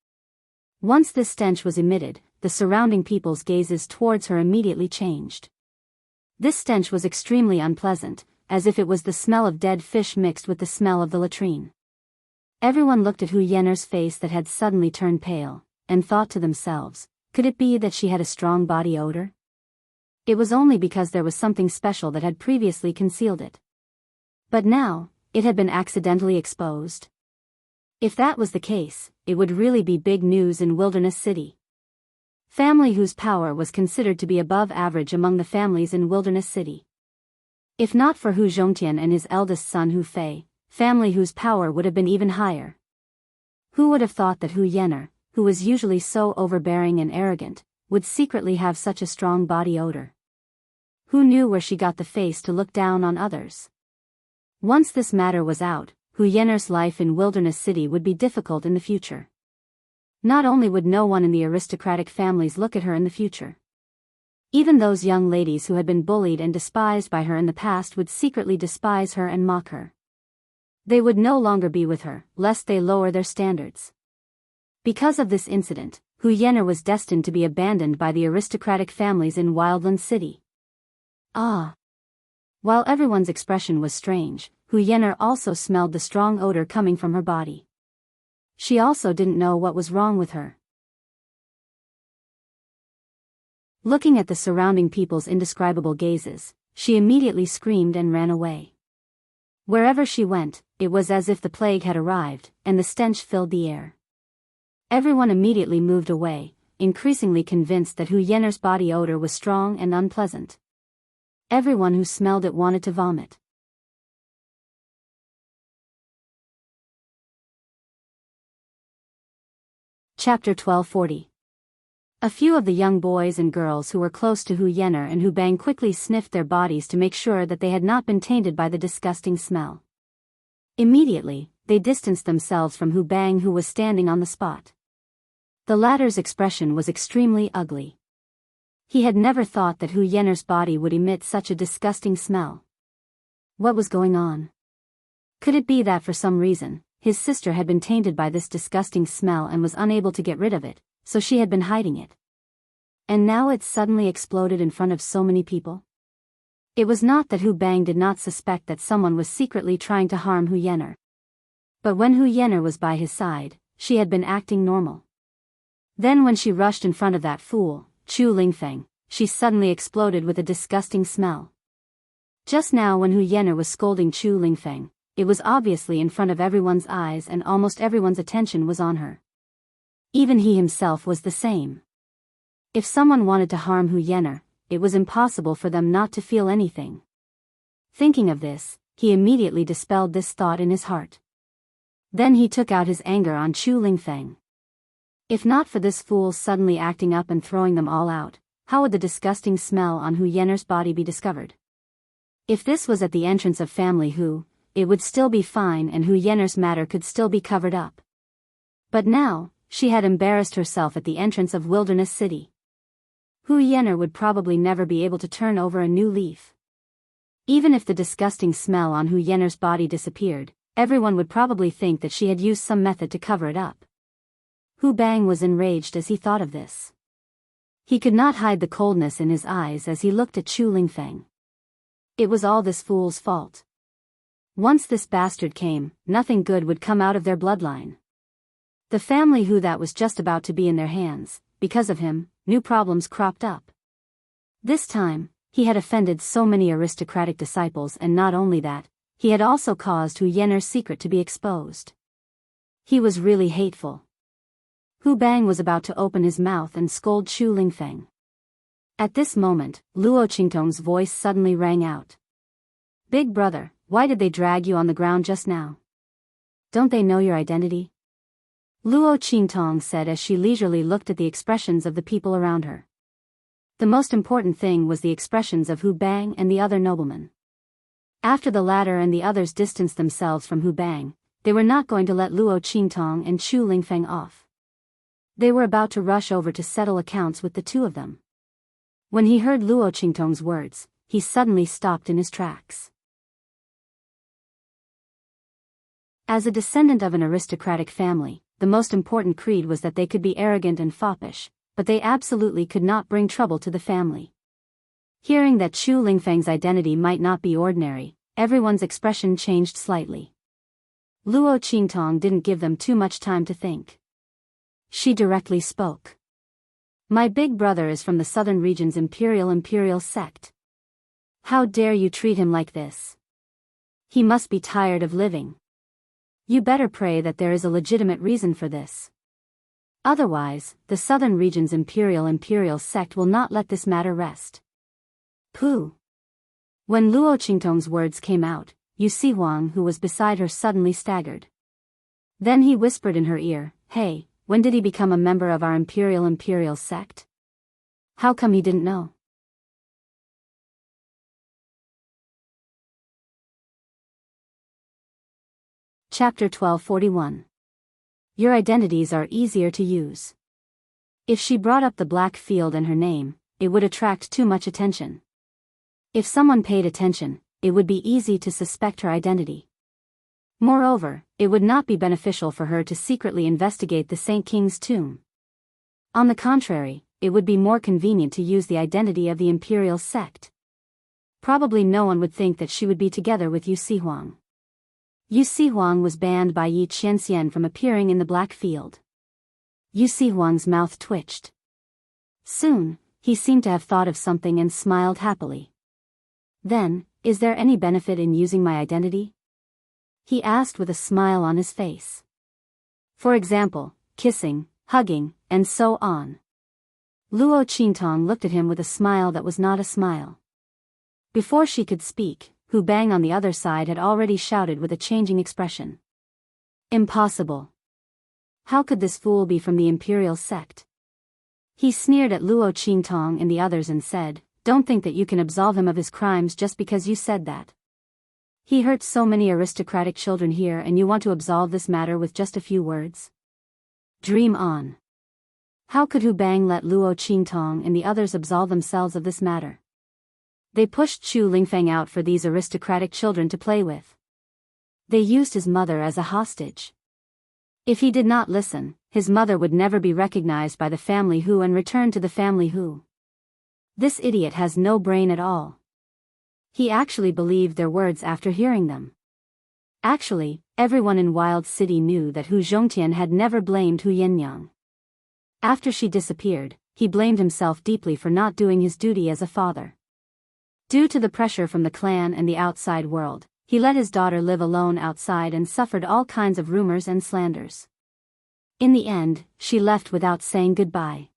Once this stench was emitted, the surrounding people's gazes towards her immediately changed. This stench was extremely unpleasant, as if it was the smell of dead fish mixed with the smell of the latrine. Everyone looked at Hu Yenner's face that had suddenly turned pale, and thought to themselves, could it be that she had a strong body odor? It was only because there was something special that had previously concealed it. But now, it had been accidentally exposed. If that was the case, it would really be big news in Wilderness City. Family whose power was considered to be above average among the families in Wilderness City. If not for Hu Zhongtian and his eldest son Hu Fei, family whose power would have been even higher. Who would have thought that Hu Yenner, who was usually so overbearing and arrogant, would secretly have such a strong body odor? Who knew where she got the face to look down on others? Once this matter was out, Hu Yenner's life in Wilderness City would be difficult in the future. Not only would no one in the aristocratic families look at her in the future. Even those young ladies who had been bullied and despised by her in the past would secretly despise her and mock her. They would no longer be with her, lest they lower their standards. Because of this incident, Hu Yenner was destined to be abandoned by the aristocratic families in Wildland City. Ah! While everyone's expression was strange, Hu Yenner also smelled the strong odor coming from her body. She also didn't know what was wrong with her. Looking at the surrounding people's indescribable gazes, she immediately screamed and ran away. Wherever she went, it was as if the plague had arrived, and the stench filled the air. Everyone immediately moved away, increasingly convinced that Hu Yenner's body odor was strong and unpleasant. Everyone who smelled it wanted to vomit. Chapter 1240. A few of the young boys and girls who were close to Hu Yener and Hu Bang quickly sniffed their bodies to make sure that they had not been tainted by the disgusting smell. Immediately, they distanced themselves from Hu Bang, who was standing on the spot. The latter's expression was extremely ugly. He had never thought that Hu Yener's body would emit such a disgusting smell. What was going on? Could it be that for some reason, his sister had been tainted by this disgusting smell and was unable to get rid of it, so she had been hiding it? And now it suddenly exploded in front of so many people? It was not that Hu Bang did not suspect that someone was secretly trying to harm Hu Yener. But when Hu Yener was by his side, she had been acting normal. Then when she rushed in front of that fool, Chu Lingfeng, she suddenly exploded with a disgusting smell. Just now when Hu Yener was scolding Chu Lingfeng, it was obviously in front of everyone's eyes and almost everyone's attention was on her. Even he himself was the same. If someone wanted to harm Hu Yener, it was impossible for them not to feel anything. Thinking of this, he immediately dispelled this thought in his heart. Then he took out his anger on Chu Lingfeng. If not for this fool suddenly acting up and throwing them all out, how would the disgusting smell on Hu Yener's body be discovered? If this was at the entrance of family Hu, it would still be fine and Hu Yener's matter could still be covered up. But now, she had embarrassed herself at the entrance of Wilderness City. Hu Yener would probably never be able to turn over a new leaf. Even if the disgusting smell on Hu Yener's body disappeared, everyone would probably think that she had used some method to cover it up. Hu Bang was enraged as he thought of this. He could not hide the coldness in his eyes as he looked at Chu Lingfeng. It was all this fool's fault. Once this bastard came, nothing good would come out of their bloodline. The family Hu that was just about to be in their hands, because of him, new problems cropped up. This time, he had offended so many aristocratic disciples, and not only that, he had also caused Hu Yener's secret to be exposed. He was really hateful. Hu Bang was about to open his mouth and scold Chu Lingfeng. At this moment, Luo Qingtong's voice suddenly rang out. "Big brother, why did they drag you on the ground just now? Don't they know your identity?" Luo Qingtong said as she leisurely looked at the expressions of the people around her. The most important thing was the expressions of Hu Bang and the other noblemen. After the latter and the others distanced themselves from Hu Bang, they were not going to let Luo Qingtong and Chu Lingfeng off. They were about to rush over to settle accounts with the two of them. When he heard Luo Qingtong's words, he suddenly stopped in his tracks. As a descendant of an aristocratic family, the most important creed was that they could be arrogant and foppish, but they absolutely could not bring trouble to the family. Hearing that Chu Lingfeng's identity might not be ordinary, everyone's expression changed slightly. Luo Qingtong didn't give them too much time to think. She directly spoke. "My big brother is from the southern region's imperial sect. How dare you treat him like this? He must be tired of living. You better pray that there is a legitimate reason for this. Otherwise, the southern region's imperial sect will not let this matter rest." Pooh! When Luo Qingtong's words came out, Yu Huang, who was beside her, suddenly staggered. Then he whispered in her ear, "Hey, when did he become a member of our imperial sect? How come he didn't know?" Chapter 1241. Your identities are easier to use. If she brought up the black field and her name, it would attract too much attention. If someone paid attention, it would be easy to suspect her identity. Moreover, it would not be beneficial for her to secretly investigate the Saint King's tomb. On the contrary, it would be more convenient to use the identity of the imperial sect. Probably no one would think that she would be together with Yu Huang. Yu Huang was banned by Yi Qianxian from appearing in the black field. Yu Huang's mouth twitched. Soon, he seemed to have thought of something and smiled happily. "Then, is there any benefit in using my identity?" he asked with a smile on his face. "For example, kissing, hugging, and so on." Luo Qingtong looked at him with a smile that was not a smile. Before she could speak, Hu Bang on the other side had already shouted with a changing expression. "Impossible. How could this fool be from the imperial sect? He sneered at Luo Qingtong and the others and said, "Don't think that you can absolve him of his crimes just because you said that. He hurt so many aristocratic children here and you want to absolve this matter with just a few words? Dream on." How could Hu Bang let Luo Qingtong and the others absolve themselves of this matter? They pushed Chu Lingfeng out for these aristocratic children to play with. They used his mother as a hostage. If he did not listen, his mother would never be recognized by the family Hu and return to the family Hu. This idiot has no brain at all. He actually believed their words after hearing them. Actually, everyone in Wild City knew that Hu Zhongtian had never blamed Hu Yinyang. After she disappeared, he blamed himself deeply for not doing his duty as a father. Due to the pressure from the clan and the outside world, he let his daughter live alone outside and suffered all kinds of rumors and slanders. In the end, she left without saying goodbye.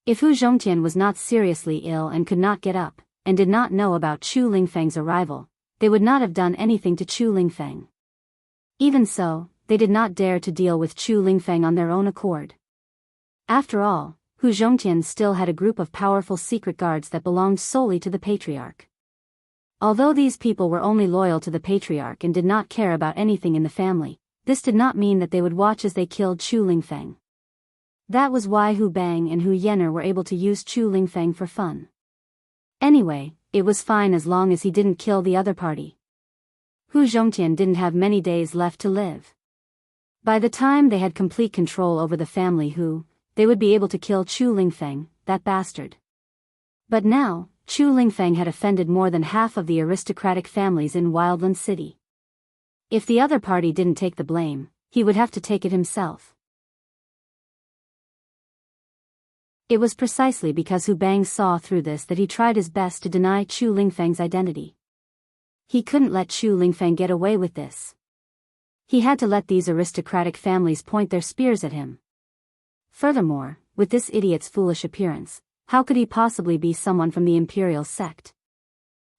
If Hu Zhongtian was not seriously ill and could not get up, and did not know about Chu Lingfeng's arrival, they would not have done anything to Chu Lingfeng. Even so, they did not dare to deal with Chu Lingfeng on their own accord. After all, Hu Zhongtian still had a group of powerful secret guards that belonged solely to the patriarch. Although these people were only loyal to the patriarch and did not care about anything in the family, this did not mean that they would watch as they killed Chu Lingfeng. That was why Hu Bang and Hu Yenner were able to use Chu Lingfeng for fun. Anyway, it was fine as long as he didn't kill the other party. Hu Zhongtian didn't have many days left to live. By the time they had complete control over the family Hu, they would be able to kill Chu Lingfeng, that bastard. But now, Chu Lingfeng had offended more than half of the aristocratic families in Wildland City. If the other party didn't take the blame, he would have to take it himself. It was precisely because Hu Bang saw through this that he tried his best to deny Chu Lingfeng's identity. He couldn't let Chu Lingfeng get away with this. He had to let these aristocratic families point their spears at him. Furthermore, with this idiot's foolish appearance, how could he possibly be someone from the imperial sect?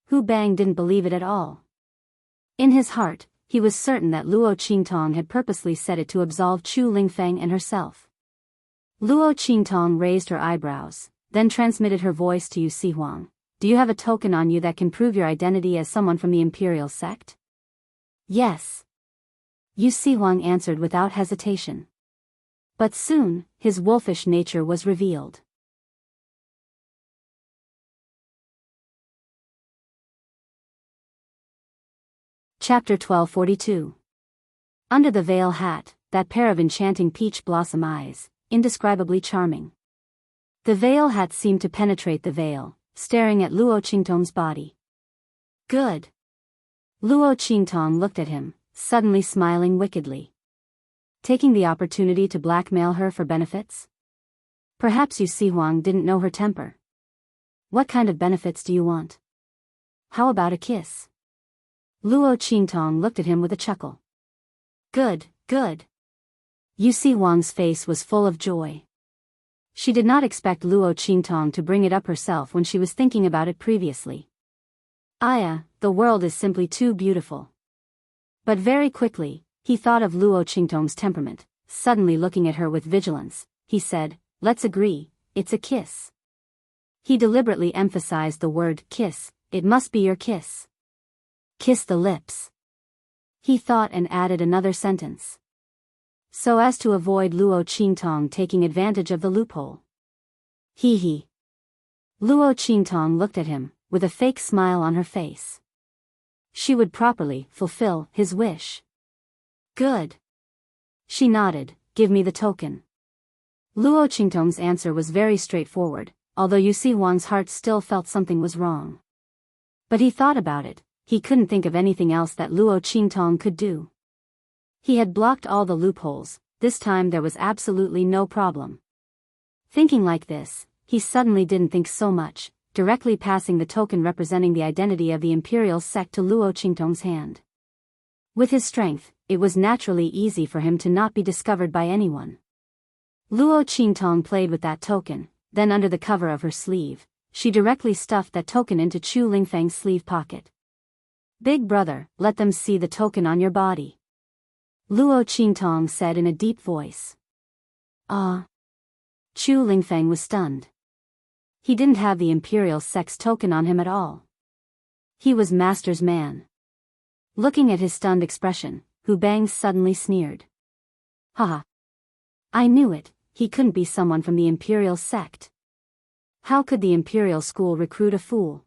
Hu Bang didn't believe it at all. In his heart, he was certain that Luo Qingtong had purposely said it to absolve Chu Lingfeng and herself. Luo Qingtong raised her eyebrows, then transmitted her voice to Yu Sihuang. "Do you have a token on you that can prove your identity as someone from the imperial sect?" "Yes." Yu Sihuang answered without hesitation. But soon, his wolfish nature was revealed. Chapter 1242. Under the veil hat, that pair of enchanting peach blossom eyes, indescribably charming. The veil hat seemed to penetrate the veil, staring at Luo Qingtong's body. "Good." Luo Qingtong looked at him, suddenly smiling wickedly. Taking the opportunity to blackmail her for benefits? Perhaps Yu Sihuang didn't know her temper. "What kind of benefits do you want? How about a kiss?" Luo Qingtong looked at him with a chuckle. "Good, good." Yu Sihuang's face was full of joy. She did not expect Luo Qingtong to bring it up herself when she was thinking about it previously. The world is simply too beautiful. But very quickly, he thought of Luo Qingtong's temperament. Suddenly looking at her with vigilance, he said, "Let's agree, it's a kiss." He deliberately emphasized the word kiss. "It must be your kiss. Kiss the lips." He thought and added another sentence, so as to avoid Luo Qingtong taking advantage of the loophole. He. Luo Qingtong looked at him, with a fake smile on her face. She would properly fulfill his wish. "Good." She nodded. "Give me the token." Luo Qingtong's answer was very straightforward, although Yu Sihuang's heart still felt something was wrong. But he thought about it. He couldn't think of anything else that Luo Qingtong could do. He had blocked all the loopholes. This time there was absolutely no problem. Thinking like this, he suddenly didn't think so much, directly passing the token representing the identity of the imperial sect to Luo Qingtong's hand. With his strength, it was naturally easy for him to not be discovered by anyone. Luo Qingtong played with that token, then under the cover of her sleeve, she directly stuffed that token into Chu Lingfeng's sleeve pocket. "Big brother, let them see the token on your body," Luo Qingtong said in a deep voice. Ah. Chu Lingfeng was stunned. He didn't have the Imperial Sect's token on him at all. He was Master's man. Looking at his stunned expression, Hu Bang suddenly sneered. Haha. I knew it, he couldn't be someone from the Imperial Sect. How could the Imperial School recruit a fool?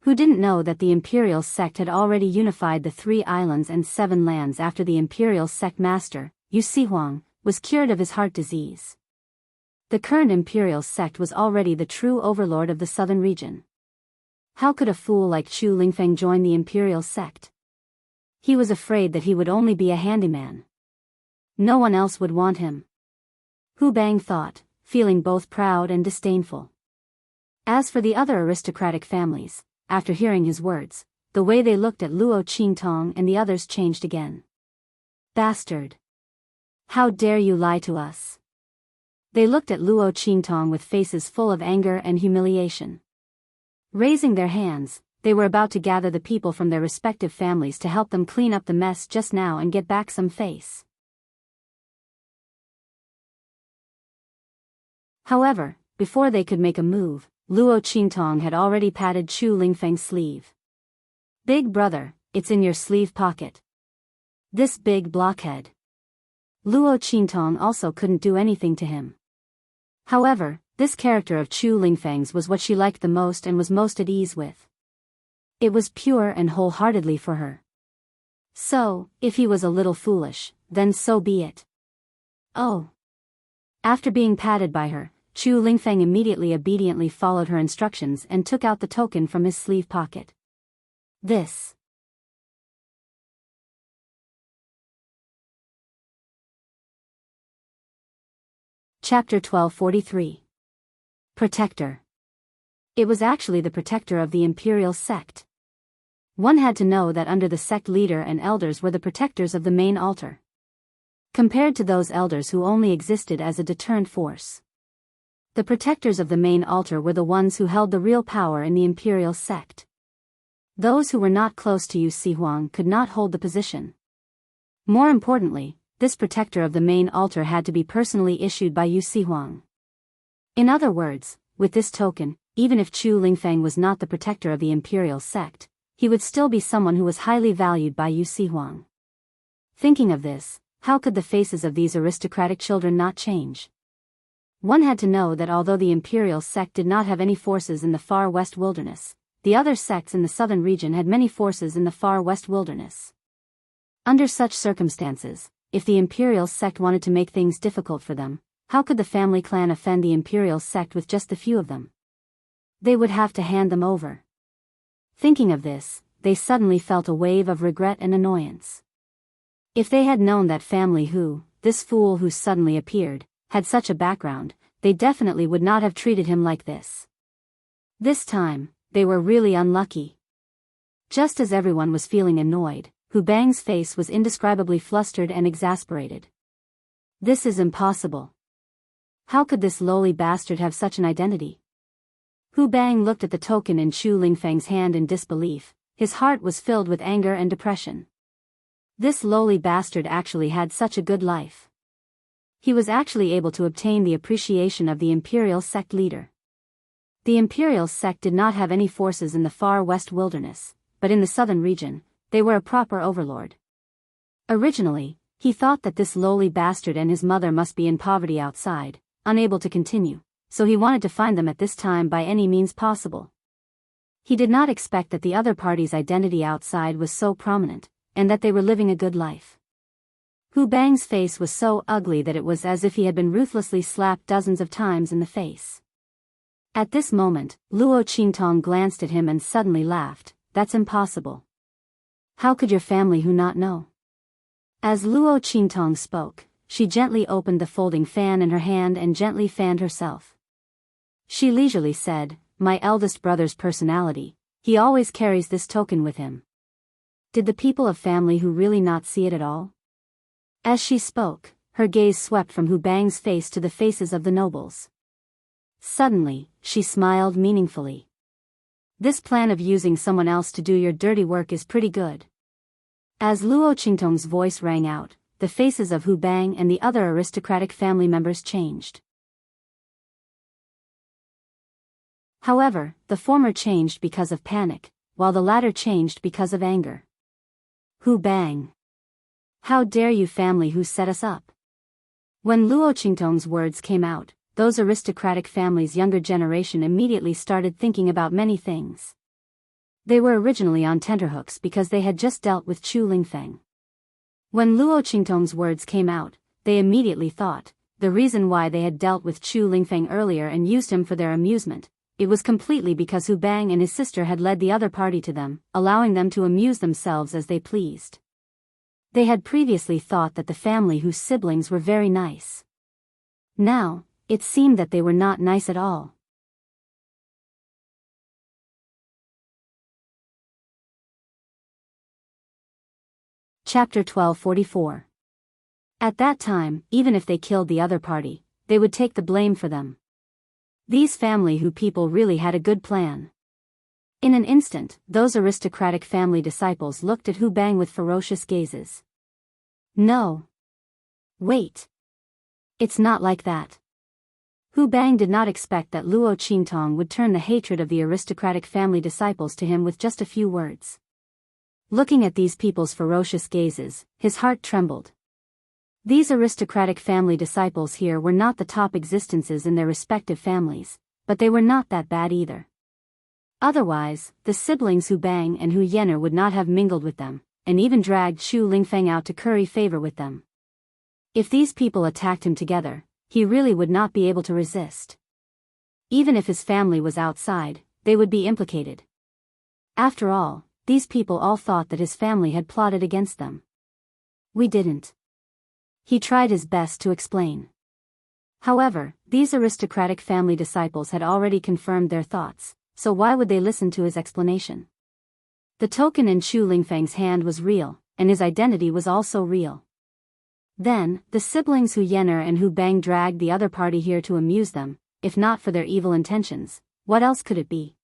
Who didn't know that the Imperial Sect had already unified the 3 islands and 7 lands after the Imperial Sect Master, Yu Sihuang, was cured of his heart disease. The current Imperial Sect was already the true overlord of the southern region. How could a fool like Chu Lingfeng join the Imperial Sect? He was afraid that he would only be a handyman. No one else would want him. Hu Bang thought, feeling both proud and disdainful. As for the other aristocratic families, after hearing his words, the way they looked at Luo Qingtong and the others changed again. Bastard! How dare you lie to us? They looked at Luo Qingtong with faces full of anger and humiliation. Raising their hands, they were about to gather the people from their respective families to help them clean up the mess just now and get back some face. However, before they could make a move, Luo Qingtong had already patted Chu Lingfeng's sleeve. Big brother, it's in your sleeve pocket. This big blockhead. Luo Qingtong also couldn't do anything to him. However, this character of Chu Lingfeng's was what she liked the most and was most at ease with. It was pure and wholeheartedly for her. So, if he was a little foolish, then so be it. Oh. After being patted by her, Chu Lingfeng immediately obediently followed her instructions and took out the token from his sleeve pocket. This. Chapter 1243. Protector. It was actually the protector of the Imperial Sect. One had to know that under the sect leader and elders were the protectors of the main altar. Compared to those elders who only existed as a deterrent force. The protectors of the main altar were the ones who held the real power in the Imperial Sect. Those who were not close to Yu Sihuang could not hold the position. More importantly, this protector of the main altar had to be personally issued by Yu Sihuang. In other words, with this token, even if Chu Lingfeng was not the protector of the Imperial Sect, he would still be someone who was highly valued by Yu Sihuang. Thinking of this, how could the faces of these aristocratic children not change? One had to know that although the Imperial Sect did not have any forces in the far west wilderness, the other sects in the southern region had many forces in the far west wilderness. Under such circumstances, if the Imperial Sect wanted to make things difficult for them, how could the family clan offend the Imperial Sect with just the few of them? They would have to hand them over. Thinking of this, they suddenly felt a wave of regret and annoyance. If they had known that family this fool who suddenly appeared, had such a background, they definitely would not have treated him like this. This time, they were really unlucky. Just as everyone was feeling annoyed, Hu Bang's face was indescribably flustered and exasperated. This is impossible. How could this lowly bastard have such an identity? Hu Bang looked at the token in Chu Lingfeng's hand in disbelief. His heart was filled with anger and depression. This lowly bastard actually had such a good life. He was actually able to obtain the appreciation of the Imperial Sect leader. The Imperial Sect did not have any forces in the far west wilderness, but in the southern region, they were a proper overlord. Originally, he thought that this lowly bastard and his mother must be in poverty outside, unable to continue, so he wanted to find them at this time by any means possible. He did not expect that the other party's identity outside was so prominent, and that they were living a good life. Hu Bang's face was so ugly that it was as if he had been ruthlessly slapped dozens of times in the face. At this moment, Luo Qingtong glanced at him and suddenly laughed. That's impossible. How could your family not know? As Luo Qingtong spoke, she gently opened the folding fan in her hand and gently fanned herself. She leisurely said, my eldest brother's personality, he always carries this token with him. Did the people of family really not see it at all? As she spoke, her gaze swept from Hu Bang's face to the faces of the nobles. Suddenly, she smiled meaningfully. This plan of using someone else to do your dirty work is pretty good. As Luo Qingtong's voice rang out, the faces of Hu Bang and the other aristocratic family members changed. However, the former changed because of panic, while the latter changed because of anger. Hu Bang! How dare you, family who set us up? When Luo Qingtong's words came out, those aristocratic families' younger generation immediately started thinking about many things. They were originally on tenterhooks because they had just dealt with Chu Lingfeng. When Luo Qingtong's words came out, they immediately thought, the reason why they had dealt with Chu Lingfeng earlier and used him for their amusement, it was completely because Hu Bang and his sister had led the other party to them, allowing them to amuse themselves as they pleased. They had previously thought that the family whose siblings were very nice. Now, it seemed that they were not nice at all. Chapter 1244. At that time, even if they killed the other party, they would take the blame for them. These family Hu people really had a good plan. In an instant, those aristocratic family disciples looked at Hu Bang with ferocious gazes. No. Wait. It's not like that. Hu Bang did not expect that Luo Qingtong would turn the hatred of the aristocratic family disciples to him with just a few words. Looking at these people's ferocious gazes, his heart trembled. These aristocratic family disciples here were not the top existences in their respective families, but they were not that bad either. Otherwise, the siblings Hu Bang and Hu Yener would not have mingled with them, and even dragged Chu Lingfeng out to curry favor with them. If these people attacked him together, he really would not be able to resist. Even if his family was outside, they would be implicated. After all, these people all thought that his family had plotted against them. We didn't. He tried his best to explain. However, these aristocratic family disciples had already confirmed their thoughts, so why would they listen to his explanation? The token in Chu Lingfeng's hand was real, and his identity was also real. Then, the siblings Hu Yener and Hu Bang dragged the other party here to amuse them, if not for their evil intentions, what else could it be?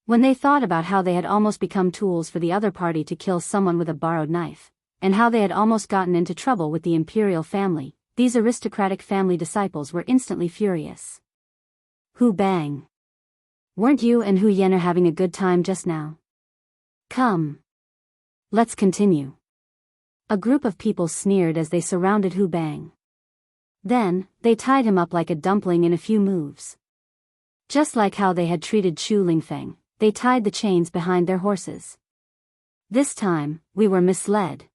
When they thought about how they had almost become tools for the other party to kill someone with a borrowed knife, and how they had almost gotten into trouble with the imperial family, these aristocratic family disciples were instantly furious. Hu Bang! Weren't you and Hu Yener having a good time just now? Come. Let's continue. A group of people sneered as they surrounded Hu Bang. Then, they tied him up like a dumpling in a few moves. Just like how they had treated Chu Lingfeng, they tied the chains behind their horses. This time, we were misled.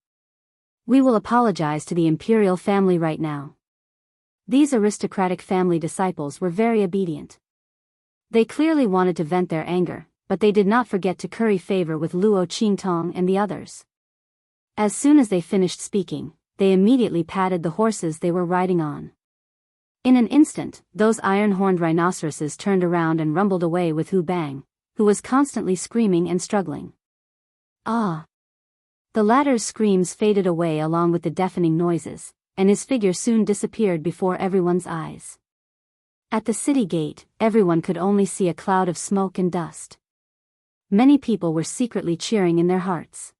We will apologize to the imperial family right now. These aristocratic family disciples were very obedient. They clearly wanted to vent their anger, but they did not forget to curry favor with Luo Qingtong and the others. As soon as they finished speaking, they immediately patted the horses they were riding on. In an instant, those iron-horned rhinoceroses turned around and rumbled away with Hu Bang, who was constantly screaming and struggling. Ah! The latter's screams faded away along with the deafening noises, and his figure soon disappeared before everyone's eyes. At the city gate, everyone could only see a cloud of smoke and dust. Many people were secretly cheering in their hearts.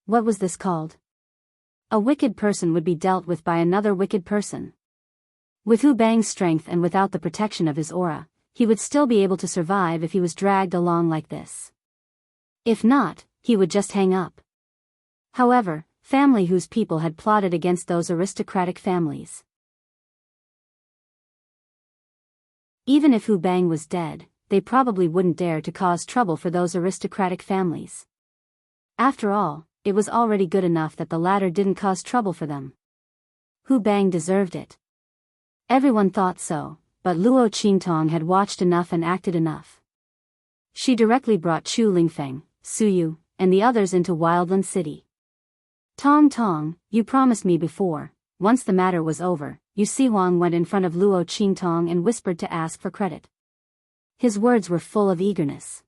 What was this called? A wicked person would be dealt with by another wicked person. With Hu Bang's strength and without the protection of his aura, he would still be able to survive if he was dragged along like this. If not, he would just hang up. However, family whose people had plotted against those aristocratic families. Even if Hu Bang was dead, they probably wouldn't dare to cause trouble for those aristocratic families. After all, it was already good enough that the latter didn't cause trouble for them. Hu Bang deserved it. Everyone thought so, but Luo Qingtong had watched enough and acted enough. She directly brought Chu Lingfeng, Suyu, and the others into Wildland City. Tong Tong, you promised me before. Once the matter was over, Yu Sihuang went in front of Luo Qingtong and whispered to ask for credit. His words were full of eagerness.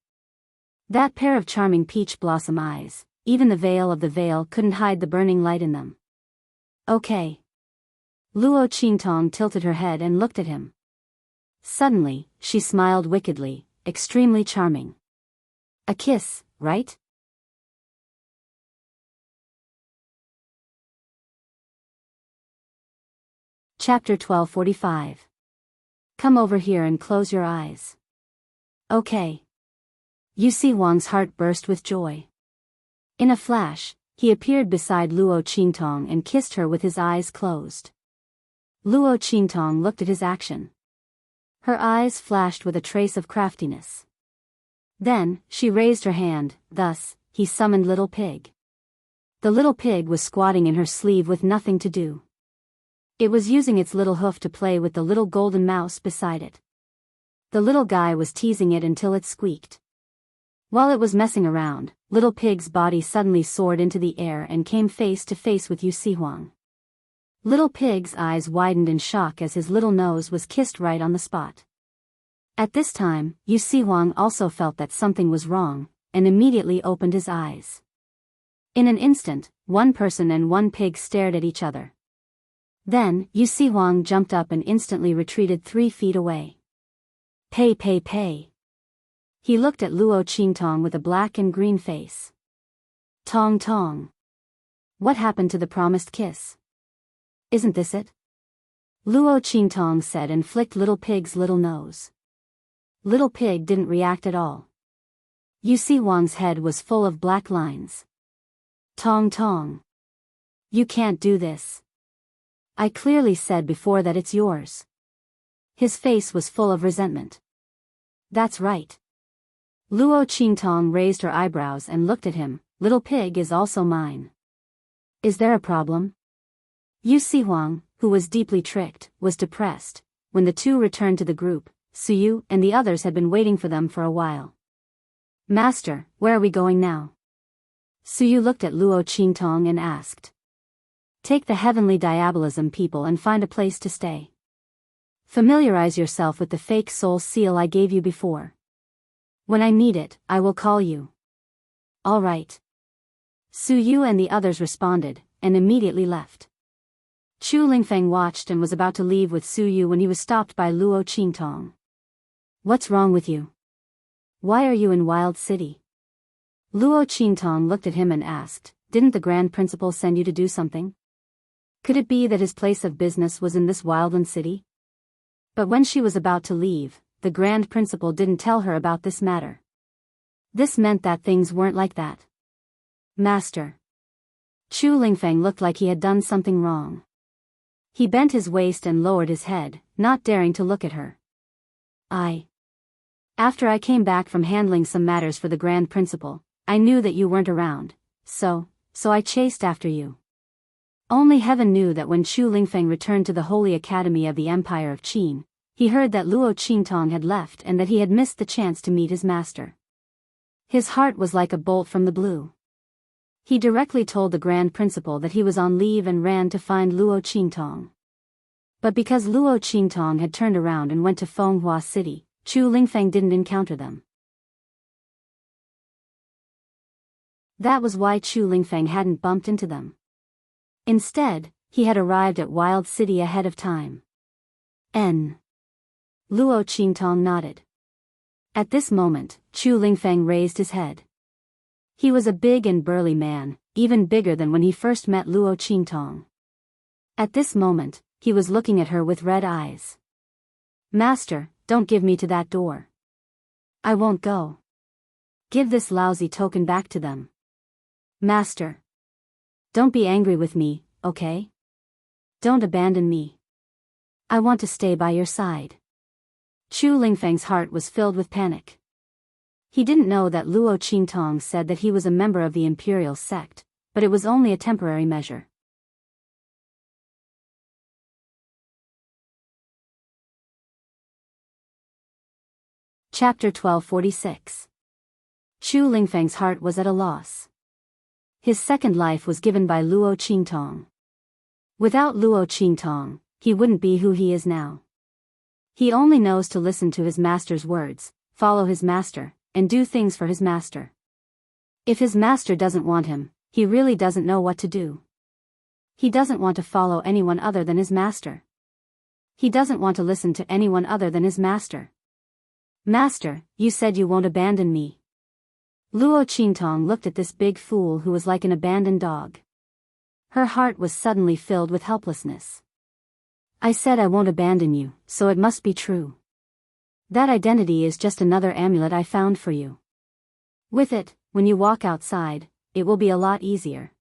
That pair of charming peach blossom eyes, even the veil of the veil couldn't hide the burning light in them. Okay. Luo Qingtong tilted her head and looked at him. Suddenly, she smiled wickedly, extremely charming. A kiss, right? Chapter 1245. Come over here and close your eyes. Okay. Yusi Wang's heart burst with joy. In a flash, he appeared beside Luo Qingtong and kissed her with his eyes closed. Luo Qingtong looked at his action. Her eyes flashed with a trace of craftiness. Then, she raised her hand, thus, he summoned Little Pig. The little pig was squatting in her sleeve with nothing to do. It was using its little hoof to play with the little golden mouse beside it. The little guy was teasing it until it squeaked. While it was messing around, Little Pig's body suddenly soared into the air and came face to face with Yu Sihuang. Little Pig's eyes widened in shock as his little nose was kissed right on the spot. At this time, Yu Sihuang also felt that something was wrong, and immediately opened his eyes. In an instant, one person and one pig stared at each other. Then, Yu Sihuang jumped up and instantly retreated 3 feet away. Pay pay pay. He looked at Luo Qingtong with a black and green face. Tong tong. What happened to the promised kiss? Isn't this it? Luo Qingtong said and flicked Little Pig's little nose. Little Pig didn't react at all. Yu Sihuang's head was full of black lines. Tong tong. You can't do this. I clearly said before that it's yours. His face was full of resentment. That's right. Luo Qingtong raised her eyebrows and looked at him. Little Pig is also mine. Is there a problem? Yu Sihuang, who was deeply tricked, was depressed. When the two returned to the group, Suyu and the others had been waiting for them for a while. Master, where are we going now? Suyu looked at Luo Qingtong and asked. Take the heavenly diabolism people and find a place to stay. Familiarize yourself with the fake soul seal I gave you before. When I need it, I will call you. All right. Suyu and the others responded, and immediately left. Chu Lingfeng watched and was about to leave with Suyu when he was stopped by Luo Qingtong. What's wrong with you? Why are you in Wild City? Luo Qingtong looked at him and asked, didn't the Grand Principal send you to do something? Could it be that his place of business was in this wildland city? But when she was about to leave, the Grand Principal didn't tell her about this matter. This meant that things weren't like that. Master. Chu Lingfeng looked like he had done something wrong. He bent his waist and lowered his head, not daring to look at her. After I came back from handling some matters for the Grand Principal, I knew that you weren't around, so I chased after you. Only heaven knew that when Chu Lingfeng returned to the Holy Academy of the Empire of Qin, he heard that Luo Qingtong had left and that he had missed the chance to meet his master. His heart was like a bolt from the blue. He directly told the Grand Principal that he was on leave and ran to find Luo Qingtong. But because Luo Qingtong had turned around and went to Fenghua City, Chu Lingfeng didn't encounter them. That was why Chu Lingfeng hadn't bumped into them. Instead, he had arrived at Wild City ahead of time. Luo Qingtong nodded. At this moment, Chu Lingfeng raised his head. He was a big and burly man, even bigger than when he first met Luo Qingtong. At this moment, he was looking at her with red eyes. Master, don't give me to that door. I won't go. Give this lousy token back to them. Master. Don't be angry with me, okay? Don't abandon me. I want to stay by your side. Chu Lingfeng's heart was filled with panic. He didn't know that Luo Qingtong said that he was a member of the imperial sect, but it was only a temporary measure. Chapter 1246. Chu Lingfeng's heart was at a loss. His second life was given by Luo Qingtong. Without Luo Qingtong, he wouldn't be who he is now. He only knows to listen to his master's words, follow his master, and do things for his master. If his master doesn't want him, he really doesn't know what to do. He doesn't want to follow anyone other than his master. He doesn't want to listen to anyone other than his master. Master, you said you won't abandon me. Luo Qingtong looked at this big fool who was like an abandoned dog. Her heart was suddenly filled with helplessness. I said I won't abandon you, so it must be true. That identity is just another amulet I found for you. With it, when you walk outside, it will be a lot easier.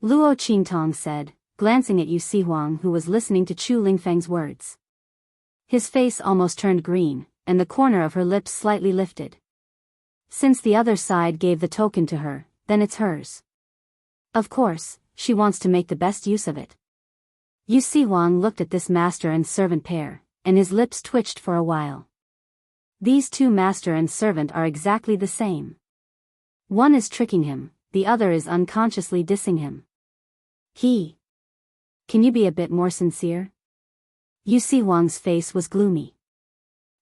Luo Qingtong said, glancing at Yu Sihuang, who was listening to Chu Lingfeng's words. His face almost turned green, and the corner of her lips slightly lifted. Since the other side gave the token to her, then it's hers. Of course, she wants to make the best use of it. Yu Sihuang looked at this master and servant pair, and his lips twitched for a while. These two master and servant are exactly the same. One is tricking him, the other is unconsciously dissing him. Can you be a bit more sincere? Yu Sihuang's face was gloomy.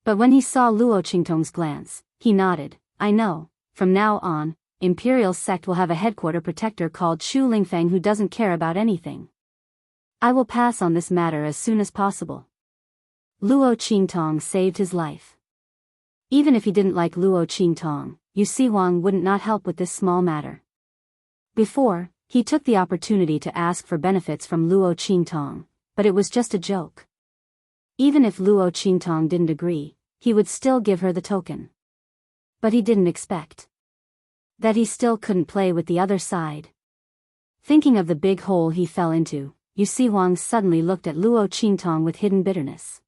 But when he saw Luo Qingtong's glance, he nodded. I know, from now on, Imperial sect will have a headquarter protector called Chu Lingfeng who doesn't care about anything. I will pass on this matter as soon as possible. Luo Qingtong saved his life. Even if he didn't like Luo Qingtong, Yu Sihuang wouldn't not help with this small matter. Before, he took the opportunity to ask for benefits from Luo Qingtong, but it was just a joke. Even if Luo Qingtong didn't agree, he would still give her the token. But he didn't expect that he still couldn't play with the other side. Thinking of the big hole he fell into, Yu Sihuang suddenly looked at Luo Qingtong with hidden bitterness.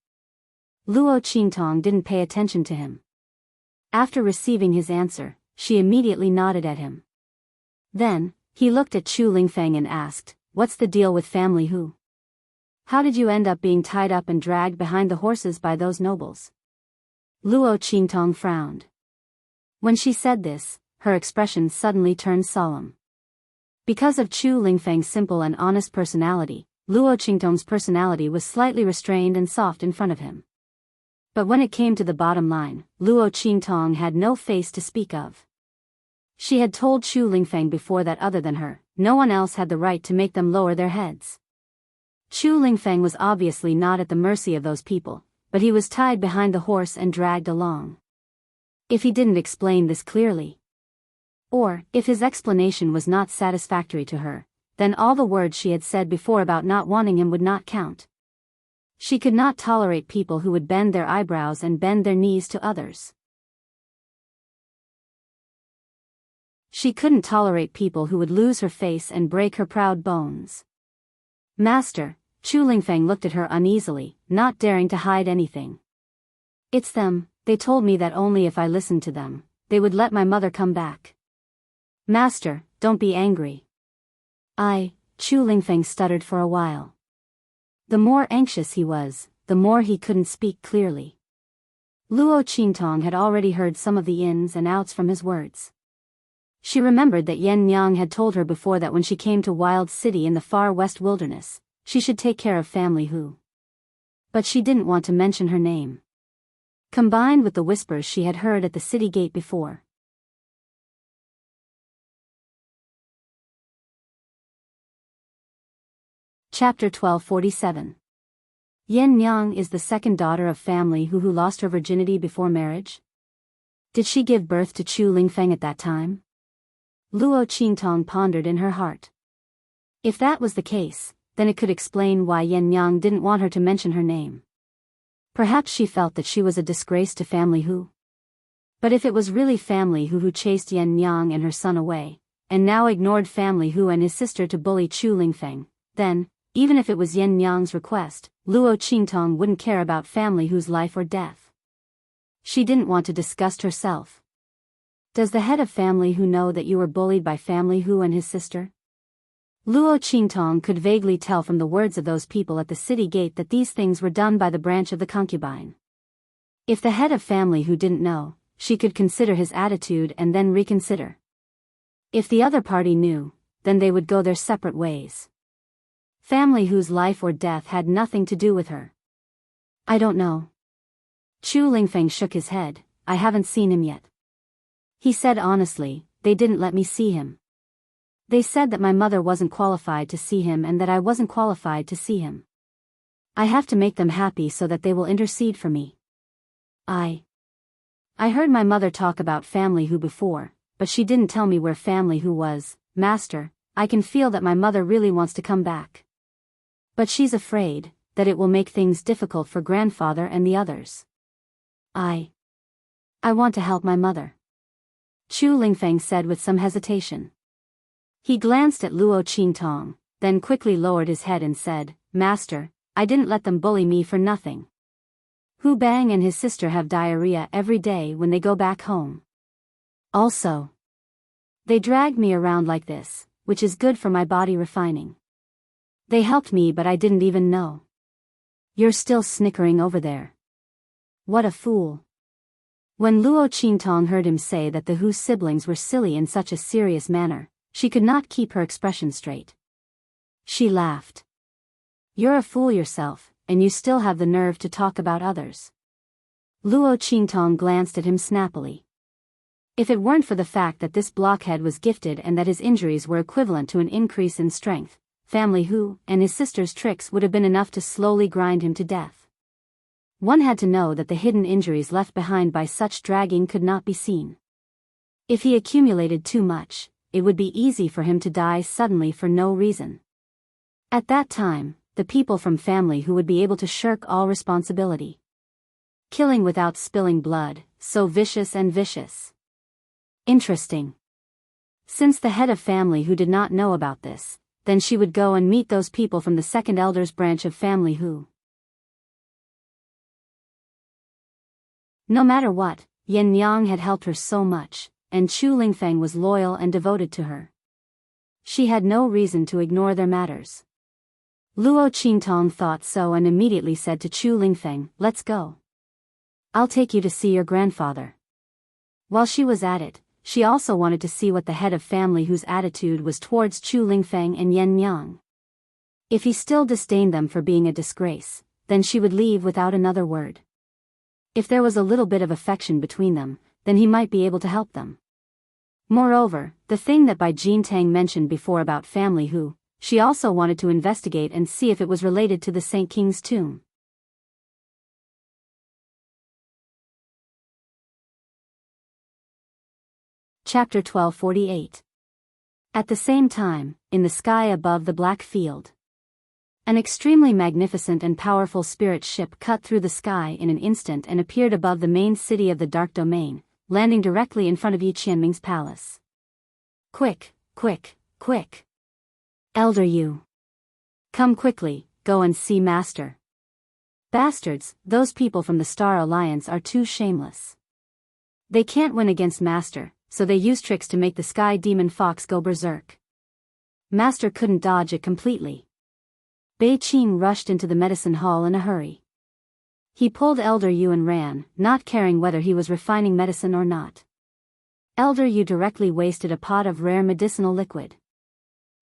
Luo Qingtong didn't pay attention to him. After receiving his answer, she immediately nodded at him. Then, he looked at Chu Lingfeng and asked, "What's the deal with family Hu? How did you end up being tied up and dragged behind the horses by those nobles?" Luo Qingtong frowned. When she said this, her expression suddenly turned solemn. Because of Chu Lingfeng's simple and honest personality, Luo Qingtong's personality was slightly restrained and soft in front of him. But when it came to the bottom line, Luo Qingtong had no face to speak of. She had told Chu Lingfeng before that other than her, no one else had the right to make them lower their heads. Chu Lingfeng was obviously not at the mercy of those people, but he was tied behind the horse and dragged along. If he didn't explain this clearly, or if his explanation was not satisfactory to her, then all the words she had said before about not wanting him would not count. She could not tolerate people who would bend their eyebrows and bend their knees to others. She couldn't tolerate people who would lose her face and break her proud bones. Master, Chu Lingfeng looked at her uneasily, not daring to hide anything. It's them, they told me that only if I listened to them, they would let my mother come back. Master, don't be angry. Chu Lingfeng stuttered for a while. The more anxious he was, the more he couldn't speak clearly. Luo Qingtong had already heard some of the ins and outs from his words. She remembered that Yan Nyang had told her before that when she came to Wild City in the far west wilderness, she should take care of family Hu. But she didn't want to mention her name. Combined with the whispers she had heard at the city gate before. Chapter 1247. Yan Nyang is the second daughter of family who lost her virginity before marriage? Did she give birth to Chu Lingfeng at that time? Luo Qingtong pondered in her heart. If that was the case, then it could explain why Yan Nyang didn't want her to mention her name. Perhaps she felt that she was a disgrace to family Hu. But if it was really family who chased Yan Nyang and her son away, and now ignored family Hu and his sister to bully Chu Lingfeng, then, even if it was Yan Nyang's request, Luo Qingtong wouldn't care about family Hu's life or death. She didn't want to disgust herself. Does the head of family Hu know that you were bullied by family Hu and his sister? Luo Qingtong could vaguely tell from the words of those people at the city gate that these things were done by the branch of the concubine. If the head of family Hu didn't know, she could consider his attitude and then reconsider. If the other party knew, then they would go their separate ways. Family Hu's life or death had nothing to do with her. I don't know. Chu Lingfeng shook his head. I haven't seen him yet. He said honestly, they didn't let me see him. They said that my mother wasn't qualified to see him and that I wasn't qualified to see him. I have to make them happy so that they will intercede for me. I heard my mother talk about family Hu before, but she didn't tell me where family Hu was. Master, I can feel that my mother really wants to come back. But she's afraid, that it will make things difficult for grandfather and the others. I want to help my mother," Chu Lingfeng said with some hesitation. He glanced at Luo Qingtong, then quickly lowered his head and said, "Master, I didn't let them bully me for nothing. Hu Bang and his sister have diarrhea every day when they go back home. Also, they dragged me around like this, which is good for my body refining. They helped me but I didn't even know. You're still snickering over there. What a fool." When Luo Qingtong heard him say that the Hu siblings were silly in such a serious manner, she could not keep her expression straight. She laughed. "You're a fool yourself, and you still have the nerve to talk about others." Luo Qingtong glanced at him snappily. If it weren't for the fact that this blockhead was gifted and that his injuries were equivalent to an increase in strength, Family Hu and his sister's tricks would have been enough to slowly grind him to death. One had to know that the hidden injuries left behind by such dragging could not be seen. If he accumulated too much, it would be easy for him to die suddenly for no reason. At that time, the people from Family Hu would be able to shirk all responsibility. Killing without spilling blood, so vicious and vicious. Interesting. Since the head of Family Hu did not know about this, then she would go and meet those people from the second elders branch of Family Hu. No matter what, Yin Yang had helped her so much, and Chu Lingfeng was loyal and devoted to her. She had no reason to ignore their matters. Luo Qingtong thought so and immediately said to Chu Lingfeng, "Let's go. I'll take you to see your grandfather." While she was at it, she also wanted to see what the head of Family Hu's attitude was towards Chu Lingfeng and Yin Yang. If he still disdained them for being a disgrace, then she would leave without another word. If there was a little bit of affection between them, then he might be able to help them. Moreover, the thing that Bai Jintang mentioned before about Family Hu, she also wanted to investigate and see if it was related to the Saint King's tomb. Chapter 1248. At the same time, in the sky above the black field, an extremely magnificent and powerful spirit ship cut through the sky in an instant and appeared above the main city of the Dark Domain, landing directly in front of Yi Qianming's palace. "Quick, quick, quick! Elder Yu! Come quickly, go and see Master. Bastards, those people from the Star Alliance are too shameless. They can't win against Master, so they use tricks to make the Sky Demon Fox go berserk. Master couldn't dodge it completely." Bei Qing rushed into the medicine hall in a hurry. He pulled Elder Yu and ran, not caring whether he was refining medicine or not. Elder Yu directly wasted a pot of rare medicinal liquid.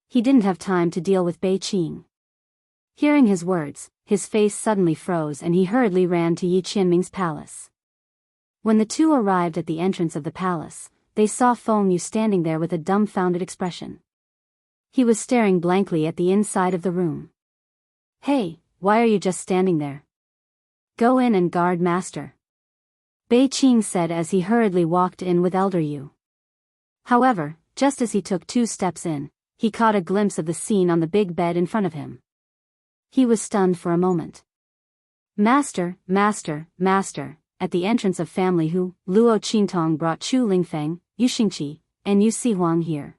He didn't have time to deal with Bei Qing. Hearing his words, his face suddenly froze and he hurriedly ran to Yi Qianming's palace. When the two arrived at the entrance of the palace, they saw Feng Yu standing there with a dumbfounded expression. He was staring blankly at the inside of the room. "Hey, why are you just standing there? Go in and guard Master," Bei Qing said as he hurriedly walked in with Elder Yu. However, just as he took 2 steps in, he caught a glimpse of the scene on the big bed in front of him. He was stunned for a moment. "Master, Master, Master!" At the entrance of Family Hu, Luo Qingtong brought Chu Lingfeng, Yu Xingqi, and Yu Sihuang here.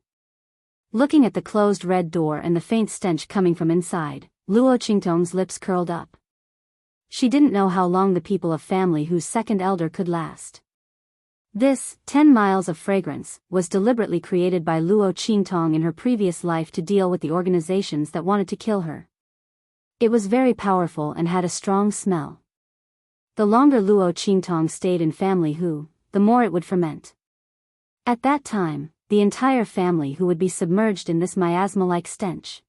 Looking at the closed red door and the faint stench coming from inside, Luo Qingtong's lips curled up. She didn't know how long the people of Family Hu's second elder could last. This, 10 miles of fragrance, was deliberately created by Luo Qingtong in her previous life to deal with the organizations that wanted to kill her. It was very powerful and had a strong smell. The longer Luo Qingtong stayed in Family Hu, the more it would ferment. At that time, the entire Family Hu would be submerged in this miasma-like stench.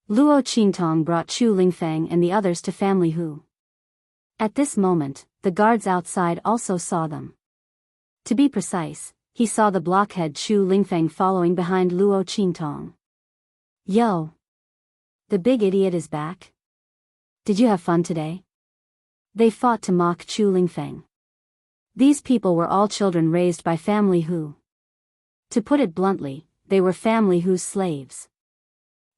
Luo Qingtong brought Chu Lingfeng and the others to Family Hu. At this moment, the guards outside also saw them. To be precise, he saw the blockhead Chu Lingfeng following behind Luo Qingtong. "Yo! The big idiot is back? Did you have fun today?" They fought to mock Chu Lingfeng. These people were all children raised by Family Hu. To put it bluntly, they were Family Hu's slaves.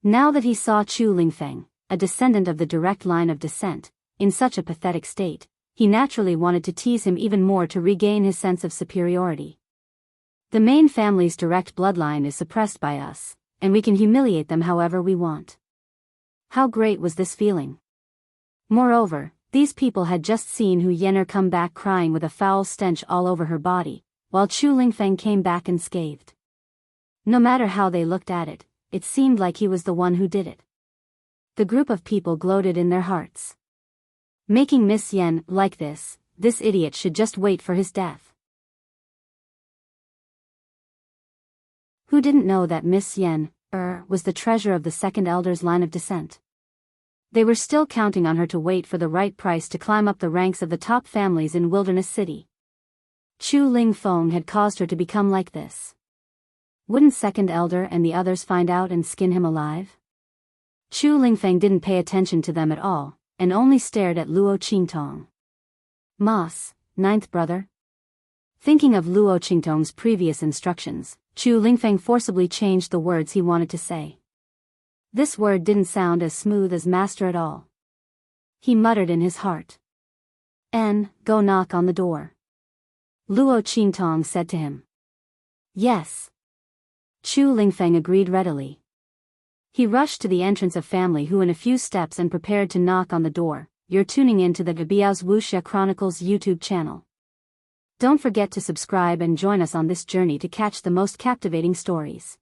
Now that he saw Chu Lingfeng, a descendant of the direct line of descent, in such a pathetic state, he naturally wanted to tease him even more to regain his sense of superiority. The main family's direct bloodline is suppressed by us, and we can humiliate them however we want. How great was this feeling? Moreover, these people had just seen Hu Yener come back crying with a foul stench all over her body, while Chu Lingfeng came back unscathed. No matter how they looked at it, it seemed like he was the one who did it. The group of people gloated in their hearts. Making Miss Yen like this idiot should just wait for his death. Who didn't know that Miss Yen, was the treasure of the second elder's line of descent? They were still counting on her to wait for the right price to climb up the ranks of the top families in Wilderness City. Chu Lingfeng had caused her to become like this. Wouldn't second elder and the others find out and skin him alive? Chu Lingfeng didn't pay attention to them at all, and only stared at Luo Qingtong. Mas, ninth brother? Thinking of Luo Qingtong's previous instructions, Chu Lingfeng forcibly changed the words he wanted to say. This word didn't sound as smooth as master at all. He muttered in his heart. Go knock on the door. Luo Qingtong said to him. Yes. Chu Lingfeng agreed readily. He rushed to the entrance of family Hu in a few steps and prepared to knock on the door. You're tuning in to the Biyao's Wuxia Chronicles YouTube channel. Don't forget to subscribe and join us on this journey to catch the most captivating stories.